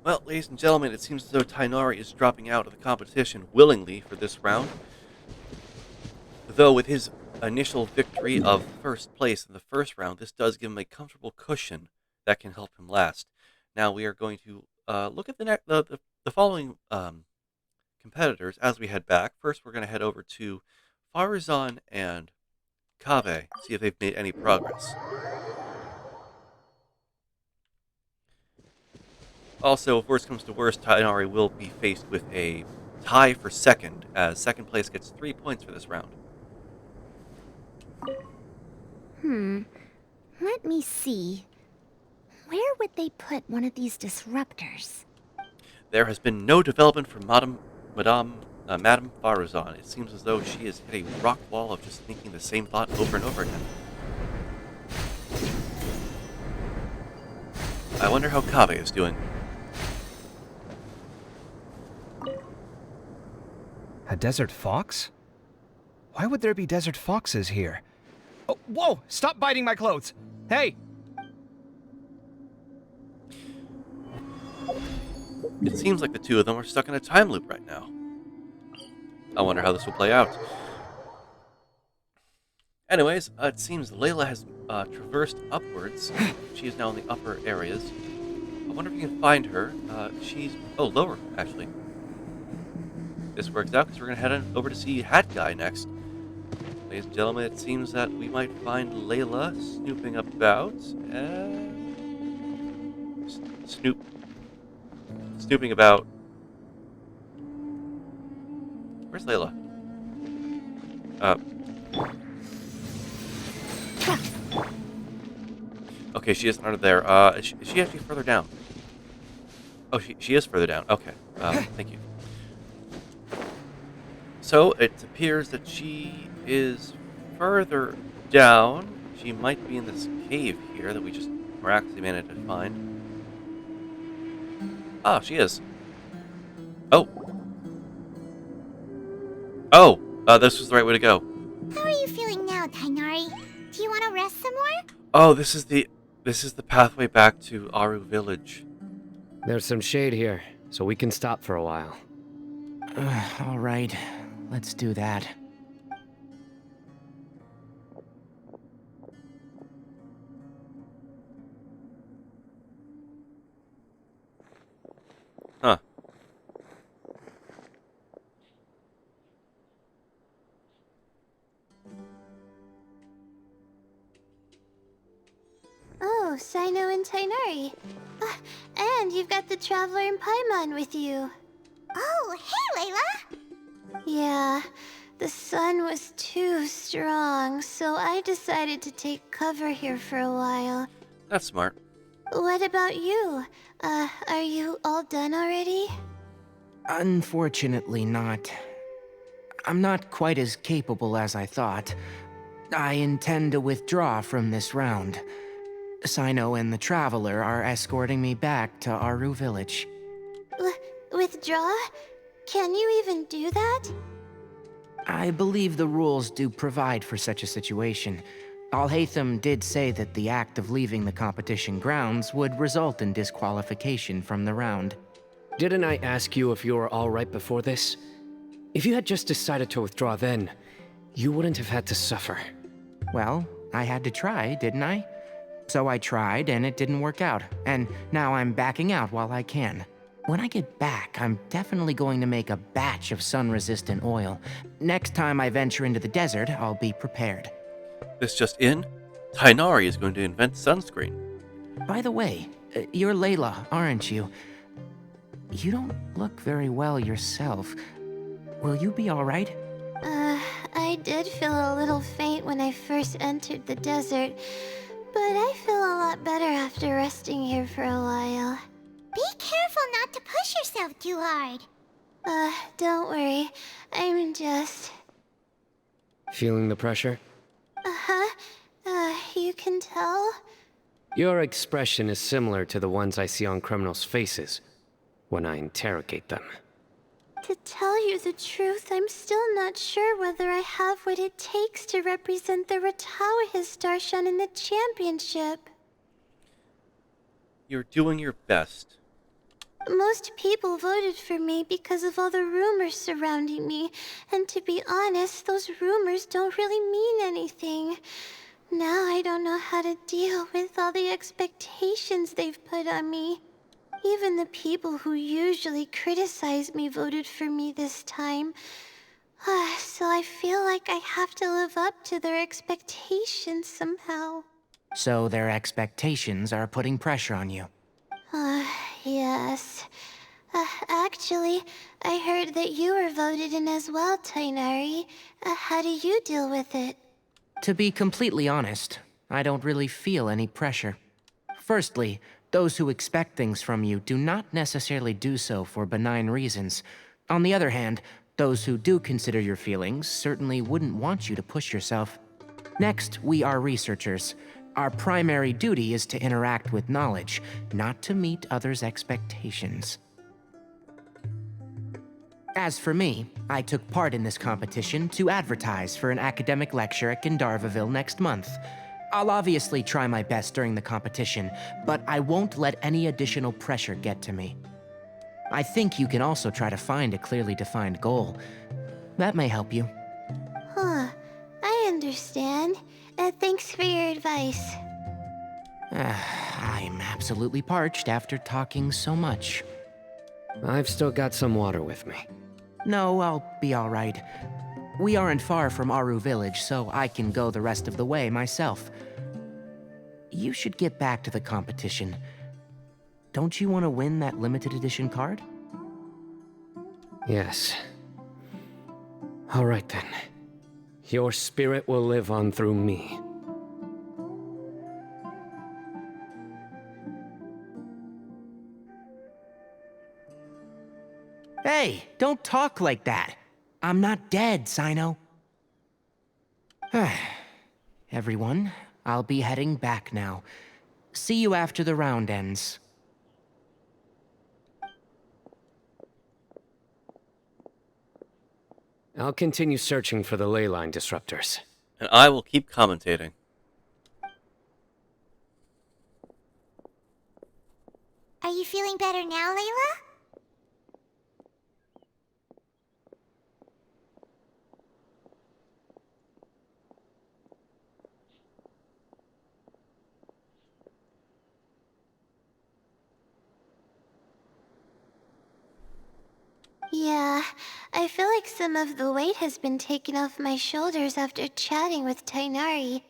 Speaker 1: Well, ladies and gentlemen, it seems as though Tainari is dropping out of the competition willingly for this round. Though with his initial victory of first place in the first round, this does give him a comfortable cushion that can help him last. Now we are going to look at the following competitors as we head back. First, we're going to head over to Farazan and Kaveh, see if they've made any progress. Also, if worst comes to worst, Tainari will be faced with a tie for second, as second place gets 3 points for this round.
Speaker 15: Let me see. Where would they put one of these disruptors?
Speaker 1: There has been no development for Madame Farazan. It seems as though she has hit a rock wall of just thinking the same thought over and over again. I wonder how Kaveh is doing.
Speaker 3: A desert fox? Why would there be desert foxes here? Oh, whoa! Stop biting my clothes! Hey!
Speaker 1: It seems like the two of them are stuck in a time loop right now. I wonder how this will play out. Anyways, it seems Layla has traversed upwards. She is now in the upper areas. I wonder if you can find her. She's... oh, lower, actually. This works out because we're going to head on over to see Hat Guy next. Ladies and gentlemen, it seems that we might find Layla snooping about. Snooping about. Where's Layla? Okay, she isn't under there. Is she actually further down? Oh, she is further down. Okay. Thank you. So, it appears that she is further down. She might be in this cave here that we just miraculously managed to find. Ah, she is. Oh. Oh, this was the right way to go.
Speaker 5: How are you feeling now, Tainari? Do you want to rest some more?
Speaker 1: Oh, this is the pathway back to Aru Village.
Speaker 11: There's some shade here, so we can stop for a while.
Speaker 10: All right, let's do that.
Speaker 1: Huh.
Speaker 14: Oh, Sino and Tainari. And you've got the Traveler and Paimon with you.
Speaker 5: Oh, hey, Layla!
Speaker 14: Yeah, the sun was too strong, so I decided to take cover here for a while.
Speaker 1: That's smart.
Speaker 14: What about you? Are you all done already?
Speaker 10: Unfortunately not. I'm not quite as capable as I thought. I intend to withdraw from this round. Sino and the Traveler are escorting me back to Aru Village.
Speaker 14: Withdraw? Can you even do that?
Speaker 10: I believe the rules do provide for such a situation. Alhaitham did say that the act of leaving the competition grounds would result in disqualification from the round.
Speaker 11: Didn't I ask you if you were alright before this? If you had just decided to withdraw then, you wouldn't have had to suffer.
Speaker 10: Well, I had to try, didn't I? So I tried, and it didn't work out. And now I'm backing out while I can. When I get back, I'm definitely going to make a batch of sun-resistant oil. Next time I venture into the desert, I'll be prepared.
Speaker 1: This just in, Tainari is going to invent sunscreen.
Speaker 10: By the way, you're Layla, aren't you? You don't look very well yourself. Will you be alright?
Speaker 14: I did feel a little faint when I first entered the desert, but I feel a lot better after resting here for a while.
Speaker 5: Be careful not to push yourself too hard.
Speaker 14: Don't worry. I'm just...
Speaker 11: Feeling the pressure?
Speaker 14: Uh-huh. You can tell?
Speaker 11: Your expression is similar to the ones I see on criminals' faces when I interrogate them.
Speaker 14: To tell you the truth, I'm still not sure whether I have what it takes to represent the Ratawahis Darshan in the championship.
Speaker 1: You're doing your best.
Speaker 14: Most people voted for me because of all the rumors surrounding me, and to be honest, those rumors don't really mean anything. Now I don't know how to deal with all the expectations they've put on me. Even the people who usually criticize me voted for me this time. So I feel like I have to live up to their expectations somehow.
Speaker 10: So their expectations are putting pressure on you.
Speaker 14: Yes. Actually, I heard that you were voted in as well, Tainari. How do you deal with it?
Speaker 10: To be completely honest, I don't really feel any pressure. Firstly, those who expect things from you do not necessarily do so for benign reasons. On the other hand, those who do consider your feelings certainly wouldn't want you to push yourself. Next, we are researchers. Our primary duty is to interact with knowledge, not to meet others' expectations. As for me, I took part in this competition to advertise for an academic lecture at Gandharvaville next month. I'll obviously try my best during the competition, but I won't let any additional pressure get to me. I think you can also try to find a clearly defined goal. That may help you.
Speaker 14: I understand. Thanks for your advice.
Speaker 10: I'm absolutely parched after talking so much.
Speaker 11: I've still got some water with me.
Speaker 10: No, I'll be alright. We aren't far from Aru Village, so I can go the rest of the way myself. You should get back to the competition. Don't you want to win that limited edition card?
Speaker 11: Yes. Alright then. Your spirit will live on through me.
Speaker 10: Hey, don't talk like that. I'm not dead, Sino. Everyone, I'll be heading back now. See you after the round ends.
Speaker 11: I'll continue searching for the ley line disruptors.
Speaker 1: And I will keep commentating.
Speaker 5: Are you feeling better now, Layla?
Speaker 14: Yeah, I feel like some of the weight has been taken off my shoulders after chatting with Tainari.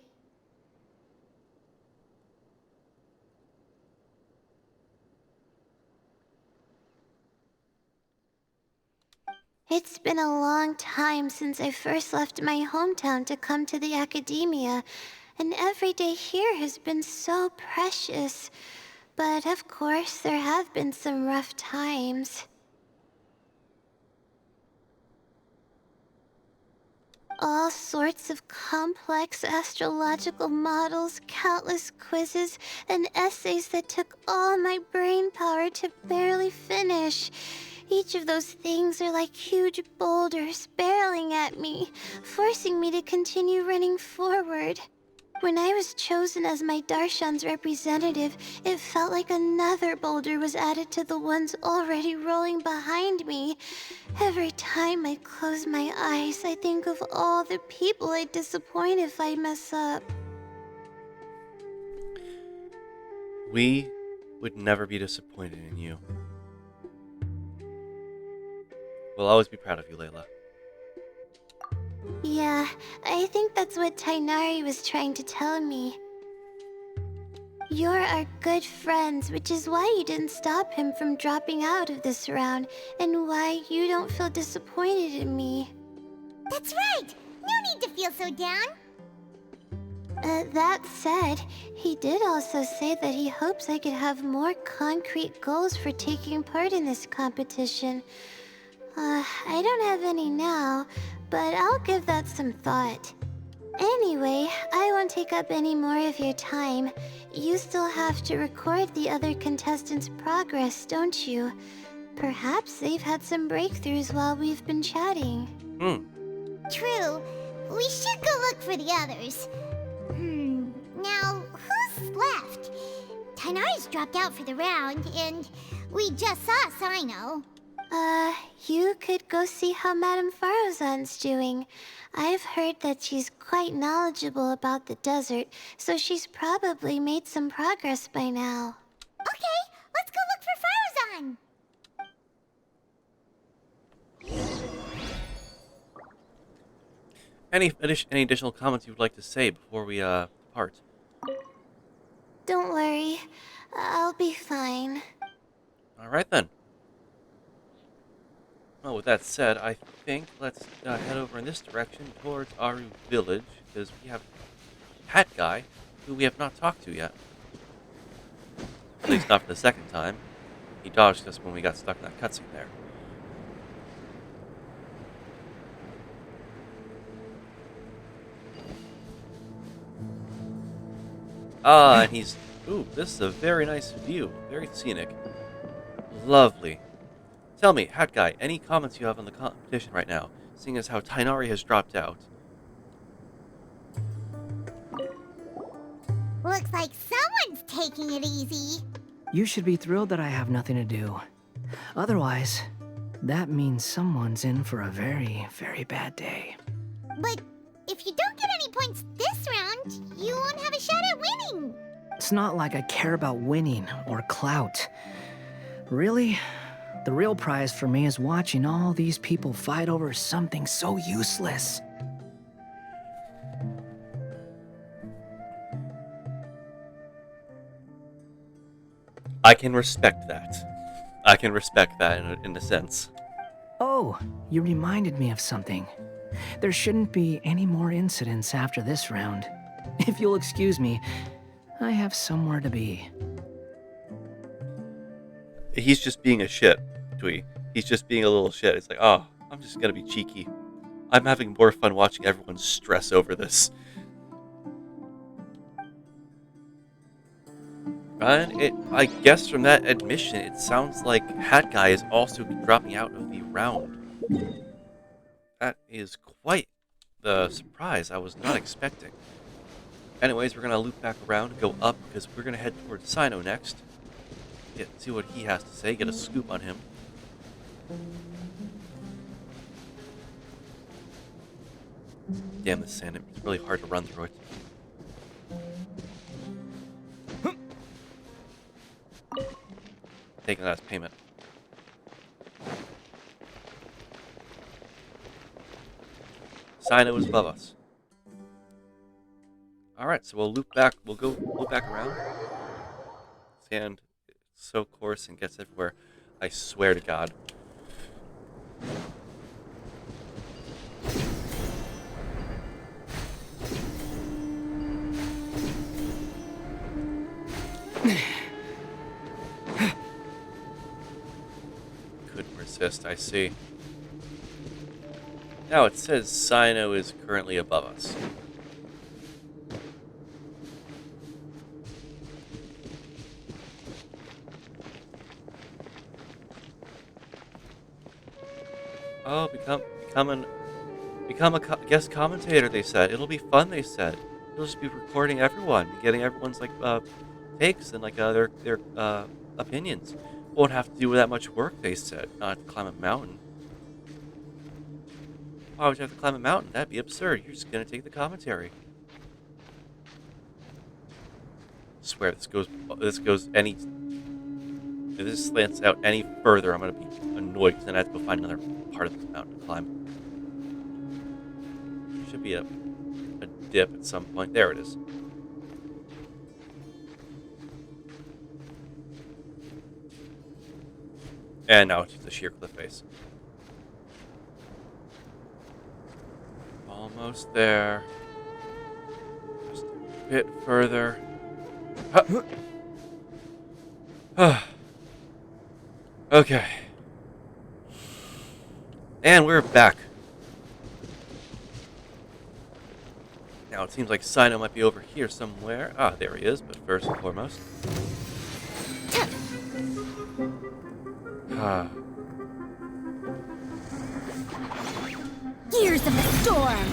Speaker 14: It's been a long time since I first left my hometown to come to the Akademiya, and every day here has been so precious. But of course, there have been some rough times. All sorts of complex astrological models, countless quizzes, and essays that took all my brain power to barely finish. Each of those things are like huge boulders barreling at me, forcing me to continue running forward. When I was chosen as my Darshan's representative, it felt like another boulder was added to the ones already rolling behind me. Every time I close my eyes, I think of all the people I'd disappoint if I mess up.
Speaker 1: We would never be disappointed in you. We'll always be proud of you, Layla.
Speaker 14: Yeah, I think that's what Tainari was trying to tell me. You're our good friends, which is why you didn't stop him from dropping out of this round, and why you don't feel disappointed in me.
Speaker 5: That's right! No need to feel so down!
Speaker 14: That said, he did also say that he hopes I could have more concrete goals for taking part in this competition. I don't have any now, but I'll give that some thought. Anyway, I won't take up any more of your time. You still have to record the other contestants' progress, don't you? Perhaps they've had some breakthroughs while we've been chatting.
Speaker 5: True. We should go look for the others. Now, who's left? Tainari's dropped out for the round, and we just saw Sino.
Speaker 14: You could go see how Madame Farozan's doing. I've heard that she's quite knowledgeable about the desert, so she's probably made some progress by now.
Speaker 5: Okay, let's go look for Farozan!
Speaker 1: Any additional comments you would like to say before we part?
Speaker 14: Don't worry, I'll be fine.
Speaker 1: All right then. Well, with that said, I think let's head over in this direction towards Aru Village, because we have Hat Guy, who we have not talked to yet. At least not for the second time. He dodged us when we got stuck in that cutscene there. And he's... Ooh, this is a very nice view. Very scenic. Lovely. Tell me, Hat Guy, any comments you have on the competition right now, seeing as how Tainari has dropped out?
Speaker 5: Looks like someone's taking it easy.
Speaker 16: You should be thrilled that I have nothing to do. Otherwise, that means someone's in for a very, very bad day.
Speaker 5: But if you don't get any points this round, you won't have a shot at winning.
Speaker 16: It's not like I care about winning or clout. Really? The real prize for me is watching all these people fight over something so useless.
Speaker 1: I can respect that. I can respect that in a sense.
Speaker 16: Oh, you reminded me of something. There shouldn't be any more incidents after this round. If you'll excuse me, I have somewhere to be.
Speaker 1: He's just being a shit, Twee. He's just being a little shit. It's like, oh, I'm just gonna be cheeky. I'm having more fun watching everyone stress over this. And I guess from that admission, it sounds like Hat Guy is also dropping out of the round. That is quite the surprise I was not expecting. Anyways, we're going to loop back around, go up, because we're going to head towards Sino next. See what he has to say, get a scoop on him. Damn, this sand, it's really hard to run through it. Taking that as payment. Sino is above us. Alright, so we'll loop back, we'll loop back around. Sand is so coarse and gets everywhere. I swear to God. assist, I see. Now it says Sino is currently above us. Oh, become a guest commentator, they said. It'll be fun, they said. You'll just be recording everyone, getting everyone's like takes and like their opinions. Won't have to do that much work, they said. Not have to climb a mountain. Why would you have to climb a mountain? That'd be absurd. You're just gonna take the commentary. I swear if this slants out any further, I'm gonna be annoyed because then I have to go find another part of this mountain to climb. Should be a dip at some point. There it is. And now it's just a sheer cliff face. Almost there. Just a bit further. Okay. And we're back. Now it seems like Sino might be over here somewhere. Ah, there he is, but first and foremost.
Speaker 15: Gears of the storm!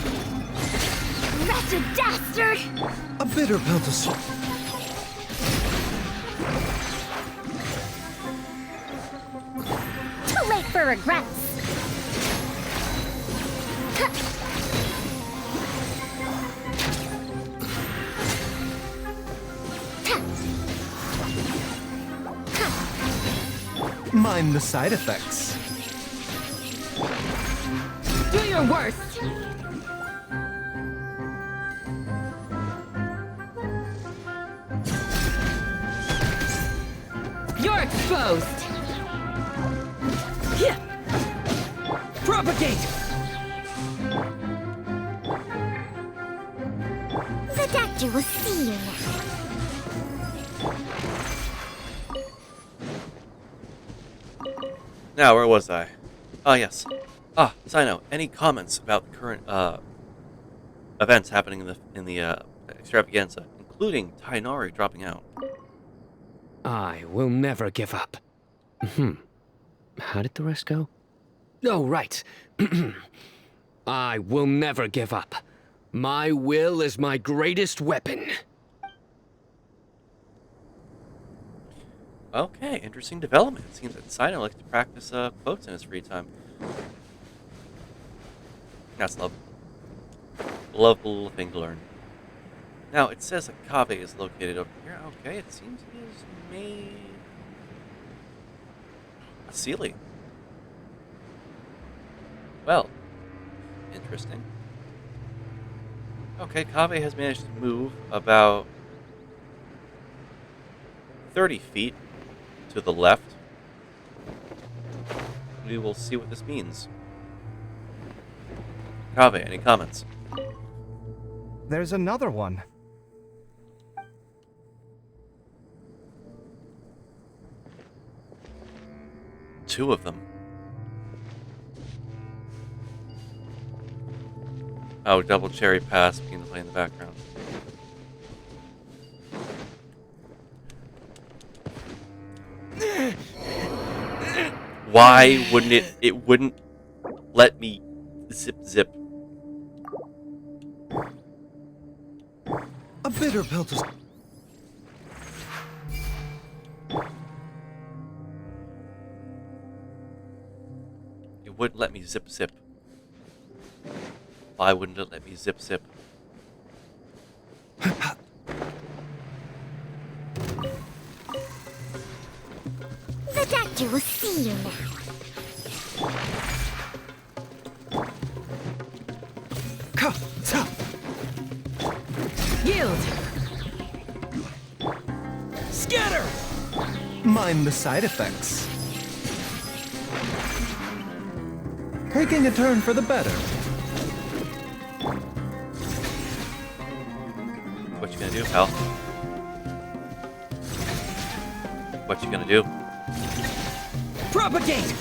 Speaker 15: Wretched dastard!
Speaker 21: A bitter pill to swallow.
Speaker 15: Too late for regrets!
Speaker 21: Mind the side effects.
Speaker 15: Do your worst!
Speaker 10: You're exposed! Yeah. Propagate!
Speaker 15: The doctor will see you now.
Speaker 1: Now, where was I? Ah, yes. Ah, Sino, any comments about the current events happening in the extravaganza, including Tainari dropping out?
Speaker 11: I will never give up. How did the rest go? Oh, right. I will never give up. My will is my greatest weapon.
Speaker 1: Okay, interesting development. It seems that Sino likes to practice quotes in his free time. That's lovely. Lovely thing to learn. Now, it says that Kave is located over here. Okay, it seems he is made a Sealy. Well, interesting. Okay, Kave has managed to move about 30 feet to the left. We will see what this means. Kave, any comments?
Speaker 3: There's another one.
Speaker 1: Two of them. Oh, double cherry pass begin to play in the background. Why wouldn't it? It wouldn't let me zip.
Speaker 21: A bitter pill to swallow.
Speaker 1: It wouldn't let me zip. Why wouldn't it let me zip?
Speaker 15: The doctor will see you now.
Speaker 10: Yield! Scatter!
Speaker 21: Mind the side effects. Taking a turn for the better.
Speaker 1: What you gonna do, pal? What you gonna do?
Speaker 10: Propagate!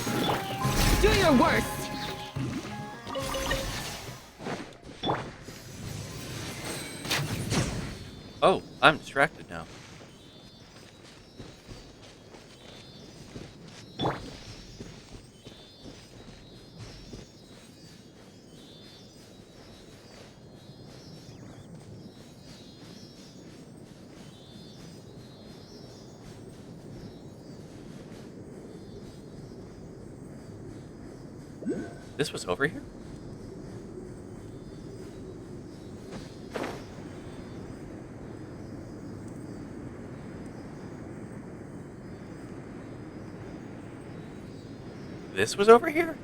Speaker 12: Do your worst!
Speaker 1: Oh, I'm distracted now. This was over here? This was over here?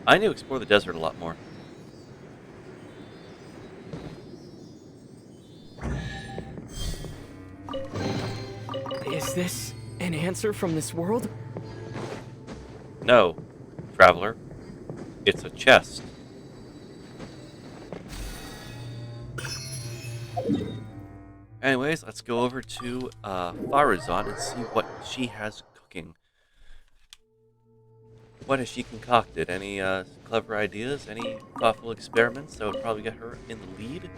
Speaker 1: I need to explore the desert a lot more.
Speaker 10: Is this an answer from this world?
Speaker 1: No, traveler. It's a chest. Anyways, let's go over to Farazan and see what she has cooking. What has she concocted? Any clever ideas? Any thoughtful experiments that would probably get her in the lead?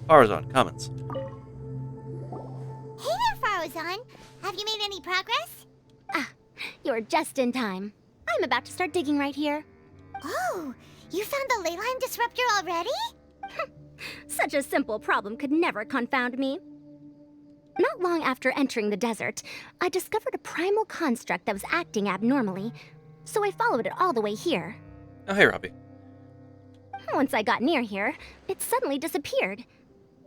Speaker 1: Farazan, comments.
Speaker 5: Hey there, Farazan. Have you made any progress?
Speaker 15: Ah, you're just in time. I'm about to start digging right here.
Speaker 5: Oh, you found the ley line disruptor already?
Speaker 15: Such a simple problem could never confound me. Not long after entering the desert, I discovered a primal construct that was acting abnormally, so I followed it all the way here.
Speaker 1: Oh, hey, Robbie.
Speaker 15: Once I got near here, it suddenly disappeared.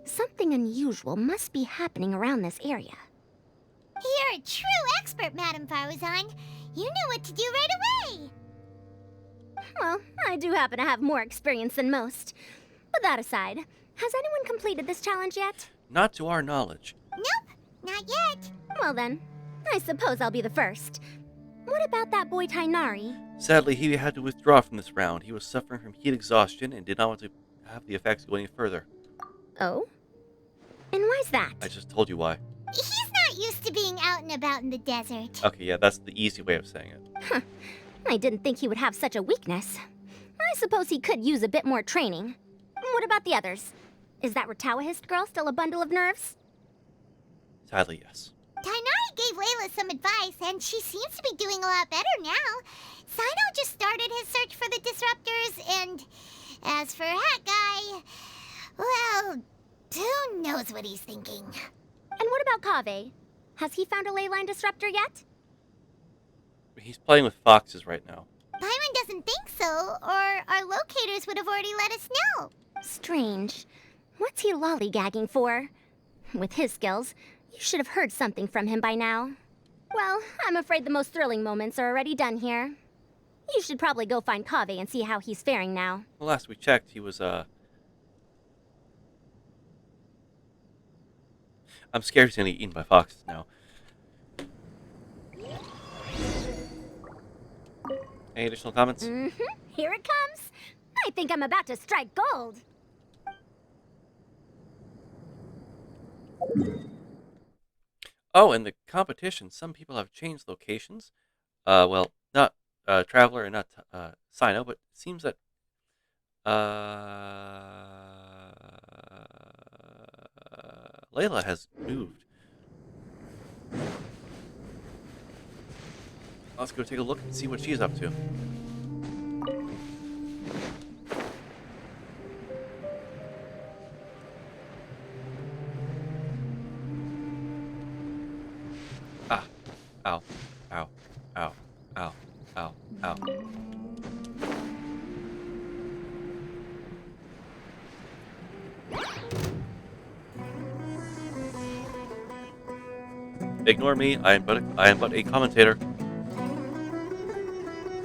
Speaker 15: Something unusual must be happening around this area.
Speaker 5: You're a true expert, Madam Farazan. You knew what to do right away.
Speaker 15: Well, I do happen to have more experience than most. But that aside, has anyone completed this challenge yet?
Speaker 1: Not to our knowledge.
Speaker 5: Nope, not yet.
Speaker 15: Well then, I suppose I'll be the first. What about that boy Tainari?
Speaker 1: Sadly, he had to withdraw from this round. He was suffering from heat exhaustion and did not want to have the effects go any further.
Speaker 15: Oh? And why's that?
Speaker 1: I just told you why.
Speaker 5: He's not used to being out and about in the desert.
Speaker 1: Okay, yeah, that's the easy way of saying it.
Speaker 15: Huh. I didn't think he would have such a weakness. I suppose he could use a bit more training. What about the others? Is that Ratawahist girl still a bundle of nerves?
Speaker 1: Sadly, yes.
Speaker 5: Tainari gave Layla some advice, and she seems to be doing a lot better now. Sino just started his search for the disruptors, and as for that guy, well, who knows what he's thinking.
Speaker 15: And what about Kaveh? Has he found a ley line disruptor yet?
Speaker 1: He's playing with foxes right now.
Speaker 5: Byron doesn't think so, or our locators would have already let us know.
Speaker 15: Strange. What's he lollygagging for? With his skills, you should have heard something from him by now. Well, I'm afraid the most thrilling moments are already done here. You should probably go find Kaveh and see how he's faring now.
Speaker 1: Well, last we checked, he was, I'm scared he's gonna get eaten by foxes now. Any additional comments?
Speaker 15: Here it comes. I think I'm about to strike gold.
Speaker 1: Oh, in the competition, some people have changed locations. Well, not Traveler and not Sino, but it seems that Layla has moved. Let's go take a look and see what she's up to. Ah. Ow. Ow. Ow. Ow. Ow. Ow. Ignore me, I am but a commentator.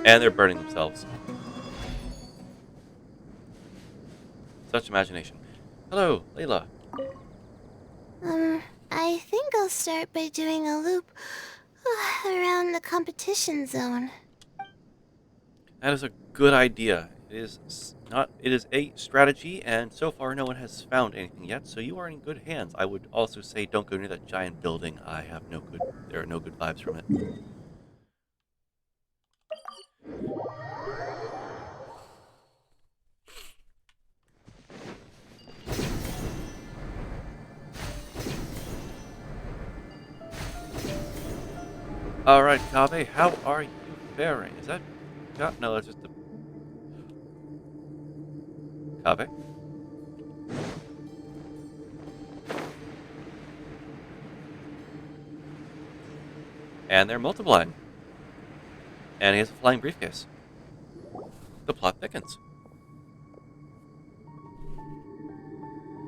Speaker 1: And they're burning themselves. Such imagination. Hello, Layla.
Speaker 14: I think I'll start by doing a loop around the competition zone.
Speaker 1: That is a good idea. It is not. It is a strategy, and so far no one has found anything yet. So you are in good hands. I would also say don't go near that giant building. I have no good. There are no good vibes from it. All right, Kave, how are you faring? Is that? No, that's just a Kave. And they're multiplying. And he has a flying briefcase. The plot thickens.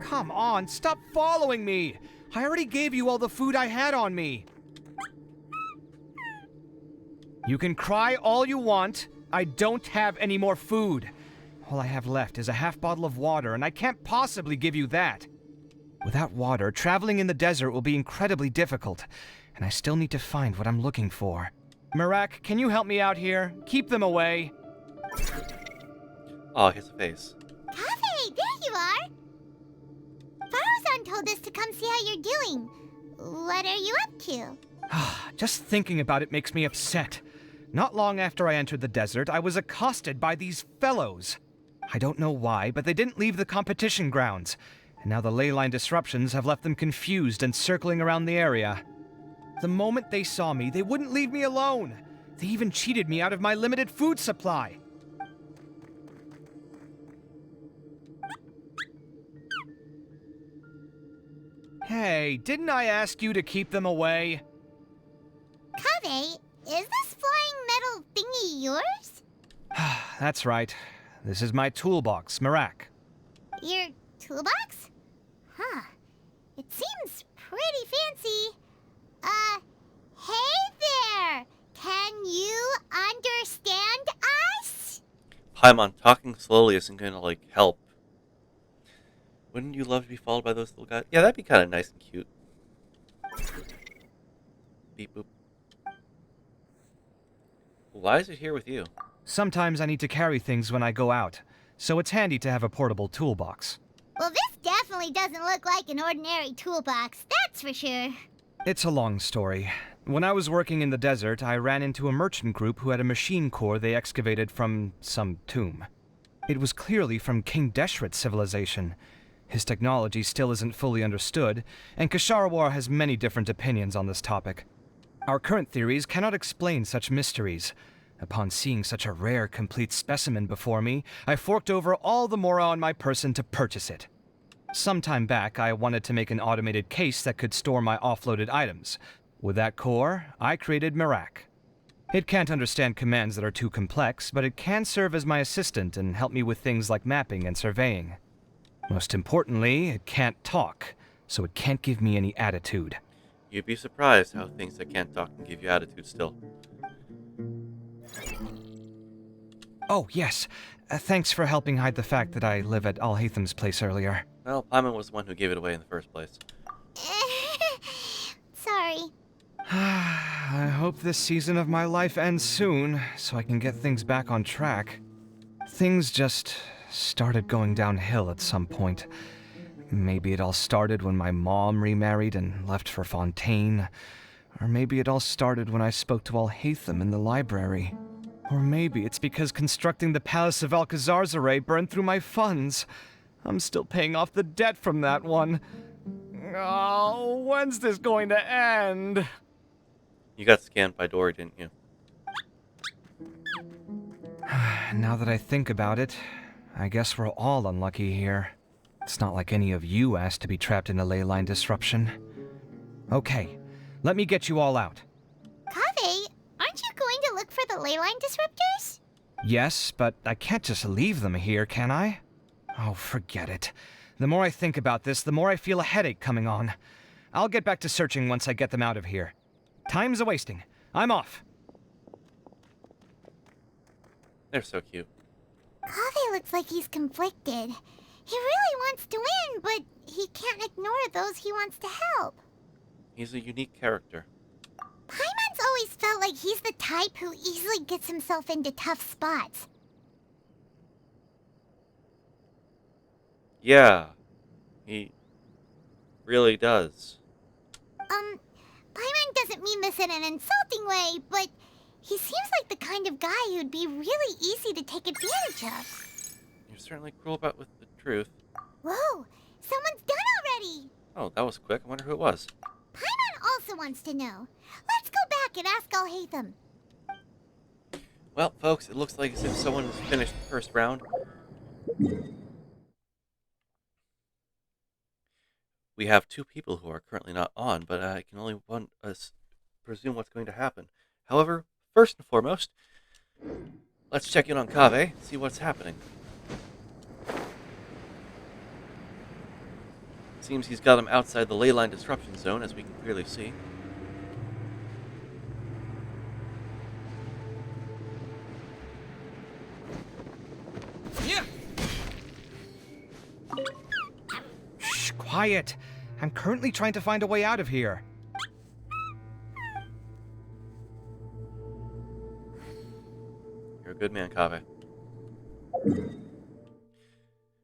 Speaker 3: Come on, stop following me! I already gave you all the food I had on me. You can cry all you want. I don't have any more food. All I have left is a half bottle of water, and I can't possibly give you that. Without water, traveling in the desert will be incredibly difficult, and I still need to find what I'm looking for. Marak, can you help me out here? Keep them away.
Speaker 1: Oh, here's a face.
Speaker 5: Kave, there you are! Farozan told us to come see how you're doing. What are you up to?
Speaker 3: Just thinking about it makes me upset. Not long after I entered the desert, I was accosted by these fellows. I don't know why, but they didn't leave the competition grounds, and now the ley line disruptions have left them confused and circling around the area. The moment they saw me, they wouldn't leave me alone. They even cheated me out of my limited food supply. Hey, didn't I ask you to keep them away?
Speaker 5: Kave, is this flying metal thingy yours?
Speaker 3: That's right. This is my toolbox, Marak.
Speaker 5: Your toolbox? Huh. It seems pretty fancy. Hey there! Can you understand us?
Speaker 1: Paimon, talking slowly isn't going to, like, help. Wouldn't you love to be followed by those little guys? Yeah, that'd be kind of nice and cute. Beep boop. Why is it here with you?
Speaker 3: Sometimes I need to carry things when I go out, so it's handy to have a portable toolbox.
Speaker 5: Well, this definitely doesn't look like an ordinary toolbox, that's for sure.
Speaker 3: It's a long story. When I was working in the desert, I ran into a merchant group who had a machine core they excavated from some tomb. It was clearly from King Deshret's civilization. His technology still isn't fully understood, and Kasharawar has many different opinions on this topic. Our current theories cannot explain such mysteries. Upon seeing such a rare, complete specimen before me, I forked over all the mora on my person to purchase it. Some time back, I wanted to make an automated case that could store my offloaded items. With that core, I created Marak. It can't understand commands that are too complex, but it can serve as my assistant and help me with things like mapping and surveying. Most importantly, it can't talk, so it can't give me any attitude.
Speaker 1: You'd be surprised how things that can't talk can give you attitude still.
Speaker 3: Oh, yes. Thanks for helping hide the fact that I live at Alhatham's place earlier.
Speaker 1: Well, Paimon was the one who gave it away in the first place.
Speaker 5: Sorry.
Speaker 3: I hope this season of my life ends soon, so I can get things back on track. Things just started going downhill at some point. Maybe it all started when my mom remarried and left for Fontaine. Or maybe it all started when I spoke to Alhatham in the library. Or maybe it's because constructing the Palace of Alcazar's burned through my funds. I'm still paying off the debt from that one. Oh, when's this going to end?
Speaker 1: You got scanned by Dory, didn't you?
Speaker 3: Now that I think about it, I guess we're all unlucky here. It's not like any of you asked to be trapped in a ley line disruption. Okay, let me get you all out.
Speaker 5: Kave, aren't you going to look for the ley line disruptors?
Speaker 3: Yes, but I can't just leave them here, can I? Oh, forget it. The more I think about this, the more I feel a headache coming on. I'll get back to searching once I get them out of here. Time's a-wasting. I'm off.
Speaker 1: They're so cute.
Speaker 5: Kave looks like he's conflicted. He really wants to win, but he can't ignore those he wants to help.
Speaker 1: He's a unique character.
Speaker 5: Paimon's always felt like he's the type who easily gets himself into tough spots.
Speaker 1: Yeah, he really does.
Speaker 5: Paimon doesn't mean this in an insulting way, but he seems like the kind of guy who'd be really easy to take advantage of.
Speaker 1: You're certainly cruel about with the truth.
Speaker 5: Whoa, someone's done already!
Speaker 1: Oh, that was quick. I wonder who it was.
Speaker 5: Paimon also wants to know. Let's go back and ask Al-Haytham.
Speaker 1: Well, folks, it looks like as if someone has finished the first round. We have two people who are currently not on, but I can only presume what's going to happen. However, first and foremost, let's check in on Kaveh, see what's happening. Seems he's got him outside the ley line disruption zone, as we can clearly see.
Speaker 3: Yeah. Shh, quiet. I'm currently trying to find a way out of here.
Speaker 1: You're a good man, Kaveh.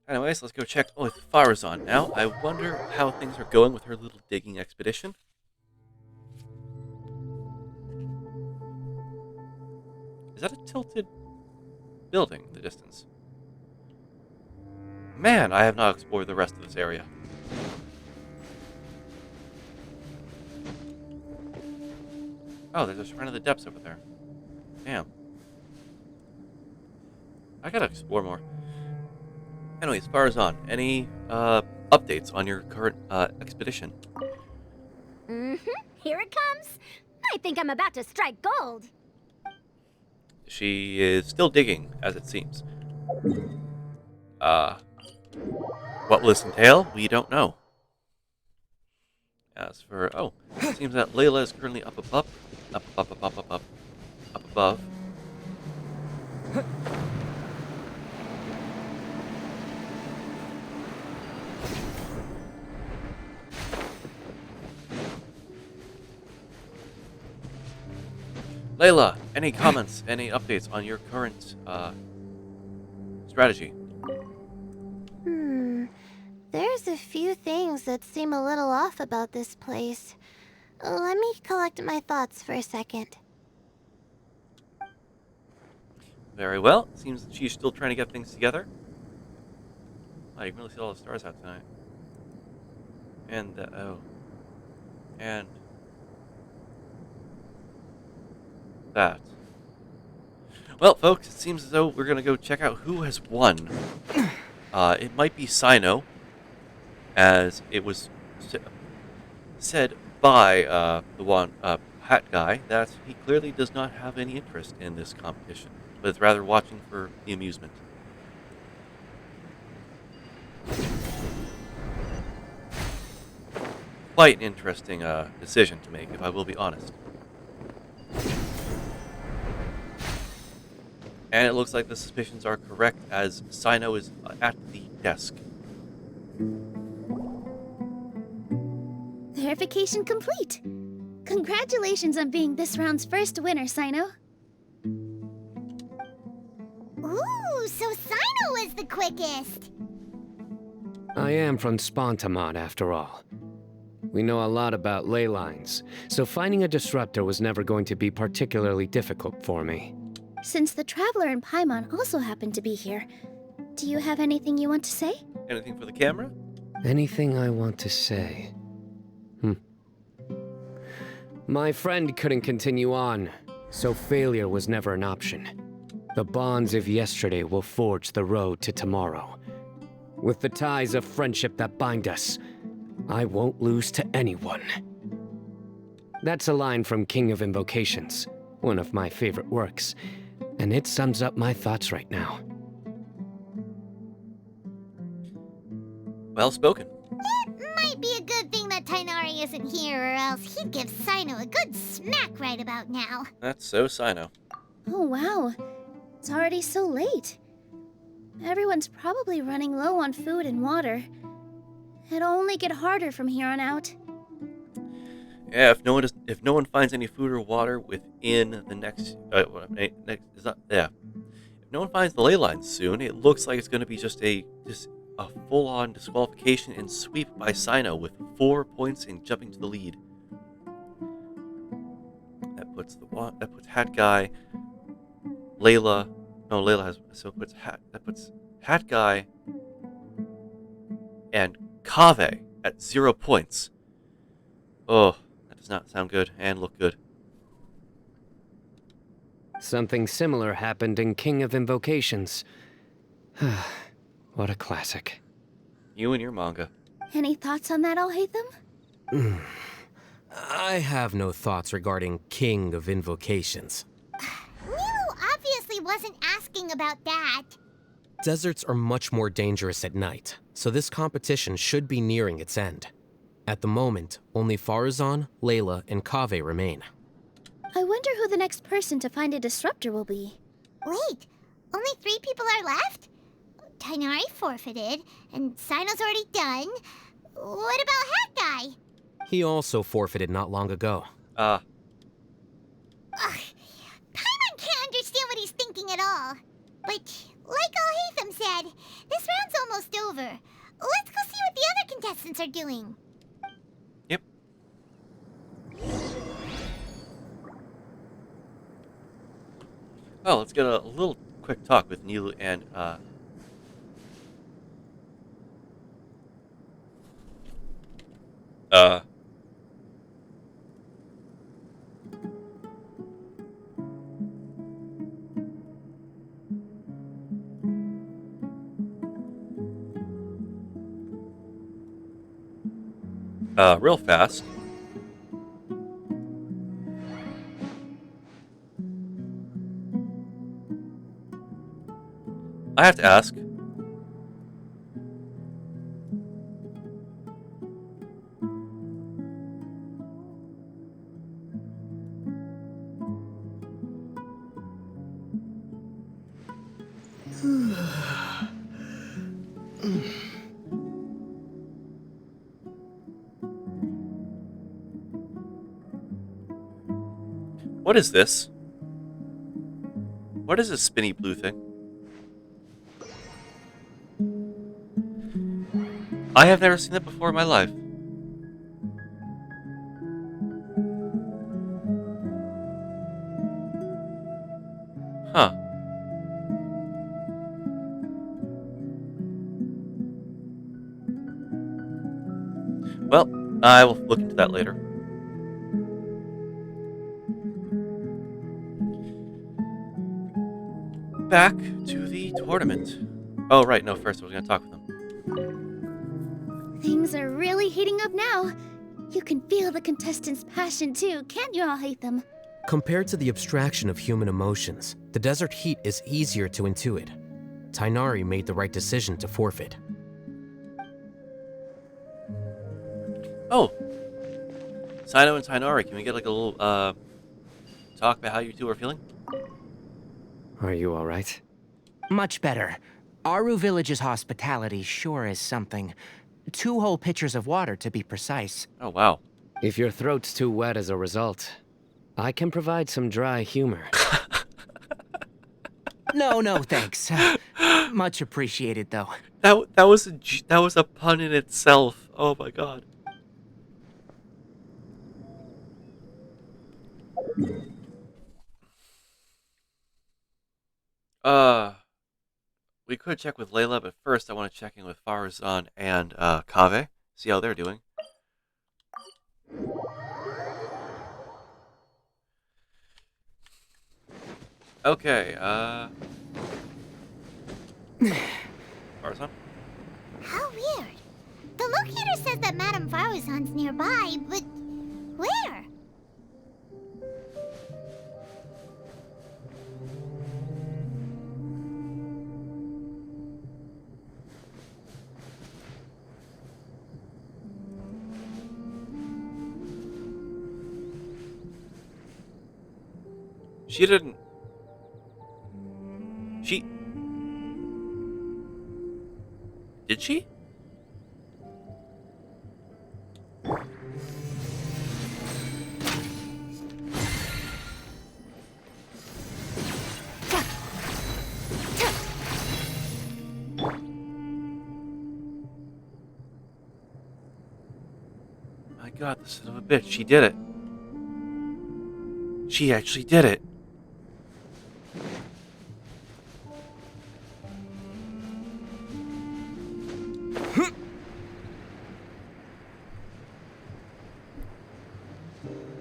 Speaker 1: Anyways, let's go check with Farazan now. I wonder how things are going with her little digging expedition. Is that a tilted building in the distance? Man, I have not explored the rest of this area. Oh, there's a Shrine of the Depths over there. Damn. I gotta explore more. Anyways, Farazan, any updates on your current expedition?
Speaker 15: Here it comes. I think I'm about to strike gold.
Speaker 1: She is still digging, as it seems. What will this entail? We don't know. As for, oh, it seems that Layla is currently up above. Layla, any comments, any updates on your current strategy?
Speaker 14: There's a few things that seem a little off about this place. Let me collect my thoughts for a second.
Speaker 1: Very well. Seems that she's still trying to get things together. Oh, you can really see all the stars out tonight. And, oh. And that. Well, folks, it seems as though we're going to go check out who has won. It might be Sino, as it was said by the one hat guy that he clearly does not have any interest in this competition, but is rather watching for the amusement. Quite an interesting decision to make, if I will be honest. And it looks like the suspicions are correct, as Sino is at the desk.
Speaker 18: Verification complete. Congratulations on being this round's first winner, Sino.
Speaker 5: Ooh, so Sino was the quickest.
Speaker 11: I am from Spontamod, after all. We know a lot about ley lines, so finding a disruptor was never going to be particularly difficult for me.
Speaker 18: Since the Traveler and Paimon also happen to be here, do you have anything you want to say?
Speaker 1: Anything for the camera?
Speaker 11: Anything I want to say? My friend couldn't continue on, so failure was never an option. The bonds of yesterday will forge the road to tomorrow. With the ties of friendship that bind us, I won't lose to anyone. That's a line from King of Invocations, one of my favorite works, and it sums up my thoughts right now.
Speaker 1: Well spoken.
Speaker 5: It might be a good thing that Tainari isn't here, or else he'd give Sino a good smack right about now.
Speaker 1: That's so Sino.
Speaker 18: Oh wow, it's already so late. Everyone's probably running low on food and water. It'll only get harder from here on out.
Speaker 1: Yeah, if no one finds any food or water within the next, if no one finds the ley lines soon, it looks like it's going to be just a full-on disqualification and sweep by Sino with 4 points in jumping to the lead. That puts Hat Guy, Layla. No, Layla has that puts Hat Guy and Kaveh at 0 points. Oh, that does not sound good and look good.
Speaker 11: Something similar happened in King of Invocations. What a classic.
Speaker 1: You and your manga.
Speaker 18: Any thoughts on that, Alhaitham?
Speaker 13: I have no thoughts regarding King of Invocations.
Speaker 5: Milu obviously wasn't asking about that.
Speaker 13: Deserts are much more dangerous at night, so this competition should be nearing its end. At the moment, only Farazan, Layla, and Kaveh remain.
Speaker 18: I wonder who the next person to find a disruptor will be.
Speaker 5: Wait, only 3 people are left? Tainari forfeited, and Sino's already done. What about Hat Guy?
Speaker 13: He also forfeited not long ago.
Speaker 5: Paimon can't understand what he's thinking at all. But, like Alhaitham said, this round's almost over. Let's go see what the other contestants are doing.
Speaker 1: Yep. Well, let's get a little quick talk with Nilu and real fast. I have to ask. What is this? What is this spinny blue thing? I have never seen that before in my life. Huh. Well, I will look into that later. Back to the tournament. Oh, right. No, first I was going to talk with them.
Speaker 18: Things are really heating up now. You can feel the contestants' passion too, can't you, Alhaitham?
Speaker 13: Compared to the abstraction of human emotions, the desert heat is easier to intuit. Tainari made the right decision to forfeit.
Speaker 1: Oh! Sino and Tainari, can we get like a little, talk about how you two are feeling?
Speaker 11: Are you alright?
Speaker 10: Much better. Aru Village's hospitality sure is something. 2 whole pitchers of water, to be precise.
Speaker 1: Oh, wow.
Speaker 11: If your throat's too wet as a result, I can provide some dry humor.
Speaker 10: No, thanks. Much appreciated, though.
Speaker 1: That was a pun in itself. Oh my god. We could check with Layla, but first I want to check in with Farazan and Kaveh. See how they're doing. Okay, Farazan?
Speaker 5: How weird. The locator says that Madame Farazan's nearby, but where?
Speaker 1: She didn't... She... Did she? God, the son of a bitch. She did it. She actually did it.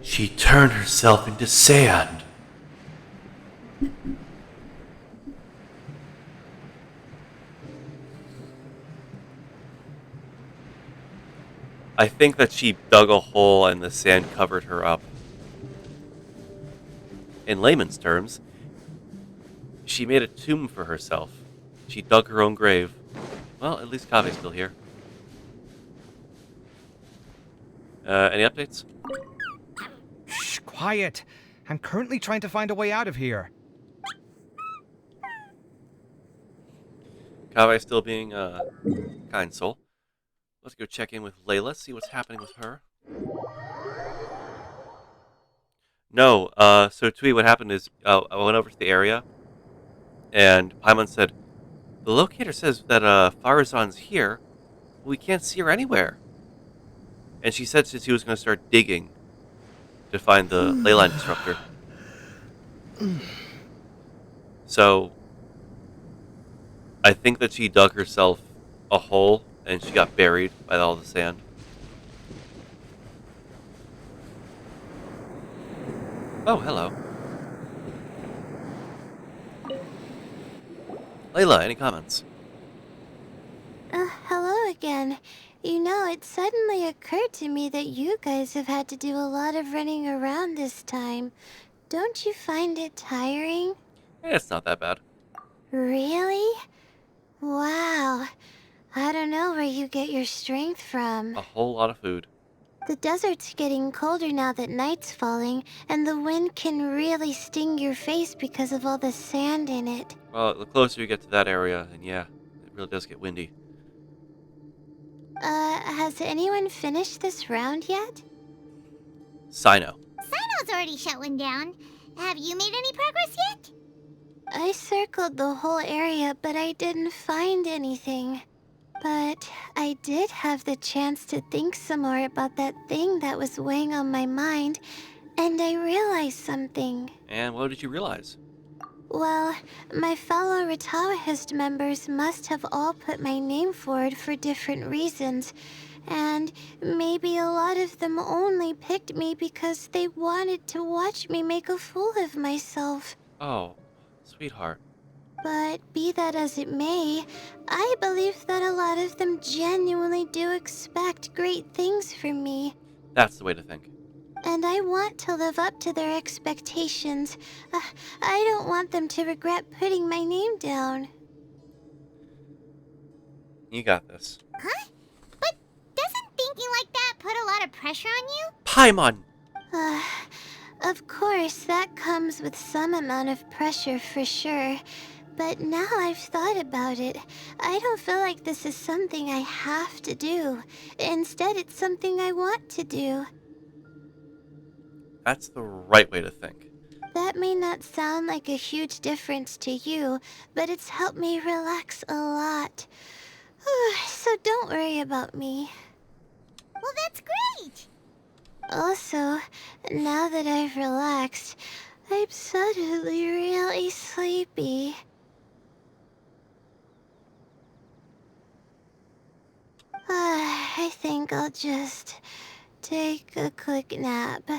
Speaker 1: She turned herself into sand. I think that she dug a hole and the sand covered her up. In layman's terms, she made a tomb for herself. She dug her own grave. Well, at least Kave's still here. Any updates?
Speaker 3: Shh, quiet. I'm currently trying to find a way out of here.
Speaker 1: Kave still being a kind soul. Let's go check in with Layla, see what's happening with her. No, so Tui, what happened is I went over to the area, and Paimon said, the locator says that Farazan's here, but we can't see her anywhere. And she said since he was going to start digging to find the leyline disruptor. So, I think that she dug herself a hole, and she got buried by all the sand. Oh, hello. Layla, any comments?
Speaker 14: Hello again. You know, it suddenly occurred to me that you guys have had to do a lot of running around this time. Don't you find it tiring?
Speaker 1: It's not that bad.
Speaker 14: Really? Wow. I don't know where you get your strength from.
Speaker 1: A whole lot of food.
Speaker 14: The desert's getting colder now that night's falling, and the wind can really sting your face because of all the sand in it.
Speaker 1: Well, the closer you get to that area, and yeah, it really does get windy.
Speaker 14: Has anyone finished this round yet?
Speaker 1: Sino.
Speaker 5: Sino's already shut one down. Have you made any progress yet?
Speaker 14: I circled the whole area, but I didn't find anything. But I did have the chance to think some more about that thing that was weighing on my mind, and I realized something.
Speaker 1: And what did you realize?
Speaker 14: Well, my fellow Retawahist members must have all put my name forward for different reasons, and maybe a lot of them only picked me because they wanted to watch me make a fool of myself.
Speaker 1: Oh, sweetheart.
Speaker 14: But be that as it may, I believe that a lot of them genuinely do expect great things from me.
Speaker 1: That's the way to think.
Speaker 14: And I want to live up to their expectations. I don't want them to regret putting my name down.
Speaker 1: You got this.
Speaker 5: Huh? But doesn't thinking like that put a lot of pressure on you?
Speaker 1: Paimon!
Speaker 14: Of course, that comes with some amount of pressure for sure. But now I've thought about it, I don't feel like this is something I have to do. Instead, it's something I want to do.
Speaker 1: That's the right way to think.
Speaker 14: That may not sound like a huge difference to you, but it's helped me relax a lot. So don't worry about me.
Speaker 5: Well, that's great!
Speaker 14: Also, now that I've relaxed, I'm suddenly really sleepy. I think I'll just take a quick nap.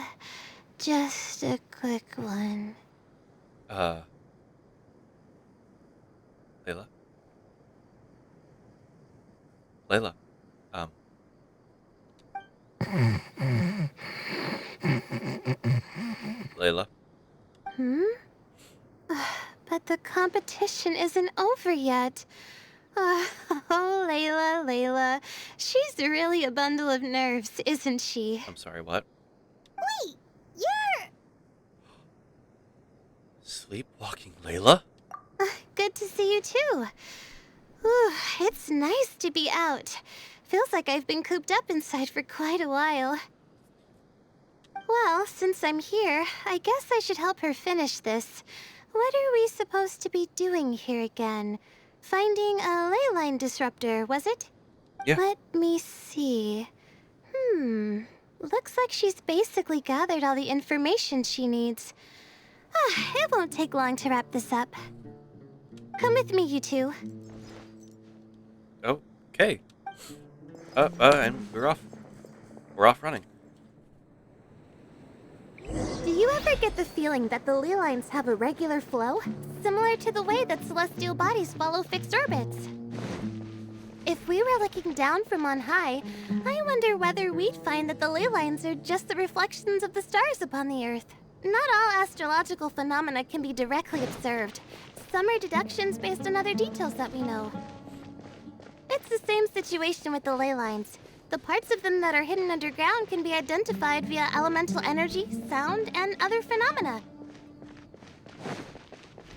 Speaker 14: Just a quick one.
Speaker 1: Layla? Layla, Layla?
Speaker 14: But the competition isn't over yet. Oh, Layla. She's really a bundle of nerves, isn't she?
Speaker 1: I'm sorry, what?
Speaker 5: Wait, you're...
Speaker 1: Sleepwalking Layla?
Speaker 14: Good to see you too. It's nice to be out. Feels like I've been cooped up inside for quite a while. Well, since I'm here, I guess I should help her finish this. What are we supposed to be doing here again? Finding a leyline disruptor, was it?
Speaker 1: Yeah.
Speaker 14: Let me see. Looks like she's basically gathered all the information she needs. It won't take long to wrap this up. Come with me, you two.
Speaker 1: Okay. And we're off. We're off running.
Speaker 14: Do you ever get the feeling that the ley lines have a regular flow, similar to the way that celestial bodies follow fixed orbits? If we were looking down from on high, I wonder whether we'd find that the ley lines are just the reflections of the stars upon the Earth. Not all astrological phenomena can be directly observed. Some are deductions based on other details that we know. It's the same situation with the ley lines. The parts of them that are hidden underground can be identified via elemental energy, sound, and other phenomena.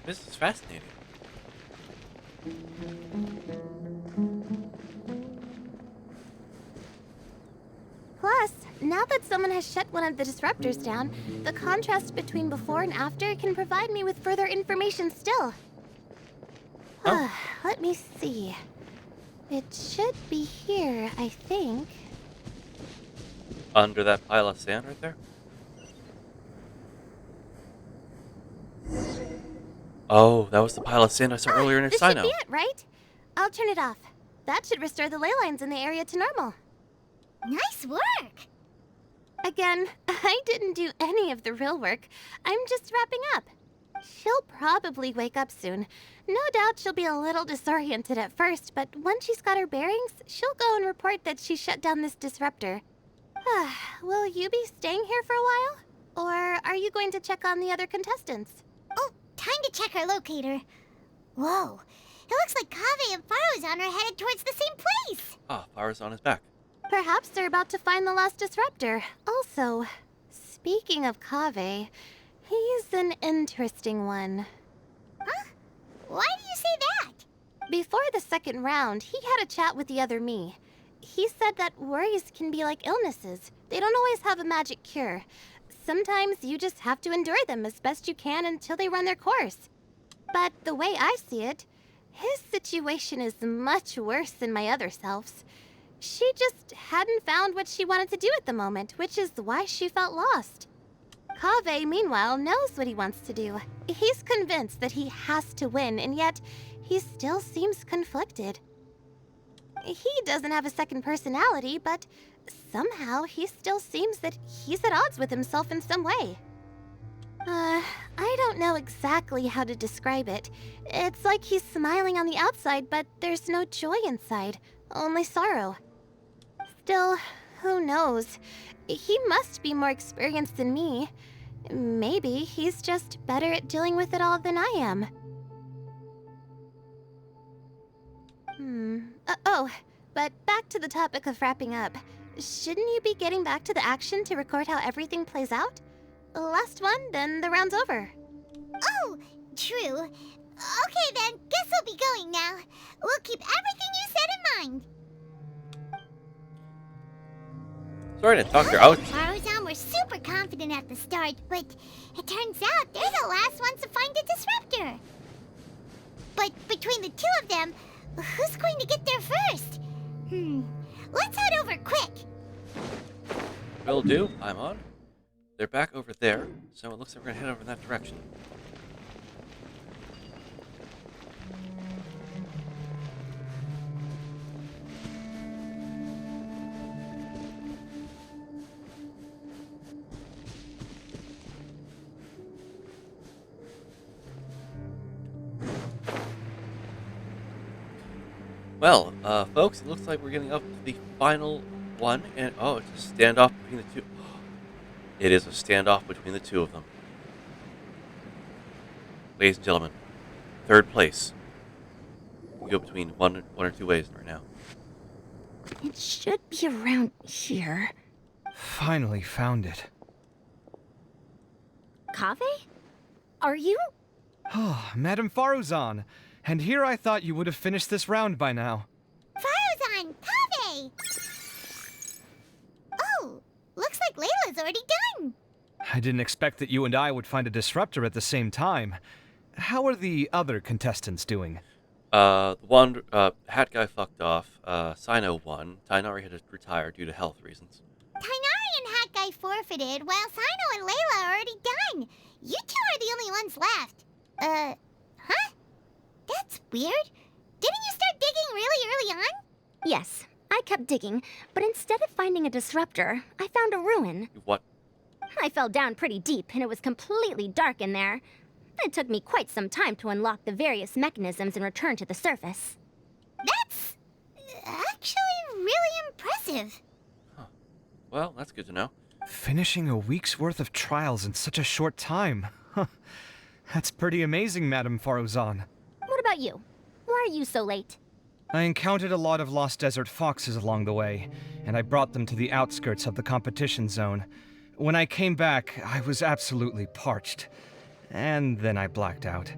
Speaker 1: This is fascinating.
Speaker 14: Plus, now that someone has shut one of the disruptors down, the contrast between before and after can provide me with further information still. Let me see. It should be here, I think.
Speaker 1: Under that pile of sand right there? Oh, that was the pile of sand I saw earlier in
Speaker 14: This
Speaker 1: Sino.
Speaker 14: should be it, right? I'll turn it off. That should restore the ley lines in the area to normal.
Speaker 5: Nice work!
Speaker 14: Again, I didn't do any of the real work. I'm just wrapping up. She'll probably wake up soon. No doubt she'll be a little disoriented at first, but once she's got her bearings, she'll go and report that she shut down this disruptor. Will you be staying here for a while? Or are you going to check on the other contestants?
Speaker 5: Oh, time to check our locator. Whoa, it looks like Kaveh and Farozan are headed towards the same place.
Speaker 1: Ah, Farah's on his back.
Speaker 14: Perhaps they're about to find the lost disruptor. Also, speaking of Kaveh, he's an interesting one.
Speaker 5: Huh? Why do you say that?
Speaker 14: Before the second round, he had a chat with the other me. He said that worries can be like illnesses. They don't always have a magic cure. Sometimes you just have to endure them as best you can until they run their course. But the way I see it, his situation is much worse than my other self's. She just hadn't found what she wanted to do at the moment, which is why she felt lost. Kaveh, meanwhile, knows what he wants to do. He's convinced that he has to win, and yet he still seems conflicted. He doesn't have a second personality, but somehow he still seems that he's at odds with himself in some way. I don't know exactly how to describe it. It's like he's smiling on the outside, but there's no joy inside, only sorrow. Still, who knows? He must be more experienced than me. Maybe he's just better at dealing with it all than I am. But back to the topic of wrapping up. Shouldn't you be getting back to the action to record how everything plays out? Last one, then the round's over.
Speaker 5: Oh, true. Okay then, guess we'll be going now. We'll keep everything you said in mind.
Speaker 1: Sorry to talk her out.
Speaker 5: Farozan were super confident at the start, but it turns out they're the last ones to find the disruptor. But between the two of them, who's going to get there first? Let's head over quick.
Speaker 1: Will do. I'm on. They're back over there, so it looks like we're gonna head over in that direction. Well, folks, it looks like we're getting up to the final one, and oh, it's a standoff between the two. It is a standoff between the two of them. Ladies and gentlemen, third place. We go between one or two ways right now.
Speaker 8: It should be around here.
Speaker 3: Finally found it.
Speaker 15: Kaveh? Are you?
Speaker 3: Oh, Madame Faruzan. And here I thought you would have finished this round by now.
Speaker 5: Farozan! Kaveh! Oh, looks like Layla's already done.
Speaker 3: I didn't expect that you and I would find a disruptor at the same time. How are the other contestants doing?
Speaker 1: The one, hat guy fucked off. Sino won. Tainari had to retire due to health reasons.
Speaker 5: Tainari and I forfeited, while Sino and Layla are already done. You two are the only ones left. Huh? That's weird. Didn't you start digging really early on?
Speaker 15: Yes, I kept digging, but instead of finding a disruptor, I found a ruin.
Speaker 1: What?
Speaker 15: I fell down pretty deep, and it was completely dark in there. It took me quite some time to unlock the various mechanisms and return to the surface.
Speaker 5: That's actually really impressive.
Speaker 1: Well, that's good to know.
Speaker 3: Finishing a week's worth of trials in such a short time. Huh. That's pretty amazing, Madame Faruzan.
Speaker 15: What about you? Why are you so late?
Speaker 3: I encountered a lot of lost desert foxes along the way, and I brought them to the outskirts of the competition zone. When I came back, I was absolutely parched. And then I blacked out.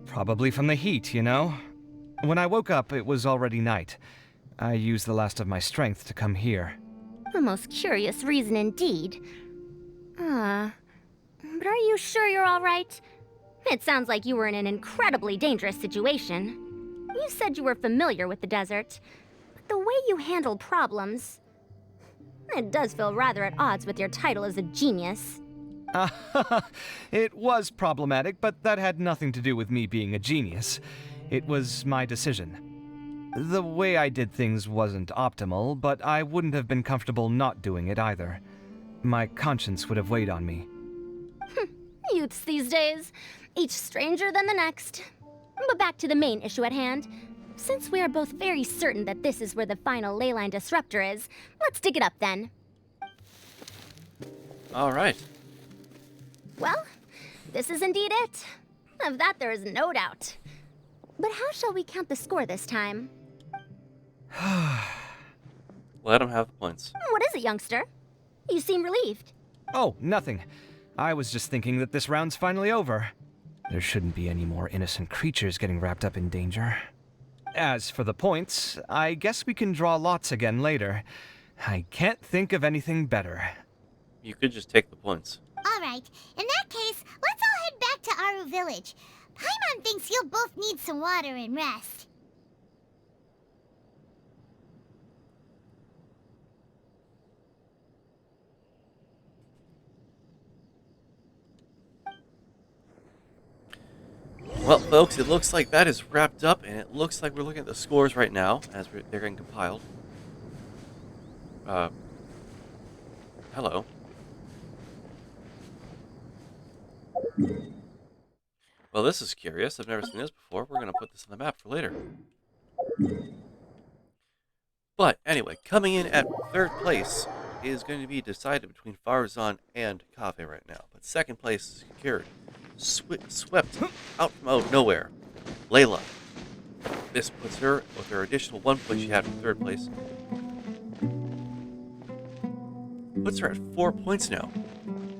Speaker 3: Probably from the heat, you know? When I woke up, it was already night. I used the last of my strength to come here.
Speaker 15: A most curious reason indeed. But are you sure you're all right? It sounds like you were in an incredibly dangerous situation. You said you were familiar with the desert, but the way you handle problems... It does feel rather at odds with your title as a genius.
Speaker 3: It was problematic, but that had nothing to do with me being a genius. It was my decision. The way I did things wasn't optimal, but I wouldn't have been comfortable not doing it either. My conscience would have weighed on me.
Speaker 15: Youths these days, each stranger than the next. But back to the main issue at hand. Since we are both very certain that this is where the final leyline disruptor is, let's dig it up then.
Speaker 1: All right.
Speaker 15: Well, this is indeed it. Of that there is no doubt. But how shall we count the score this time?
Speaker 1: Let him have the points.
Speaker 15: What is it, youngster? You seem relieved.
Speaker 3: Oh, nothing. I was just thinking that this round's finally over. There shouldn't be any more innocent creatures getting wrapped up in danger. As for the points, I guess we can draw lots again later. I can't think of anything better.
Speaker 1: You could just take the points.
Speaker 5: All right. In that case, let's all head back to Aru Village. Paimon thinks you'll both need some water and rest.
Speaker 1: Well, folks, it looks like that is wrapped up, and it looks like we're looking at the scores right now as they're getting compiled. Hello. Well, this is curious. I've never seen this before. We're going to put this on the map for later. But anyway, coming in at third place is going to be decided between Farzan and Kave right now. But second place is secured. Swept out from out of nowhere. Layla. This puts her, with her additional 1 point she had from third place, puts her at 4 points now.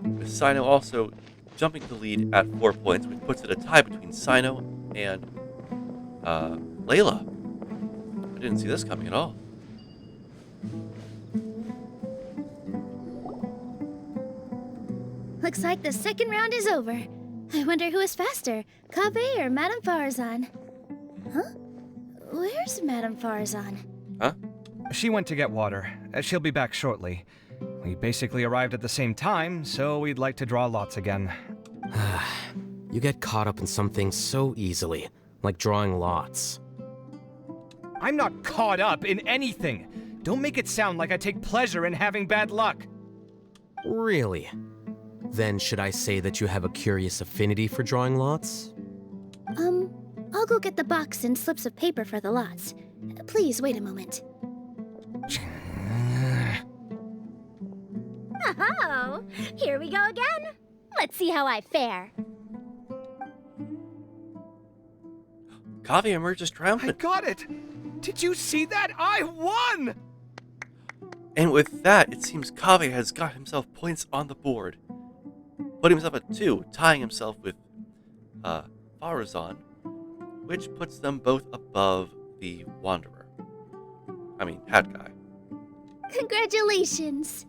Speaker 1: With Sino also jumping to lead at 4 points, which puts it a tie between Sino and Layla. I didn't see this coming at all.
Speaker 18: Looks like the second round is over. I wonder who is faster, Kave or Madame Farzan? Huh? Where's Madame Farzan?
Speaker 1: Huh?
Speaker 3: She went to get water. She'll be back shortly. We basically arrived at the same time, so we'd like to draw lots again.
Speaker 13: You get caught up in some things so easily, like drawing lots.
Speaker 3: I'm not caught up in anything! Don't make it sound like I take pleasure in having bad luck!
Speaker 13: Really? Then should I say that you have a curious affinity for drawing lots?
Speaker 18: I'll go get the box and slips of paper for the lots. Please wait a moment.
Speaker 15: Oh, here we go again. Let's see how I fare.
Speaker 1: Kave emerges triumphant.
Speaker 3: I got it! Did you see that? I won!
Speaker 1: And with that, it seems Kave has got himself points on the board. Putting himself at 2, tying himself with Farazan, which puts them both above the Wanderer. I mean, Hat Guy.
Speaker 18: Congratulations!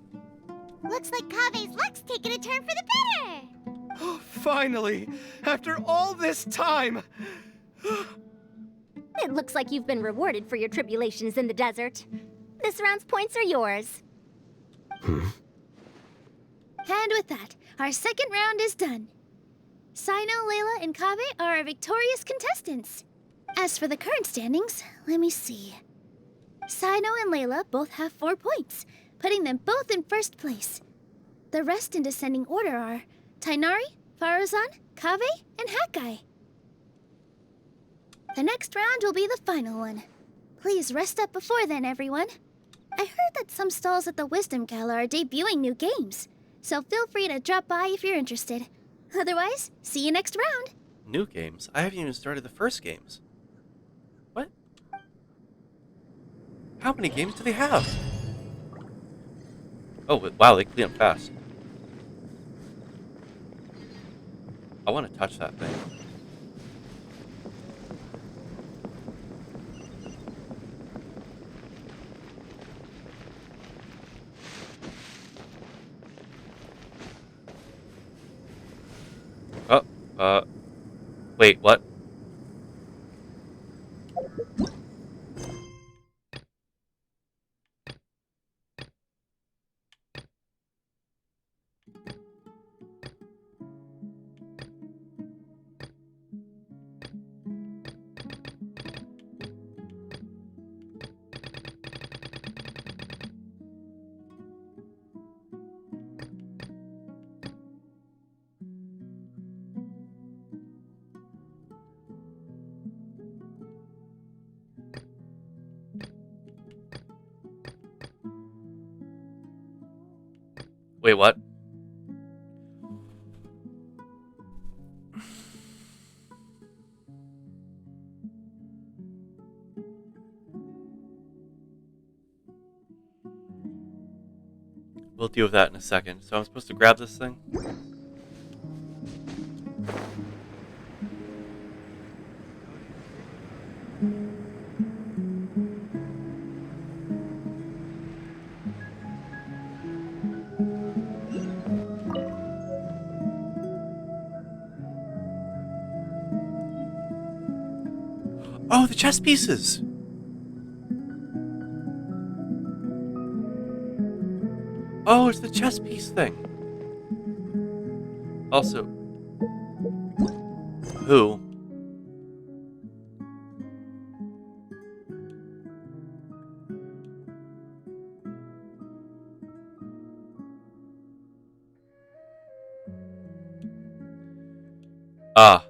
Speaker 5: Looks like Kave's luck's taking a turn for the better!
Speaker 3: Finally! After all this time!
Speaker 15: It looks like you've been rewarded for your tribulations in the desert. This round's points are yours.
Speaker 18: And with that, our second round is done. Sino, Layla, and Kabe are our victorious contestants. As for the current standings, let me see. Sino and Layla both have 4 points, putting them both in first place. The rest in descending order are Tainari, Faruzan, Kabe, and Hakai. The next round will be the final one. Please rest up before then, everyone. I heard that some stalls at the Wisdom Gala are debuting new games, so feel free to drop by if you're interested. Otherwise, see you next round.
Speaker 1: New games? I haven't even started the first games. What? How many games do they have? Oh, wow, they clean up fast. I want to touch that thing. Oh, wait, what? Wait, what? We'll deal with that in a second. So I'm supposed to grab this thing? Oh, the chess pieces! Oh, it's the chess piece thing. Also, who? Ah.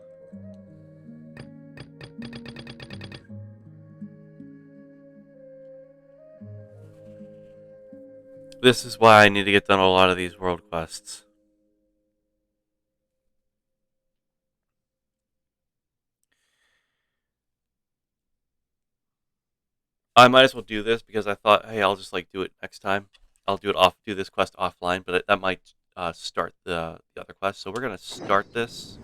Speaker 1: This is why I need to get done a lot of these world quests. I might as well do this because I thought, hey, I'll just like do it next time. I'll do this quest offline, but that might start the other quest. So we're gonna start this.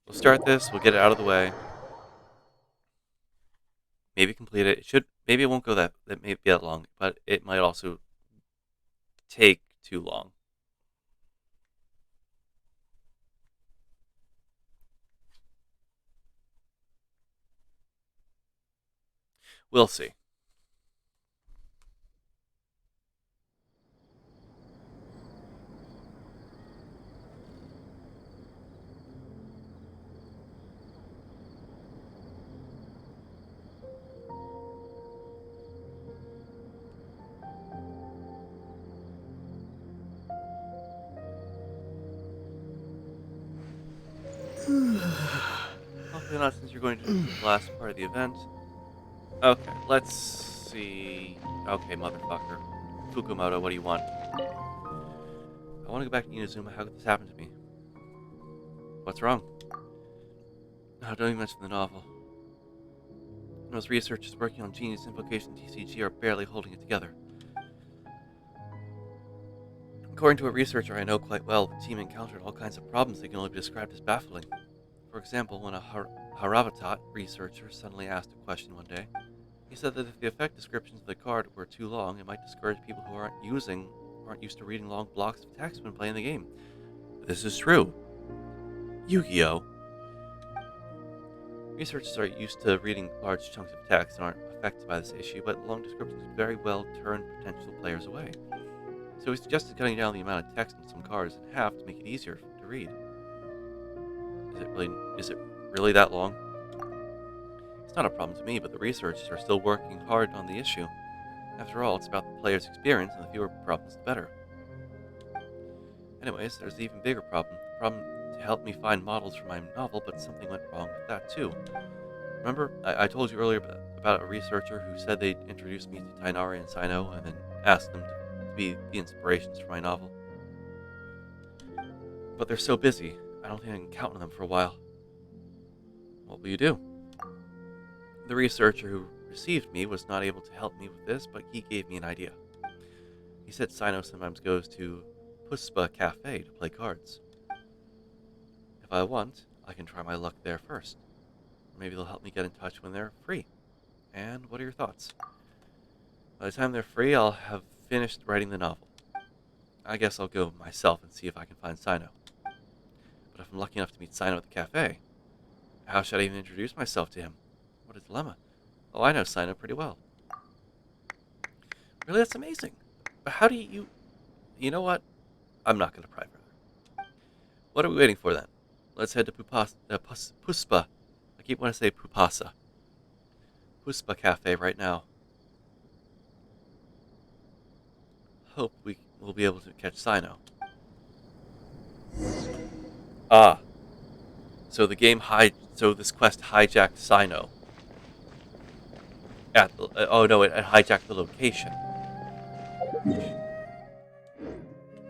Speaker 1: We'll start this. We'll get it out of the way. Maybe complete it. Maybe it won't go that may be that long, but it might also take too long. We'll see. Hopefully not, since you're going to the last part of the event. Okay, let's see. Okay, motherfucker. Fukumoto, what do you want? I want to go back to Inazuma. How could this happen to me? What's wrong? No, don't even mention the novel. Those researchers working on Genius Invocation TCG are barely holding it together. According to a researcher I know quite well, the team encountered all kinds of problems that can only be described as baffling. For example, when a Haravatat researcher suddenly asked a question one day, he said that if the effect descriptions of the card were too long, it might discourage people who aren't used to reading long blocks of text when playing the game. This is true. Yu-Gi-Oh! Researchers are used to reading large chunks of text and aren't affected by this issue, but long descriptions could very well turn potential players away. So he suggested cutting down the amount of text on some cards in half to make it easier to read. Is it really that long? It's not a problem to me, but the researchers are still working hard on the issue. After all, it's about the player's experience, and the fewer problems, the better. Anyways, there's the even bigger problem. The problem to help me find models for my novel, but something went wrong with that too. Remember, I told you earlier about a researcher who said they'd introduced me to Tainari and Sino, and then asked them to be the inspirations for my novel. But they're so busy, I don't think I can count on them for a while. What will you do? The researcher who received me was not able to help me with this, but he gave me an idea. He said Sino sometimes goes to Puspa Cafe to play cards. If I want, I can try my luck there first. Or maybe they'll help me get in touch when they're free. And what are your thoughts? By the time they're free, I'll have finished writing the novel. I guess I'll go myself and see if I can find Sino. But if I'm lucky enough to meet Sino at the cafe, how should I even introduce myself to him? What a dilemma. Oh, I know Sino pretty well. Really, that's amazing. But how do you... You know what? I'm not going to pry further. What are we waiting for then? Let's head to Puspa. I keep wanting to say Pupasa. Puspa Cafe right now. Hope we will be able to catch Sino. Ah. So this quest hijacked Sino. Oh no, it hijacked the location.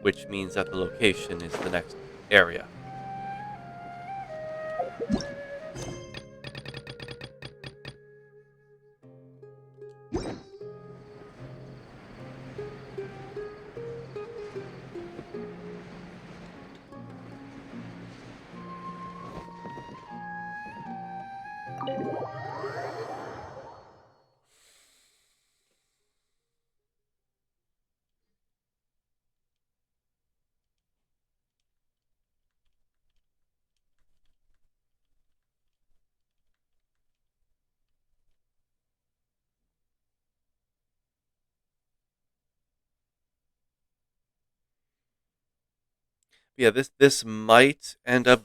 Speaker 1: Which means that the location is the next area. Yeah, this might end up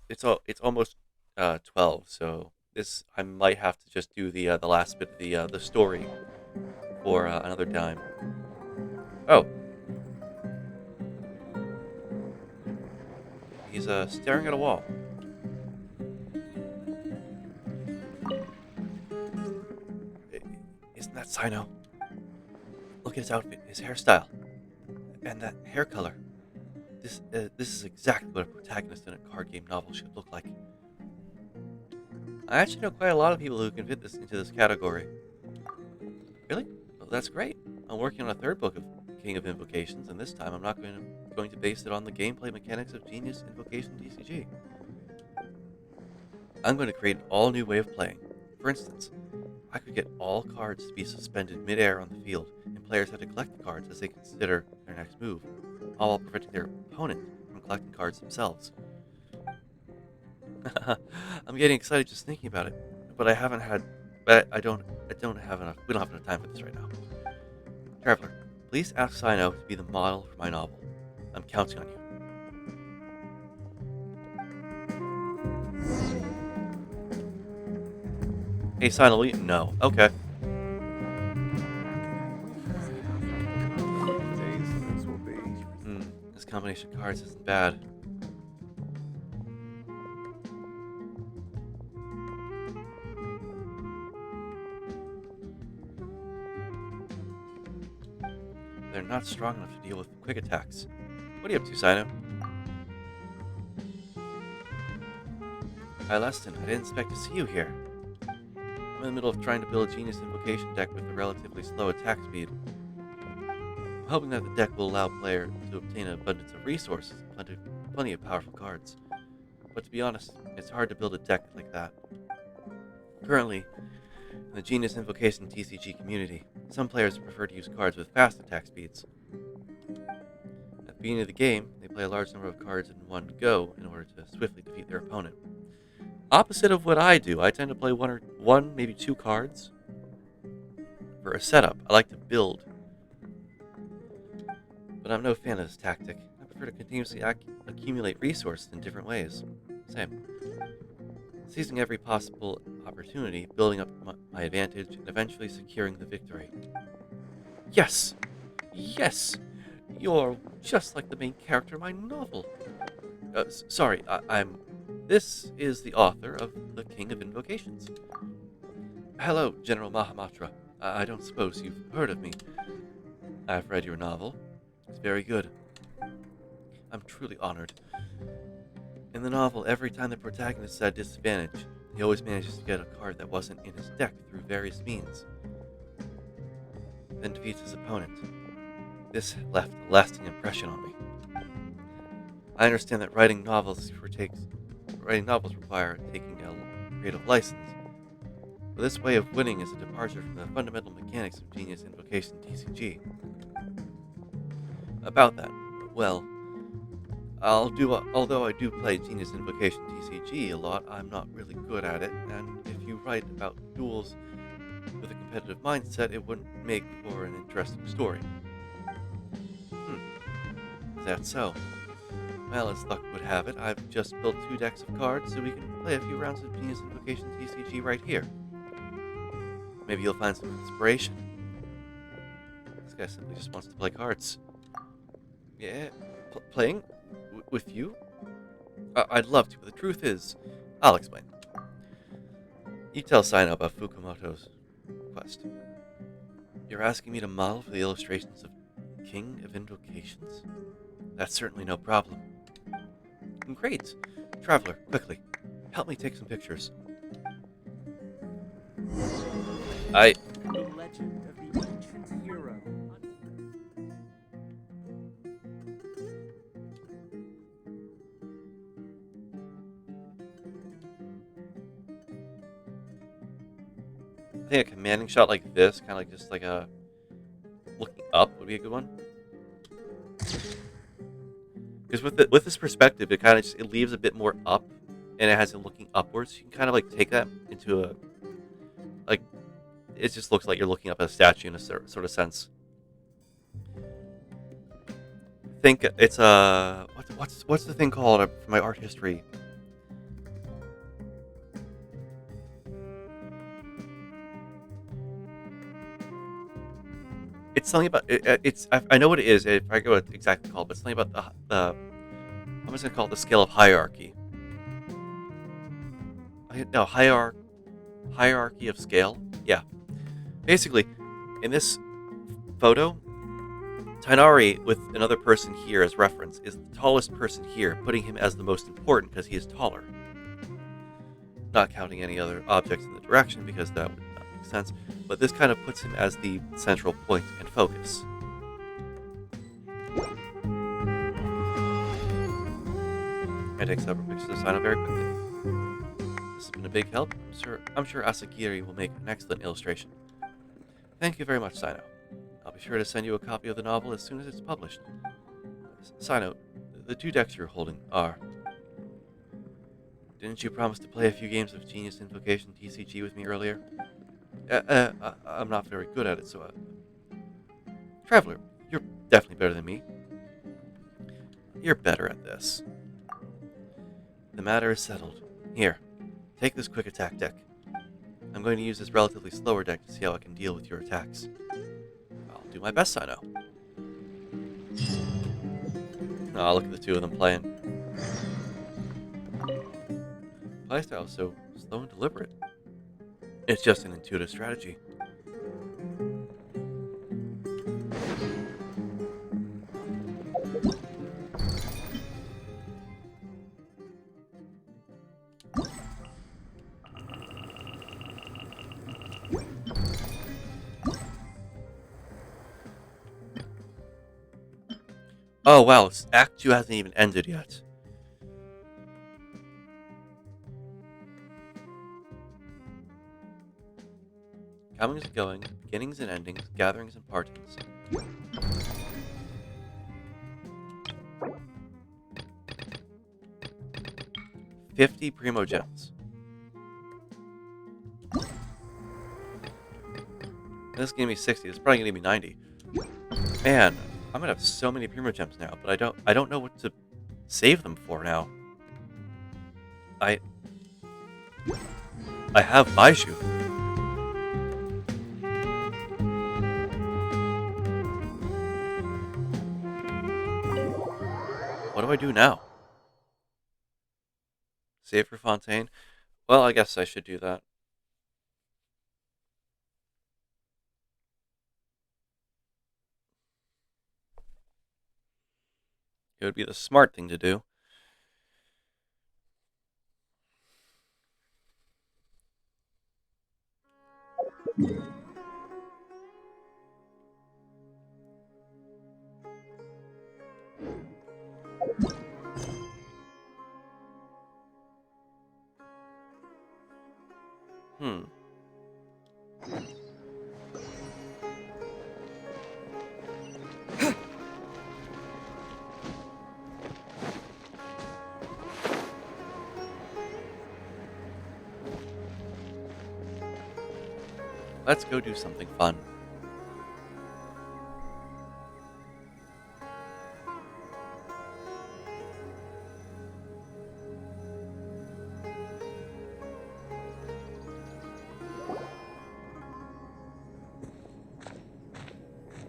Speaker 1: it's almost 12, so this I might have to just do the last bit of the story for another time. Oh, he's staring at a wall. Isn't that Sino? Look at his outfit, his hairstyle, and that hair color. This is exactly what a protagonist in a card game novel should look like. I actually know quite a lot of people who can fit this into this category. Really? Well, that's great. I'm working on a third book of King of Invocations, and this time I'm not going to base it on the gameplay mechanics of Genius Invocation TCG. I'm going to create an all-new way of playing. For instance, I could get all cards to be suspended mid-air on the field, and players have to collect the cards as they consider their next move, all while preventing their opponent from collecting cards themselves. I'm getting excited just thinking about it, but I don't have enough. We don't have enough time for this right now. Traveler, please ask Sino to be the model for my novel. I'm counting on you. Hey, Sino, will you? No. Okay. This combination of cards isn't bad. They're not strong enough to deal with quick attacks. What are you up to, Sino? Hi, Leston. I didn't expect to see you here. I'm in the middle of trying to build a Genius Invocation deck with a relatively slow attack speed. I'm hoping that the deck will allow player to obtain an abundance of resources and plenty of powerful cards. But to be honest, it's hard to build a deck like that. Currently, in the Genius Invocation TCG community, some players prefer to use cards with fast attack speeds. At the beginning of the game, they play a large number of cards in one go in order to swiftly defeat their opponent. Opposite of what I do, I tend to play one, maybe two cards for a setup. I like to build, but I'm no fan of this tactic. I prefer to continuously accumulate resources in different ways. Same. Seizing every possible opportunity, building up my advantage, and eventually securing the victory. Yes! Yes! You're just like the main character of my novel. Sorry, I'm... This is the author of The King of Invocations. Hello, General Mahamatra. I don't suppose you've heard of me. I've read your novel. It's very good. I'm truly honored. In the novel, every time the protagonist is at a disadvantage, he always manages to get a card that wasn't in his deck through various means, then defeats his opponent. This left a lasting impression on me. I understand that writing novels require taking a creative license, but this way of winning is a departure from the fundamental mechanics of Genius Invocation TCG. About that, well, although I do play Genius Invocation TCG a lot, I'm not really good at it, and if you write about duels with a competitive mindset, it wouldn't make for an interesting story. Is that so? Well, as luck would have it, I've just built 2 decks of cards so we can play a few rounds of Genius Invocation TCG right here. Maybe you'll find some inspiration. This guy simply just wants to play cards. Yeah, playing? With you? I'd love to, but the truth is, I'll explain. You tell Sino about Fukumoto's quest. You're asking me to model for the illustrations of King of Invocations? That's certainly no problem. Great. Traveler, quickly, help me take some pictures. The legend of the ancient hero. I think a commanding shot like this, kind of like just like a looking up, would be a good one. Because with this perspective, it kind of just, it leaves a bit more up, and it has it looking upwards. You can kind of like take that into a like it just looks like you're looking up at a statue in a sort of sense. Think it's a what's the thing called for my art history? It's something about it's I know what it is. If I go exactly called, but it's something about the I'm just gonna call it the scale of hierarchy. No, hierarchy of scale. Yeah, basically, in this photo, Tainari with another person here as reference is the tallest person here, putting him as the most important because he is taller. Not counting any other objects in the direction because that would not make sense. But this kind of puts him as the central point and focus. I take several pictures of Sino very quickly. This has been a big help. I'm sure Asagiri will make an excellent illustration. Thank you very much, Sino. I'll be sure to send you a copy of the novel as soon as it's published. Sino, the 2 decks you're holding are... Didn't you promise to play a few games of Genius Invocation TCG with me earlier? I'm not very good at it, so... Traveler, you're definitely better than me. You're better at this. The matter is settled. Here, take this quick attack deck. I'm going to use this relatively slower deck to see how I can deal with your attacks. I'll do my best, Sino. Oh, look at the 2 of them playing. Playstyle is so slow and deliberate. It's just an intuitive strategy. Oh wow, Act 2 hasn't even ended yet. Comings and going, beginnings and endings, gatherings and partings. $50 Primo Gems. This is gonna be 60. This is probably gonna be 90. Man, I'm gonna have so many Primogems now, but I don't know what to save them for now. I have Baiju. What do I do now? Save for Fontaine? Well, I guess I should do that. It would be the smart thing to do. Hmm. Let's go do something fun.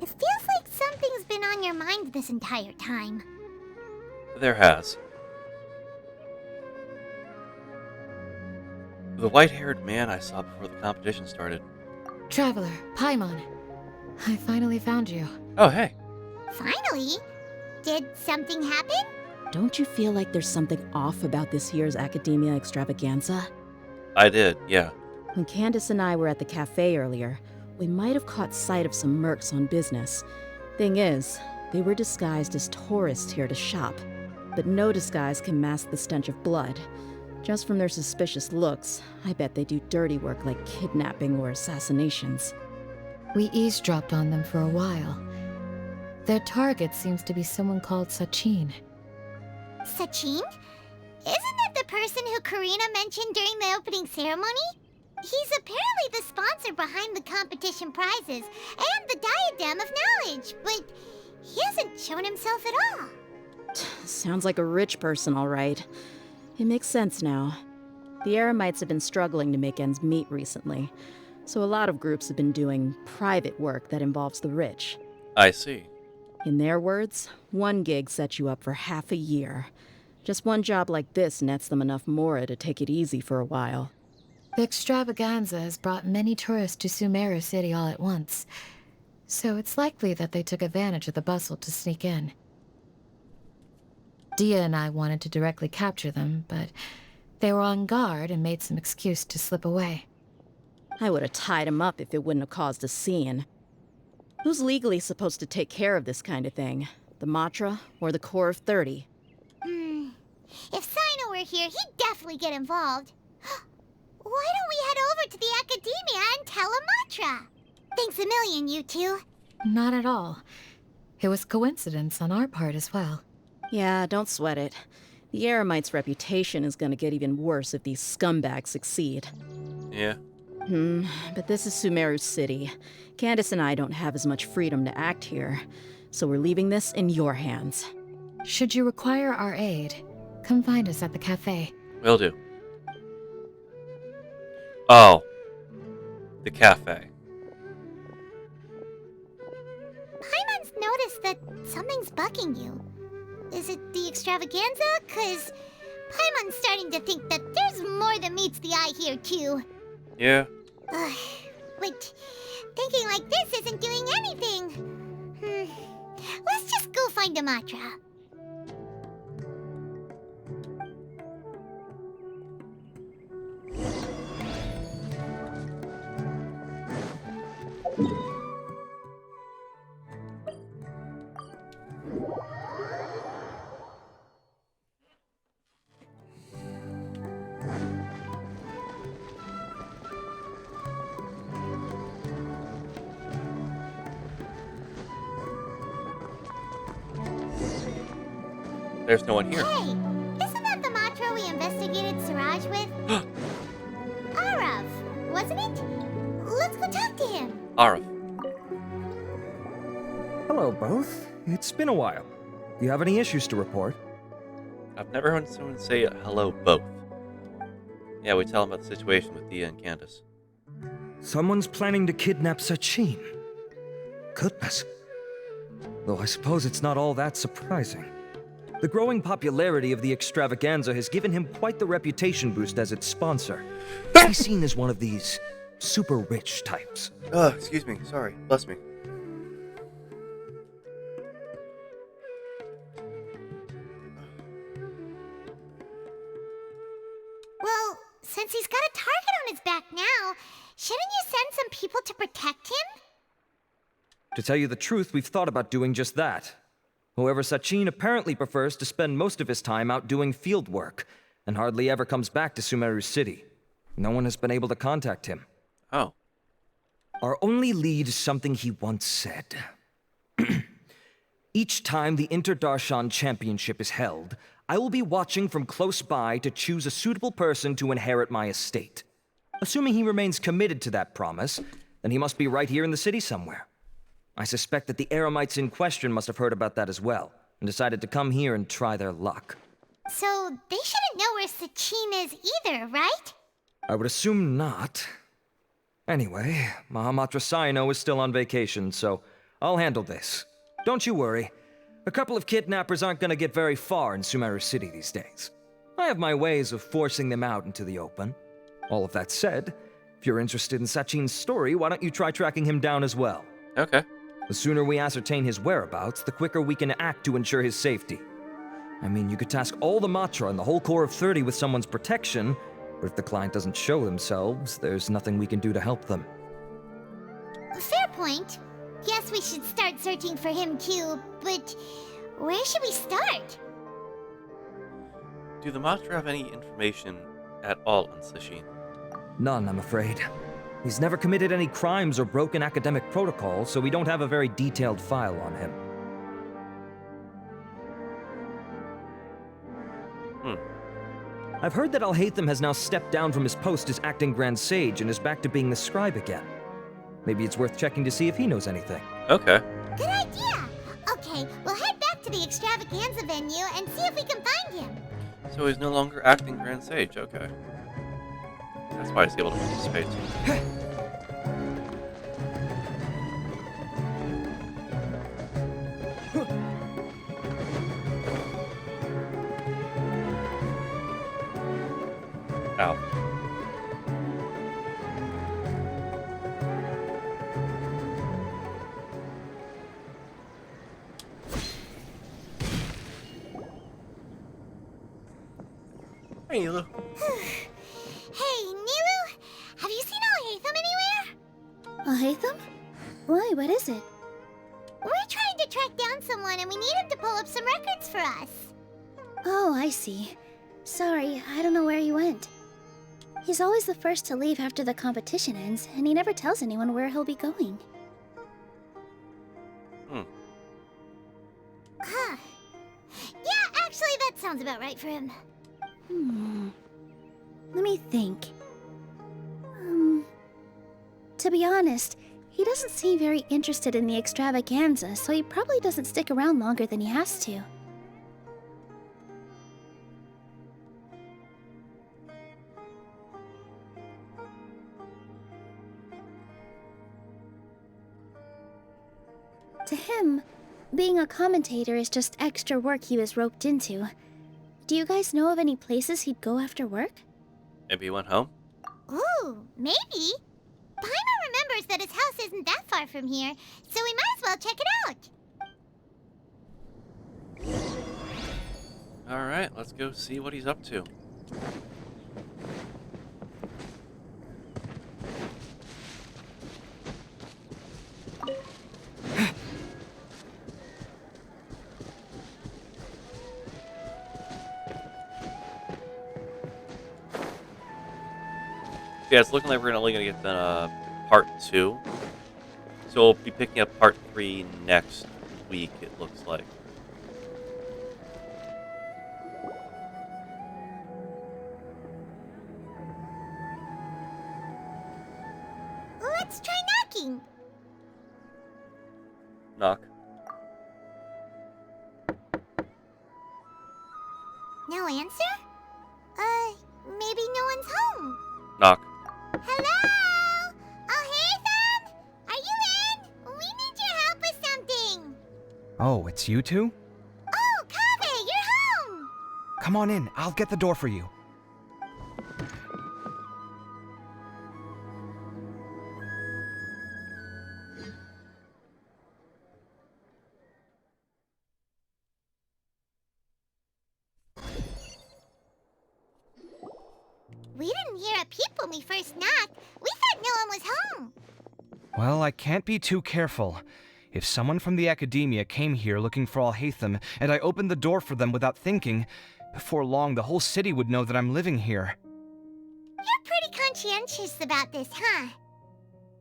Speaker 5: It feels like something's been on your mind this entire time.
Speaker 1: There has. The white-haired man I saw before the competition started.
Speaker 12: Traveler, Paimon. I finally found you.
Speaker 1: Oh, hey.
Speaker 5: Finally? Did something happen?
Speaker 2: Don't you feel like there's something off about this year's Akademiya extravaganza?
Speaker 1: I did, yeah.
Speaker 2: When Candace and I were at the cafe earlier, we might have caught sight of some mercs on business. Thing is, they were disguised as tourists here to shop. But no disguise can mask the stench of blood. Just from their suspicious looks, I bet they do dirty work like kidnapping or assassinations.
Speaker 12: We eavesdropped on them for a while. Their target seems to be someone called Sachin.
Speaker 5: Sachin? Isn't that the person who Karina mentioned during the opening ceremony? He's apparently the sponsor behind the competition prizes and the Diadem of Knowledge, but he hasn't shown himself at all.
Speaker 2: Sounds like a rich person, all right. It makes sense now. The Eremites have been struggling to make ends meet recently, so a lot of groups have been doing private work that involves the rich.
Speaker 1: I see.
Speaker 2: In their words, one gig sets you up for half a year. Just one job like this nets them enough mora to take it easy for a while.
Speaker 12: The extravaganza has brought many tourists to Sumeru City all at once, so it's likely that they took advantage of the bustle to sneak in. Dia and I wanted to directly capture them, but they were on guard and made some excuse to slip away.
Speaker 2: I would have tied him up if it wouldn't have caused a scene. Who's legally supposed to take care of this kind of thing? The Matra or the Core of 30?
Speaker 5: If Sino were here, he'd definitely get involved. Why don't we head over to the Akademiya and tell Amatra? Thanks a million, you two.
Speaker 12: Not at all. It was coincidence on our part as well.
Speaker 2: Yeah, don't sweat it. The Eremites' reputation is gonna get even worse if these scumbags succeed.
Speaker 1: Yeah.
Speaker 2: But this is Sumeru City. Candace and I don't have as much freedom to act here, so we're leaving this in your hands.
Speaker 12: Should you require our aid, come find us at the cafe.
Speaker 1: Will do. Oh. The cafe.
Speaker 5: Paimon's noticed that something's bugging you. Is it the extravaganza? 'Cause Paimon's starting to think that there's more than meets the eye here, too.
Speaker 1: Yeah.
Speaker 5: But thinking like this isn't doing anything. Let's just go find Amatra.
Speaker 1: There's no one here.
Speaker 5: Hey, isn't that the Matra we investigated Siraj with? Arav, wasn't it? Let's go talk to him.
Speaker 1: Arav.
Speaker 9: Hello, both. It's been a while. Do you have any issues to report?
Speaker 1: I've never heard someone say hello both. Yeah, we tell them about the situation with Dia and Candace.
Speaker 9: Someone's planning to kidnap Sachin. Goodness. Though I suppose it's not all that surprising. The growing popularity of the extravaganza has given him quite the reputation boost as its sponsor. He's seen as one of these super rich types.
Speaker 1: Excuse me. Sorry. Bless me.
Speaker 5: Well, since he's got a target on his back now, shouldn't you send some people to protect him?
Speaker 9: To tell you the truth, we've thought about doing just that. However, Sachin apparently prefers to spend most of his time out doing field work, and hardly ever comes back to Sumeru City. No one has been able to contact him.
Speaker 1: Oh.
Speaker 9: Our only lead is something he once said. Each time the Inter-Darshan Championship is held, I will be watching from close by to choose a suitable person to inherit my estate. Assuming he remains committed to that promise, then he must be right here in the city somewhere. I suspect that the Eremites in question must have heard about that as well, and decided to come here and try their luck.
Speaker 5: So they shouldn't know where Sachin is either, right?
Speaker 9: I would assume not. Anyway, Mahamatra Saino is still on vacation, so I'll handle this. Don't you worry. A couple of kidnappers aren't gonna get very far in Sumeru City these days. I have my ways of forcing them out into the open. All of that said, if you're interested in Sachin's story, why don't you try tracking him down as well?
Speaker 1: Okay.
Speaker 9: The sooner we ascertain his whereabouts, the quicker we can act to ensure his safety. I mean, you could task all the Matra and the whole Corps of 30 with someone's protection, but if the client doesn't show themselves, there's nothing we can do to help them.
Speaker 5: Fair point. Guess we should start searching for him too, but where should we start?
Speaker 1: Do the Matra have any information at all on Sachin?
Speaker 9: None, I'm afraid. He's never committed any crimes or broken academic protocol, so we don't have a very detailed file on him. I've heard that Alhaitham has now stepped down from his post as acting Grand Sage and is back to being the scribe again. Maybe it's worth checking to see if he knows anything.
Speaker 1: Okay.
Speaker 5: Good idea! Okay, we'll head back to the extravaganza venue and see if we can find him.
Speaker 1: So he's no longer acting Grand Sage, okay. That's why he's able to participate. Ow. Hey, Nilu.
Speaker 5: Hey, Nilu! Have you seen Alhaitham anywhere?
Speaker 18: Alhaitham? Why, what is it?
Speaker 5: We're trying to track down someone and we need him to pull up some records for us.
Speaker 18: Oh, I see. Sorry, I don't know where he went. He's always the first to leave after the competition ends, and he never tells anyone where he'll be going.
Speaker 5: Huh. Yeah, actually, that sounds about right for him.
Speaker 18: Let me think. To be honest, he doesn't seem very interested in the extravaganza, so he probably doesn't stick around longer than he has to. To him, being a commentator is just extra work he was roped into. Do you guys know of any places he'd go after work?
Speaker 1: Maybe he went home?
Speaker 5: Ooh, maybe. Paimon remembers that his house isn't that far from here, so we might as well check it out.
Speaker 1: Alright, let's go see what he's up to. Yeah, it's looking like we're only gonna get the part 2. So we'll be picking up part 3 next week, it looks like.
Speaker 5: Let's try knocking.
Speaker 1: Knock.
Speaker 5: no answer? Maybe no one's home.
Speaker 1: Knock.
Speaker 5: Hello? Oh, Ethan? Are you in? We need your help with something.
Speaker 3: Oh, it's you two?
Speaker 5: Oh, Kaveh, you're home.
Speaker 3: Come on in, I'll get the door for you.
Speaker 5: We didn't hear a peep when we first knocked. We thought no one was home.
Speaker 3: Well, I can't be too careful. If someone from the Akademiya came here looking for Alhaitham, and I opened the door for them without thinking, before long the whole city would know that I'm living here.
Speaker 5: You're pretty conscientious about this, huh?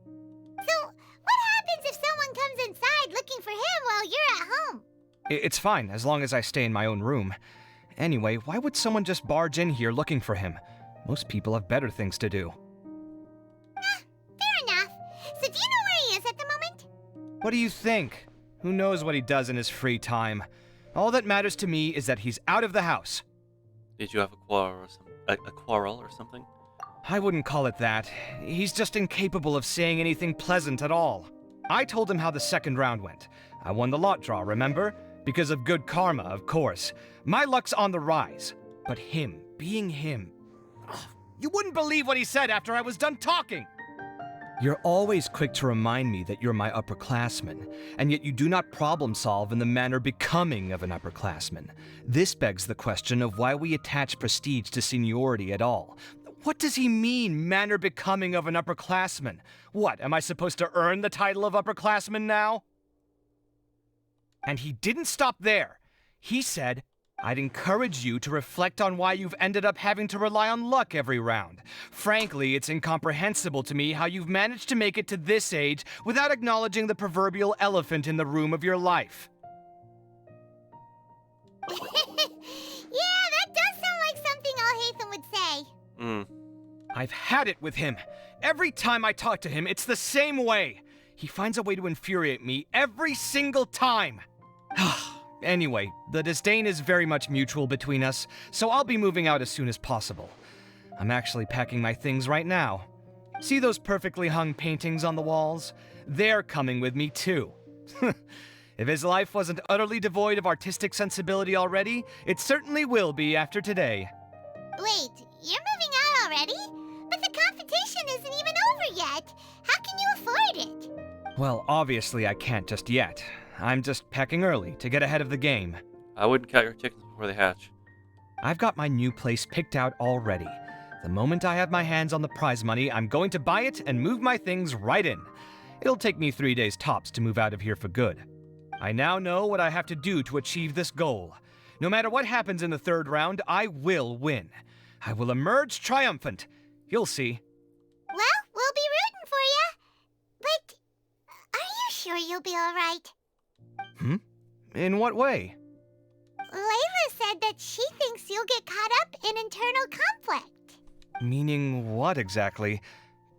Speaker 5: So, what happens if someone comes inside looking for him while you're at home?
Speaker 3: It's fine, as long as I stay in my own room. Anyway, why would someone just barge in here looking for him? Most people have better things to do.
Speaker 5: Fair enough. So do you know where he is at the moment?
Speaker 3: What do you think? Who knows what he does in his free time? All that matters to me is that he's out of the house.
Speaker 1: Did you have a quarrel or something?
Speaker 3: I wouldn't call it that. He's just incapable of saying anything pleasant at all. I told him how the second round went. I won the lot draw, remember? Because of good karma, of course. My luck's on the rise. But him, being him... You wouldn't believe what he said after I was done talking! You're always quick to remind me that you're my upperclassman, and yet you do not problem solve in the manner becoming of an upperclassman. This begs the question of why we attach prestige to seniority at all. What does he mean, manner becoming of an upperclassman? What, am I supposed to earn the title of upperclassman now? And he didn't stop there. He said, I'd encourage you to reflect on why you've ended up having to rely on luck every round. Frankly, it's incomprehensible to me how you've managed to make it to this age without acknowledging the proverbial elephant in the room of your life.
Speaker 5: Yeah, that does sound like something Alhaitham would say.
Speaker 3: I've had it with him. Every time I talk to him, it's the same way. He finds a way to infuriate me every single time. Anyway, the disdain is very much mutual between us, so I'll be moving out as soon as possible. I'm actually packing my things right now. See those perfectly hung paintings on the walls? They're coming with me too. If his life wasn't utterly devoid of artistic sensibility already, it certainly will be after today.
Speaker 5: Wait, you're moving out already? But the competition isn't even over yet. How can you afford it?
Speaker 3: Well, obviously I can't just yet. I'm just packing early to get ahead of the game.
Speaker 1: I wouldn't count your chickens before they hatch.
Speaker 3: I've got my new place picked out already. The moment I have my hands on the prize money, I'm going to buy it and move my things right in. It'll take me 3 days tops to move out of here for good. I now know what I have to do to achieve this goal. No matter what happens in the third round, I will win. I will emerge triumphant. You'll see.
Speaker 5: Well, we'll be rooting for you. But are you sure you'll be all right?
Speaker 3: In what way?
Speaker 5: Layla said that she thinks you'll get caught up in internal conflict.
Speaker 3: Meaning what exactly?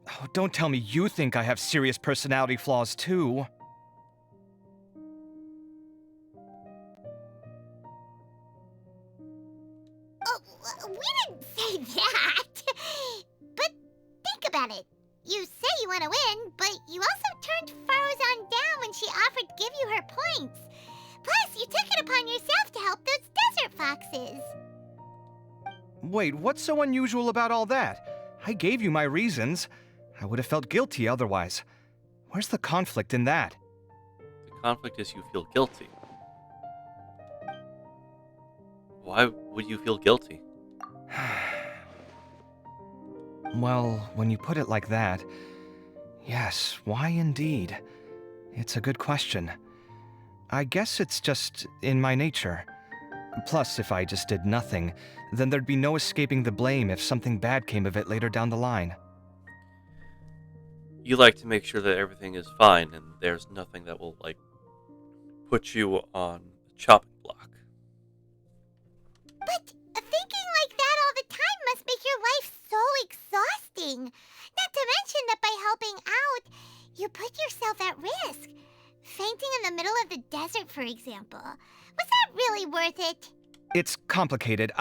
Speaker 3: Oh, don't tell me you think I have serious personality flaws too.
Speaker 5: Oh, we didn't say that. But think about it. You say you want to win, but you also turned Farozan down when she offered to give you her points. Plus, you took it upon yourself to help those desert foxes.
Speaker 3: Wait, what's so unusual about all that? I gave you my reasons. I would have felt guilty otherwise. Where's the conflict in that?
Speaker 1: The conflict is you feel guilty. Why would you feel guilty?
Speaker 3: Well, when you put it like that, yes, why indeed? It's a good question. I guess it's just in my nature. Plus, if I just did nothing, then there'd be no escaping the blame if something bad came of it later down the line.
Speaker 1: You like to make sure that everything is fine and there's nothing that will, put you on the chopping block.
Speaker 5: But thinking like that all the time must make your life so exhausting. Not to mention that by helping out, you put yourself at risk. Fainting in the middle of the desert, for example. Was that really worth it?
Speaker 3: It's complicated.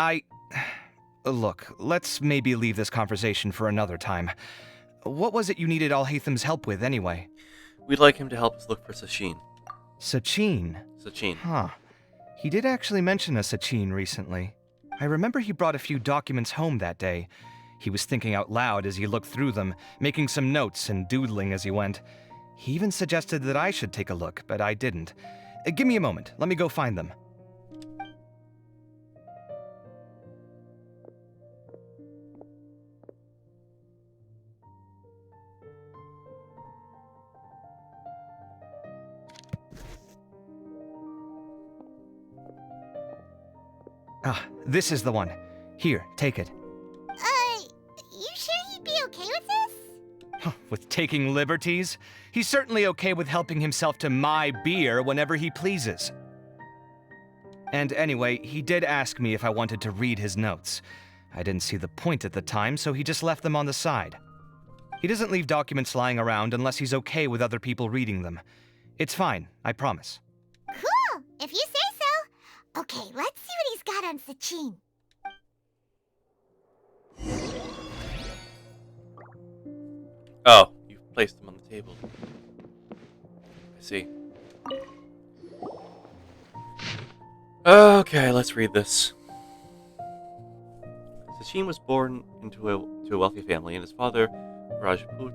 Speaker 3: Look, let's maybe leave this conversation for another time. What was it you needed Alhatham's help with, anyway?
Speaker 1: We'd like him to help us look for Sachin.
Speaker 3: Sachin?
Speaker 1: Sachin.
Speaker 3: Huh. He did actually mention a Sachin recently. I remember he brought a few documents home that day. He was thinking out loud as he looked through them, making some notes and doodling as he went. He even suggested that I should take a look, but I didn't. Give me a moment. Let me go find them. Ah, this is the one. Here, take it.
Speaker 5: You sure he'd be okay with this?
Speaker 3: With taking liberties? He's certainly okay with helping himself to my beer whenever he pleases. And anyway, he did ask me if I wanted to read his notes. I didn't see the point at the time, so he just left them on the side. He doesn't leave documents lying around unless he's okay with other people reading them. It's fine, I promise.
Speaker 5: Cool, if you say so. Okay, let's see what he's got on Sachin.
Speaker 1: Oh, you've placed them on the table. I see. Okay, let's read this. Sachin was born to a wealthy family, and his father, Rajput,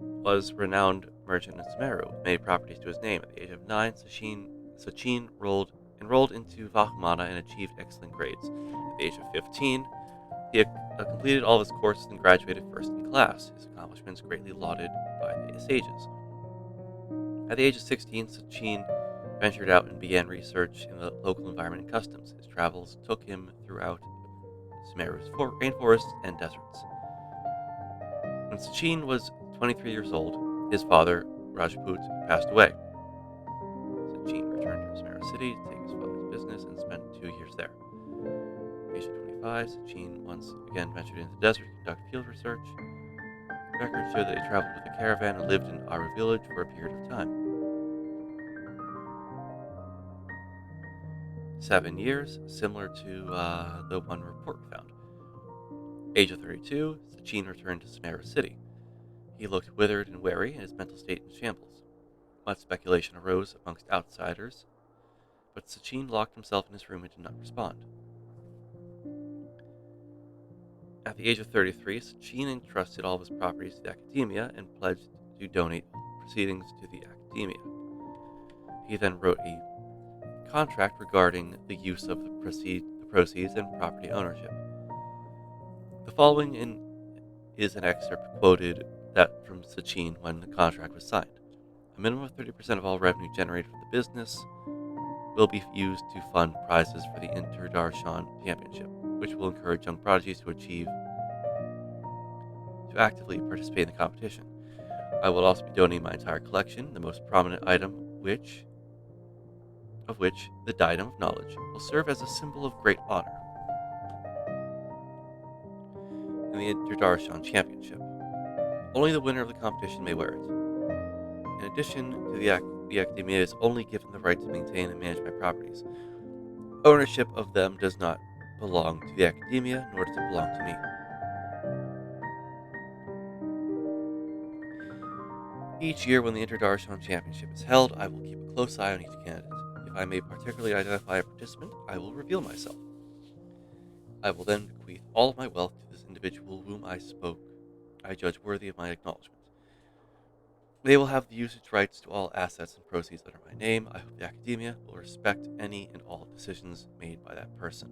Speaker 1: was a renowned merchant in Sumeru, with many properties to his name. At the age of 9, Sachin enrolled into Vahumana and achieved excellent grades. At the age of 15, he had completed all of his courses and graduated first in class, his accomplishments greatly lauded by the sages. At the age of 16, Sachin ventured out and began research in the local environment and customs. His travels took him throughout Sumeru's rainforests and deserts. When Sachin was 23 years old, his father, Rajput, passed away. Sachin returned to Sumeru City to take his father's business and spent 2 years there. At the age of 25, Sachin once again ventured into the desert to conduct field research. Records show that he traveled with a caravan and lived in Aru village for a period of time. 7 years, similar to the one report we found. Age of 32, Sachin returned to Sumeru City. He looked withered and weary, and his mental state in shambles. Much speculation arose amongst outsiders, but Sachin locked himself in his room and did not respond. At the age of 33, Sachin entrusted all of his properties to the Akademiya and pledged to donate proceedings to the Akademiya. He then wrote a contract regarding the use of the proceeds and property ownership. The following is an excerpt quoted that from Sachin when the contract was signed. A minimum of 30% of all revenue generated from the business will be used to fund prizes for the Inter-Darshan Championship, which will encourage young prodigies to actively participate in the competition. I will also be donating my entire collection, the most prominent item of which the Diadem of Knowledge will serve as a symbol of great honor in the Inter-Darshan Championship. Only the winner of the competition may wear it. In addition to the Akademiya is only given the right to maintain and manage my properties. Ownership of them does not belong to the Akademiya, nor does it belong to me. Each year when the Inter-Darshan Championship is held, I will keep a close eye on each candidate. If I may particularly identify a participant, I will reveal myself. I will then bequeath all of my wealth to this individual whom I judge worthy of my acknowledgement. They will have the usage rights to all assets and proceeds under my name. I hope the Akademiya will respect any and all decisions made by that person.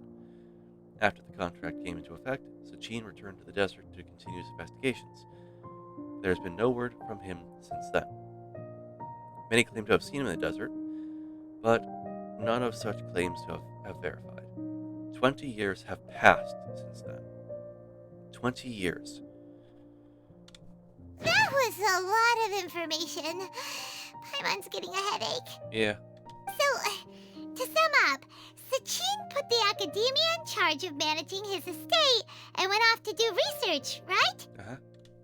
Speaker 1: After the contract came into effect, Sachin returned to the desert to continue his investigations. There has been no word from him since then. Many claim to have seen him in the desert, but none of such claims to have verified. 20 years have passed since then. 20 years.
Speaker 5: That was a lot of information. Paimon's getting a headache.
Speaker 1: Yeah.
Speaker 5: So, to sum up, Sachin put the Akademiya in charge of managing his estate and went off to do research, right?
Speaker 1: Uh-huh.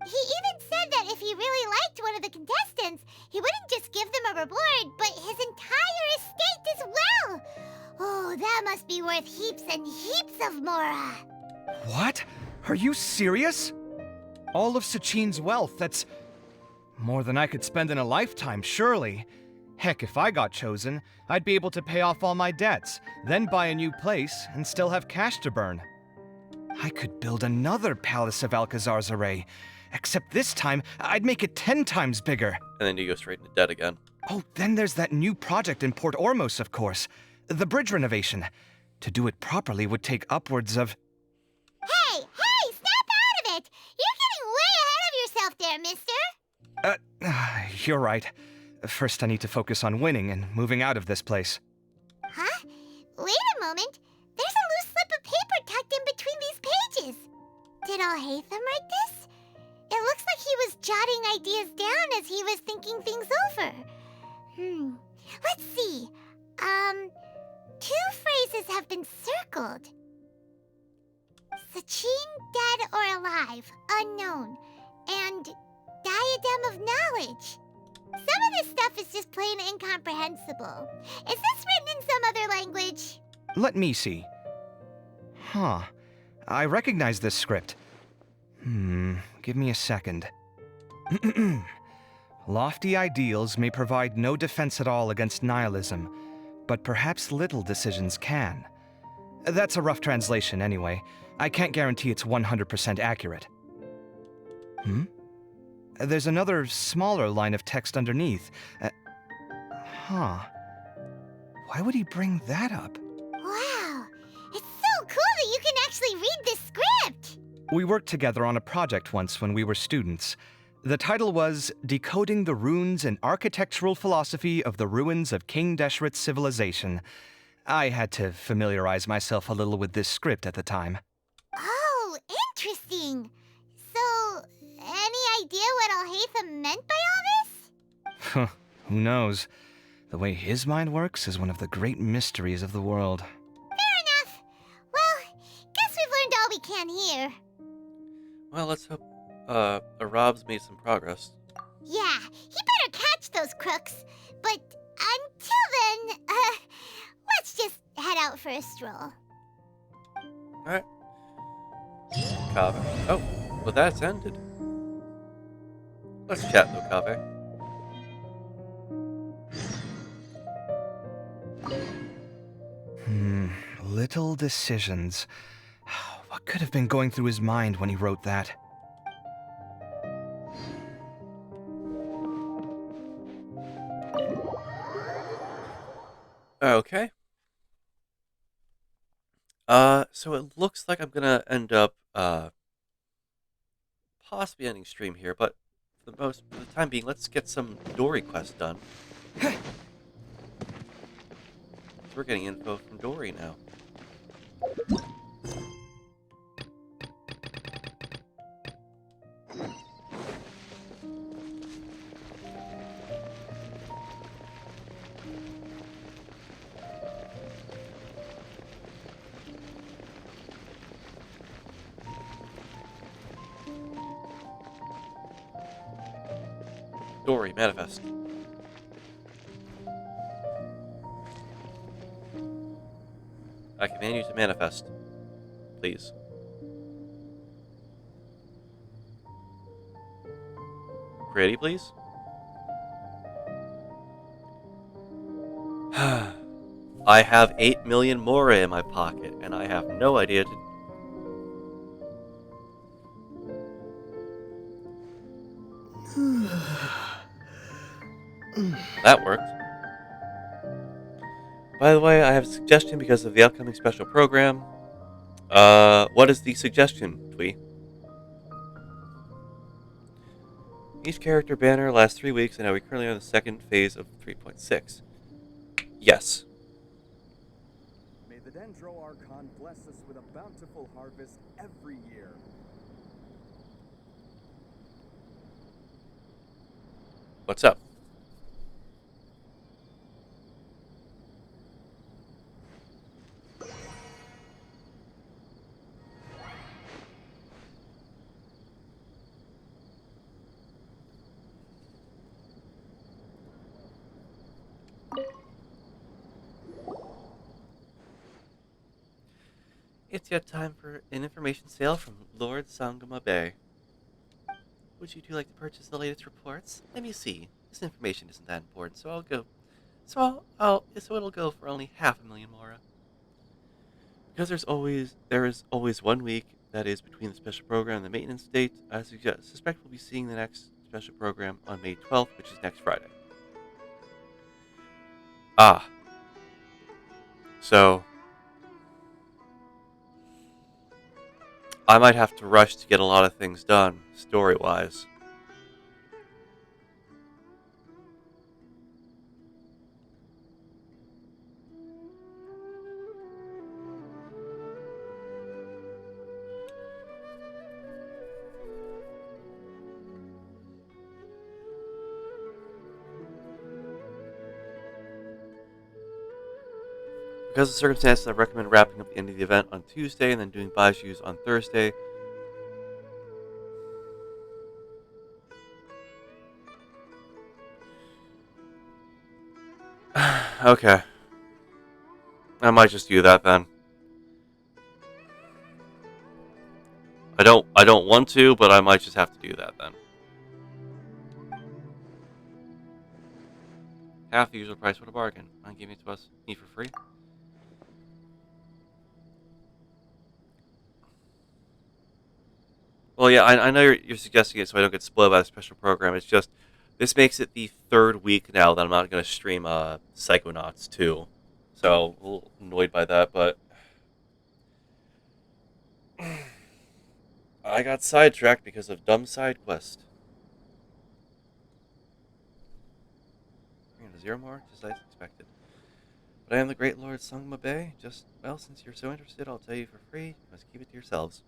Speaker 5: He even said that if he really liked one of the contestants, he wouldn't just give them a reward, but his entire estate as well. Oh, that must be worth heaps and heaps of Mora.
Speaker 3: What? Are you serious? All of Sachin's wealth, that's more than I could spend in a lifetime, surely. Heck, if I got chosen, I'd be able to pay off all my debts, then buy a new place, and still have cash to burn. I could build another Palace of Alcazar's array, except this time, I'd make it 10 times bigger.
Speaker 1: And then you go straight into debt again.
Speaker 3: Oh, then there's that new project in Port Ormos, of course. The bridge renovation. To do it properly would take upwards of...
Speaker 5: Hey, snap out of it! You're getting way ahead of yourself there, mister!
Speaker 3: You're right. First, I need to focus on winning and moving out of this place.
Speaker 5: Huh? Wait a moment. There's a loose slip of paper tucked in between these pages. Did Alhaitham write this? It looks like he was jotting ideas down as he was thinking things over. Let's see. Two phrases have been circled. Sachin, dead or alive, unknown, and diadem of knowledge. Some of this stuff is just plain incomprehensible. Is this written in some other language?
Speaker 3: Let me see. Huh. I recognize this script. Give me a second. Lofty ideals may provide no defense at all against nihilism, but perhaps little decisions can. That's a rough translation anyway. I can't guarantee it's 100% accurate. There's another smaller line of text underneath. Why would he bring that up?
Speaker 5: Wow, it's so cool that you can actually read this script!
Speaker 3: We worked together on a project once when we were students. The title was Decoding the Runes and Architectural Philosophy of the Ruins of King Deshret's Civilization. I had to familiarize myself a little with this script at the time.
Speaker 5: Oh, interesting. So, any idea what Alhaitham meant by all this?
Speaker 3: Who knows? The way his mind works is one of the great mysteries of the world.
Speaker 5: Fair enough. Well, guess we've learned all we can here.
Speaker 1: Well, let's hope Rob's made some progress.
Speaker 5: Yeah, he better catch those crooks. But until then, let's just head out for a stroll.
Speaker 1: Alright. Kaveh. Oh, well that's ended. Let's chat though, Kaveh.
Speaker 3: Little decisions. What could have been going through his mind when he wrote that?
Speaker 1: Okay. So it looks like I'm gonna end up, possibly ending stream here, but for the time being, let's get some Dory quests done. So we're getting info from Dory now. Dory, manifest. I command you to manifest. Please. Pretty, please? I have 8 million Mora in my pocket, and I have no idea to... That worked. By the way, I have a suggestion because of the upcoming special program. What is the suggestion, Twee? Each character banner lasts 3 weeks, and now we currently are in the second phase of 3.6. Yes.
Speaker 17: May the Dendro Archon bless us with a bountiful harvest every year.
Speaker 1: What's up? It's yet time for an information sale from Lord Sangama Bay. Would you two like to purchase the latest reports? Let me see. This information isn't that important, so I'll go. So it'll go for only 500,000 mora. Because there is always 1 week that is between the special program and the maintenance date. I suspect we'll be seeing the next special program on May 12th, which is next Friday. Ah, so I might have to rush to get a lot of things done, story-wise. Because of the circumstances, I recommend wrapping up the end of the event on Tuesday and then doing Baijus on Thursday. Okay. I might just do that then. I don't want to, but I might just have to do that then. Half the usual price, what a bargain. Mind giving it to me for free? Well, yeah, I know you're suggesting it so I don't get spoiled by the special program. It's just, this makes it the 3rd week now that I'm not going to stream Psychonauts 2. So, a little annoyed by that, but I got sidetracked because of dumb side quest. 0 more, just as expected. But I am the great Lord Sungma Bay. Well, since you're so interested, I'll tell you for free. You must keep it to yourselves.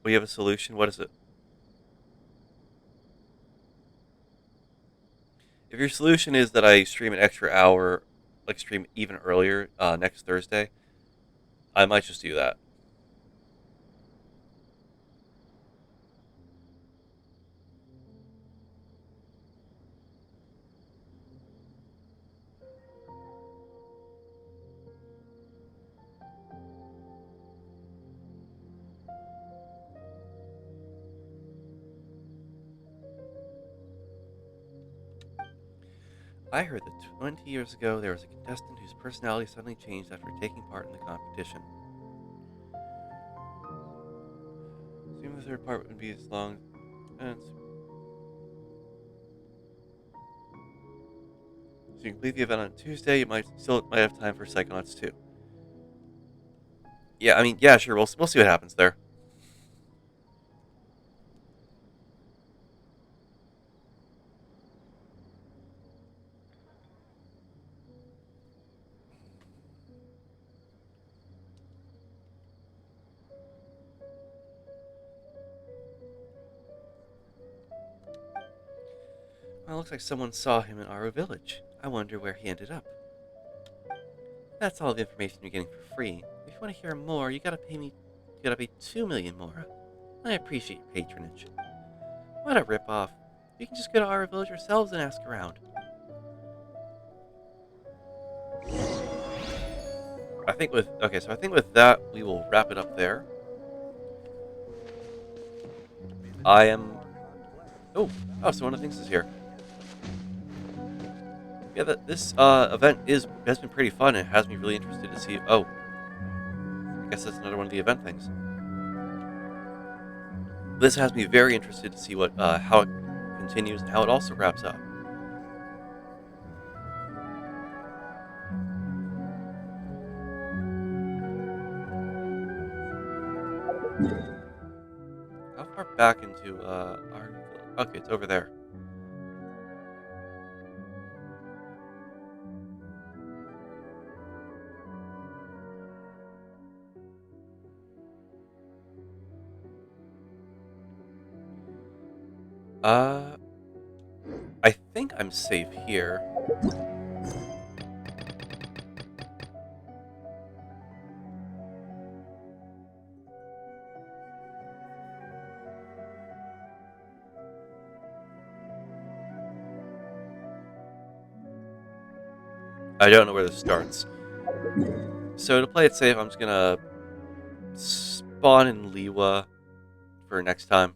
Speaker 1: We have a solution. What is it? If your solution is that I stream an extra hour, like stream even earlier next Thursday, I might just do that. I heard that 20 years ago there was a contestant whose personality suddenly changed after taking part in the competition. Assuming the 3rd part would be as long. So you complete the event on Tuesday, you might have time for Psychonauts 2. Yeah, I mean, yeah, sure, we'll see what happens there. Well, it looks like someone saw him in our village. I wonder where he ended up. That's all the information you're getting for free. If you want to hear more, you gotta pay 2 million more. I appreciate your patronage. What a ripoff. You can just go to our village yourselves and ask around. I think with that we will wrap it up there. I am. Oh, so one of the things is here. Yeah, this event has been pretty fun. It has me really interested to see. Oh, I guess that's another one of the event things. This has me very interested to see what how it continues and how it also wraps up. How far back into our? Okay, it's over there. I think I'm safe here. I don't know where this starts. So to play it safe, I'm just gonna spawn in Liwa for next time.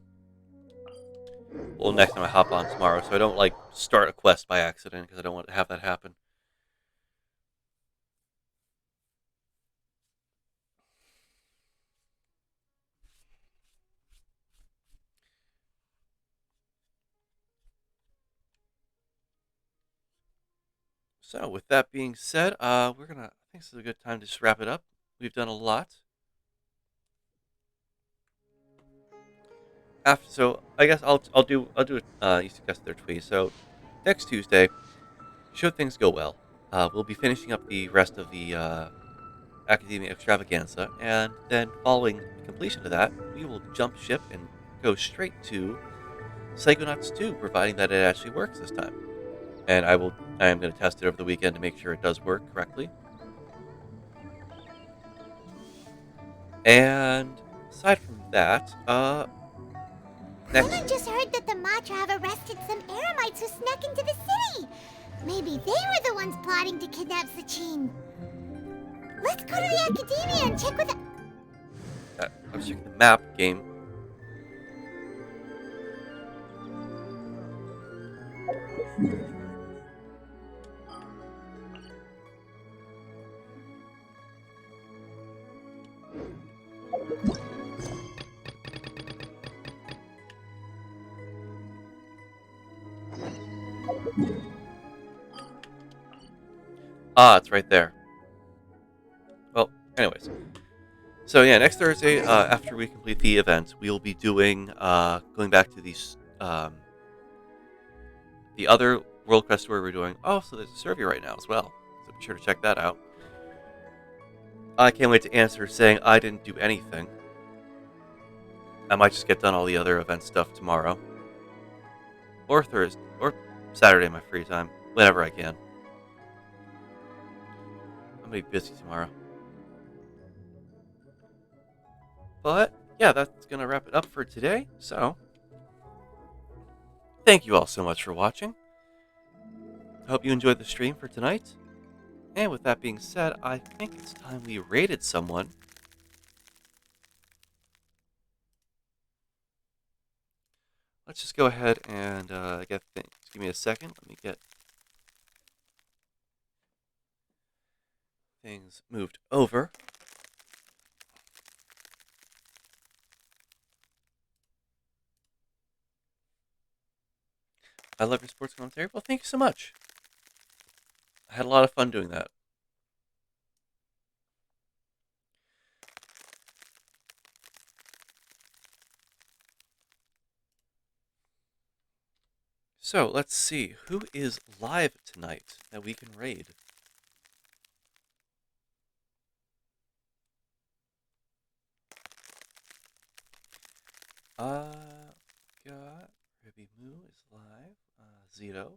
Speaker 1: Well, next time I hop on tomorrow, so I don't like start a quest by accident because I don't want to have that happen. So, with that being said, I think this is a good time to just wrap it up. We've done a lot. So I guess I'll do you suggested their tweet. So next Tuesday, should things go well, we'll be finishing up the rest of the Academia Extravaganza, and then following completion of that, we will jump ship and go straight to Psychonauts 2, providing that it actually works this time. And I am going to test it over the weekend to make sure it does work correctly. And aside from that,
Speaker 5: Someone just heard that the Matra have arrested some Eremites who snuck into the city. Maybe they were the ones plotting to kidnap Sachin. Let's go to the Akademiya and check with the...
Speaker 1: I was checking the map game. Ah, it's right there. Well, anyways. So yeah, next Thursday, after we complete the event, we'll be doing, going back to these, the other World Quest where we're doing. Oh, so there's a survey right now as well. So be sure to check that out. I can't wait to answer saying I didn't do anything. I might just get done all the other event stuff tomorrow. Or Thursday, or Saturday in my free time. Whenever I can. I'm going to be busy tomorrow. But, yeah, that's going to wrap it up for today. So, thank you all so much for watching. I hope you enjoyed the stream for tonight. And with that being said, I think it's time we rated someone. Let's just go ahead and get things. Give me a second. Let me get things moved over. I love your sports commentary. Well, thank you so much. I had a lot of fun doing that. So, let's see. Who is live tonight that we can raid? Got Ribby Moo is live. Zito.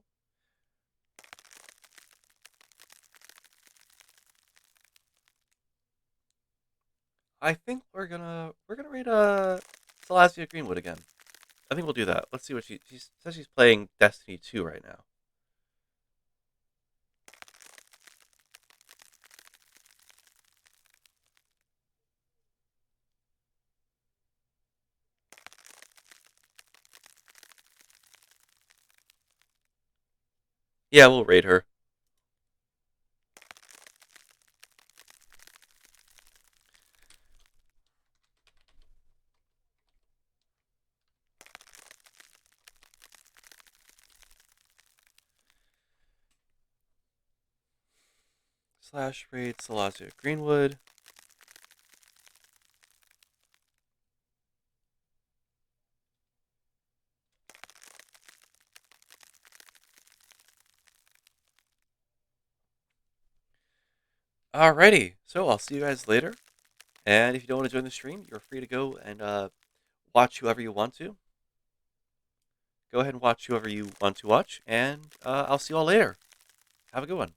Speaker 1: I think we're gonna raid Salacia Greenwood again. I think we'll do that. Let's see what she says. She's playing Destiny 2 right now. Yeah, we'll raid her. / raid Salacia Greenwood. Alrighty, so I'll see you guys later. And if you don't want to join the stream, you're free to go and watch whoever you want to. Go ahead and watch whoever you want to watch, and I'll see you all later. Have a good one.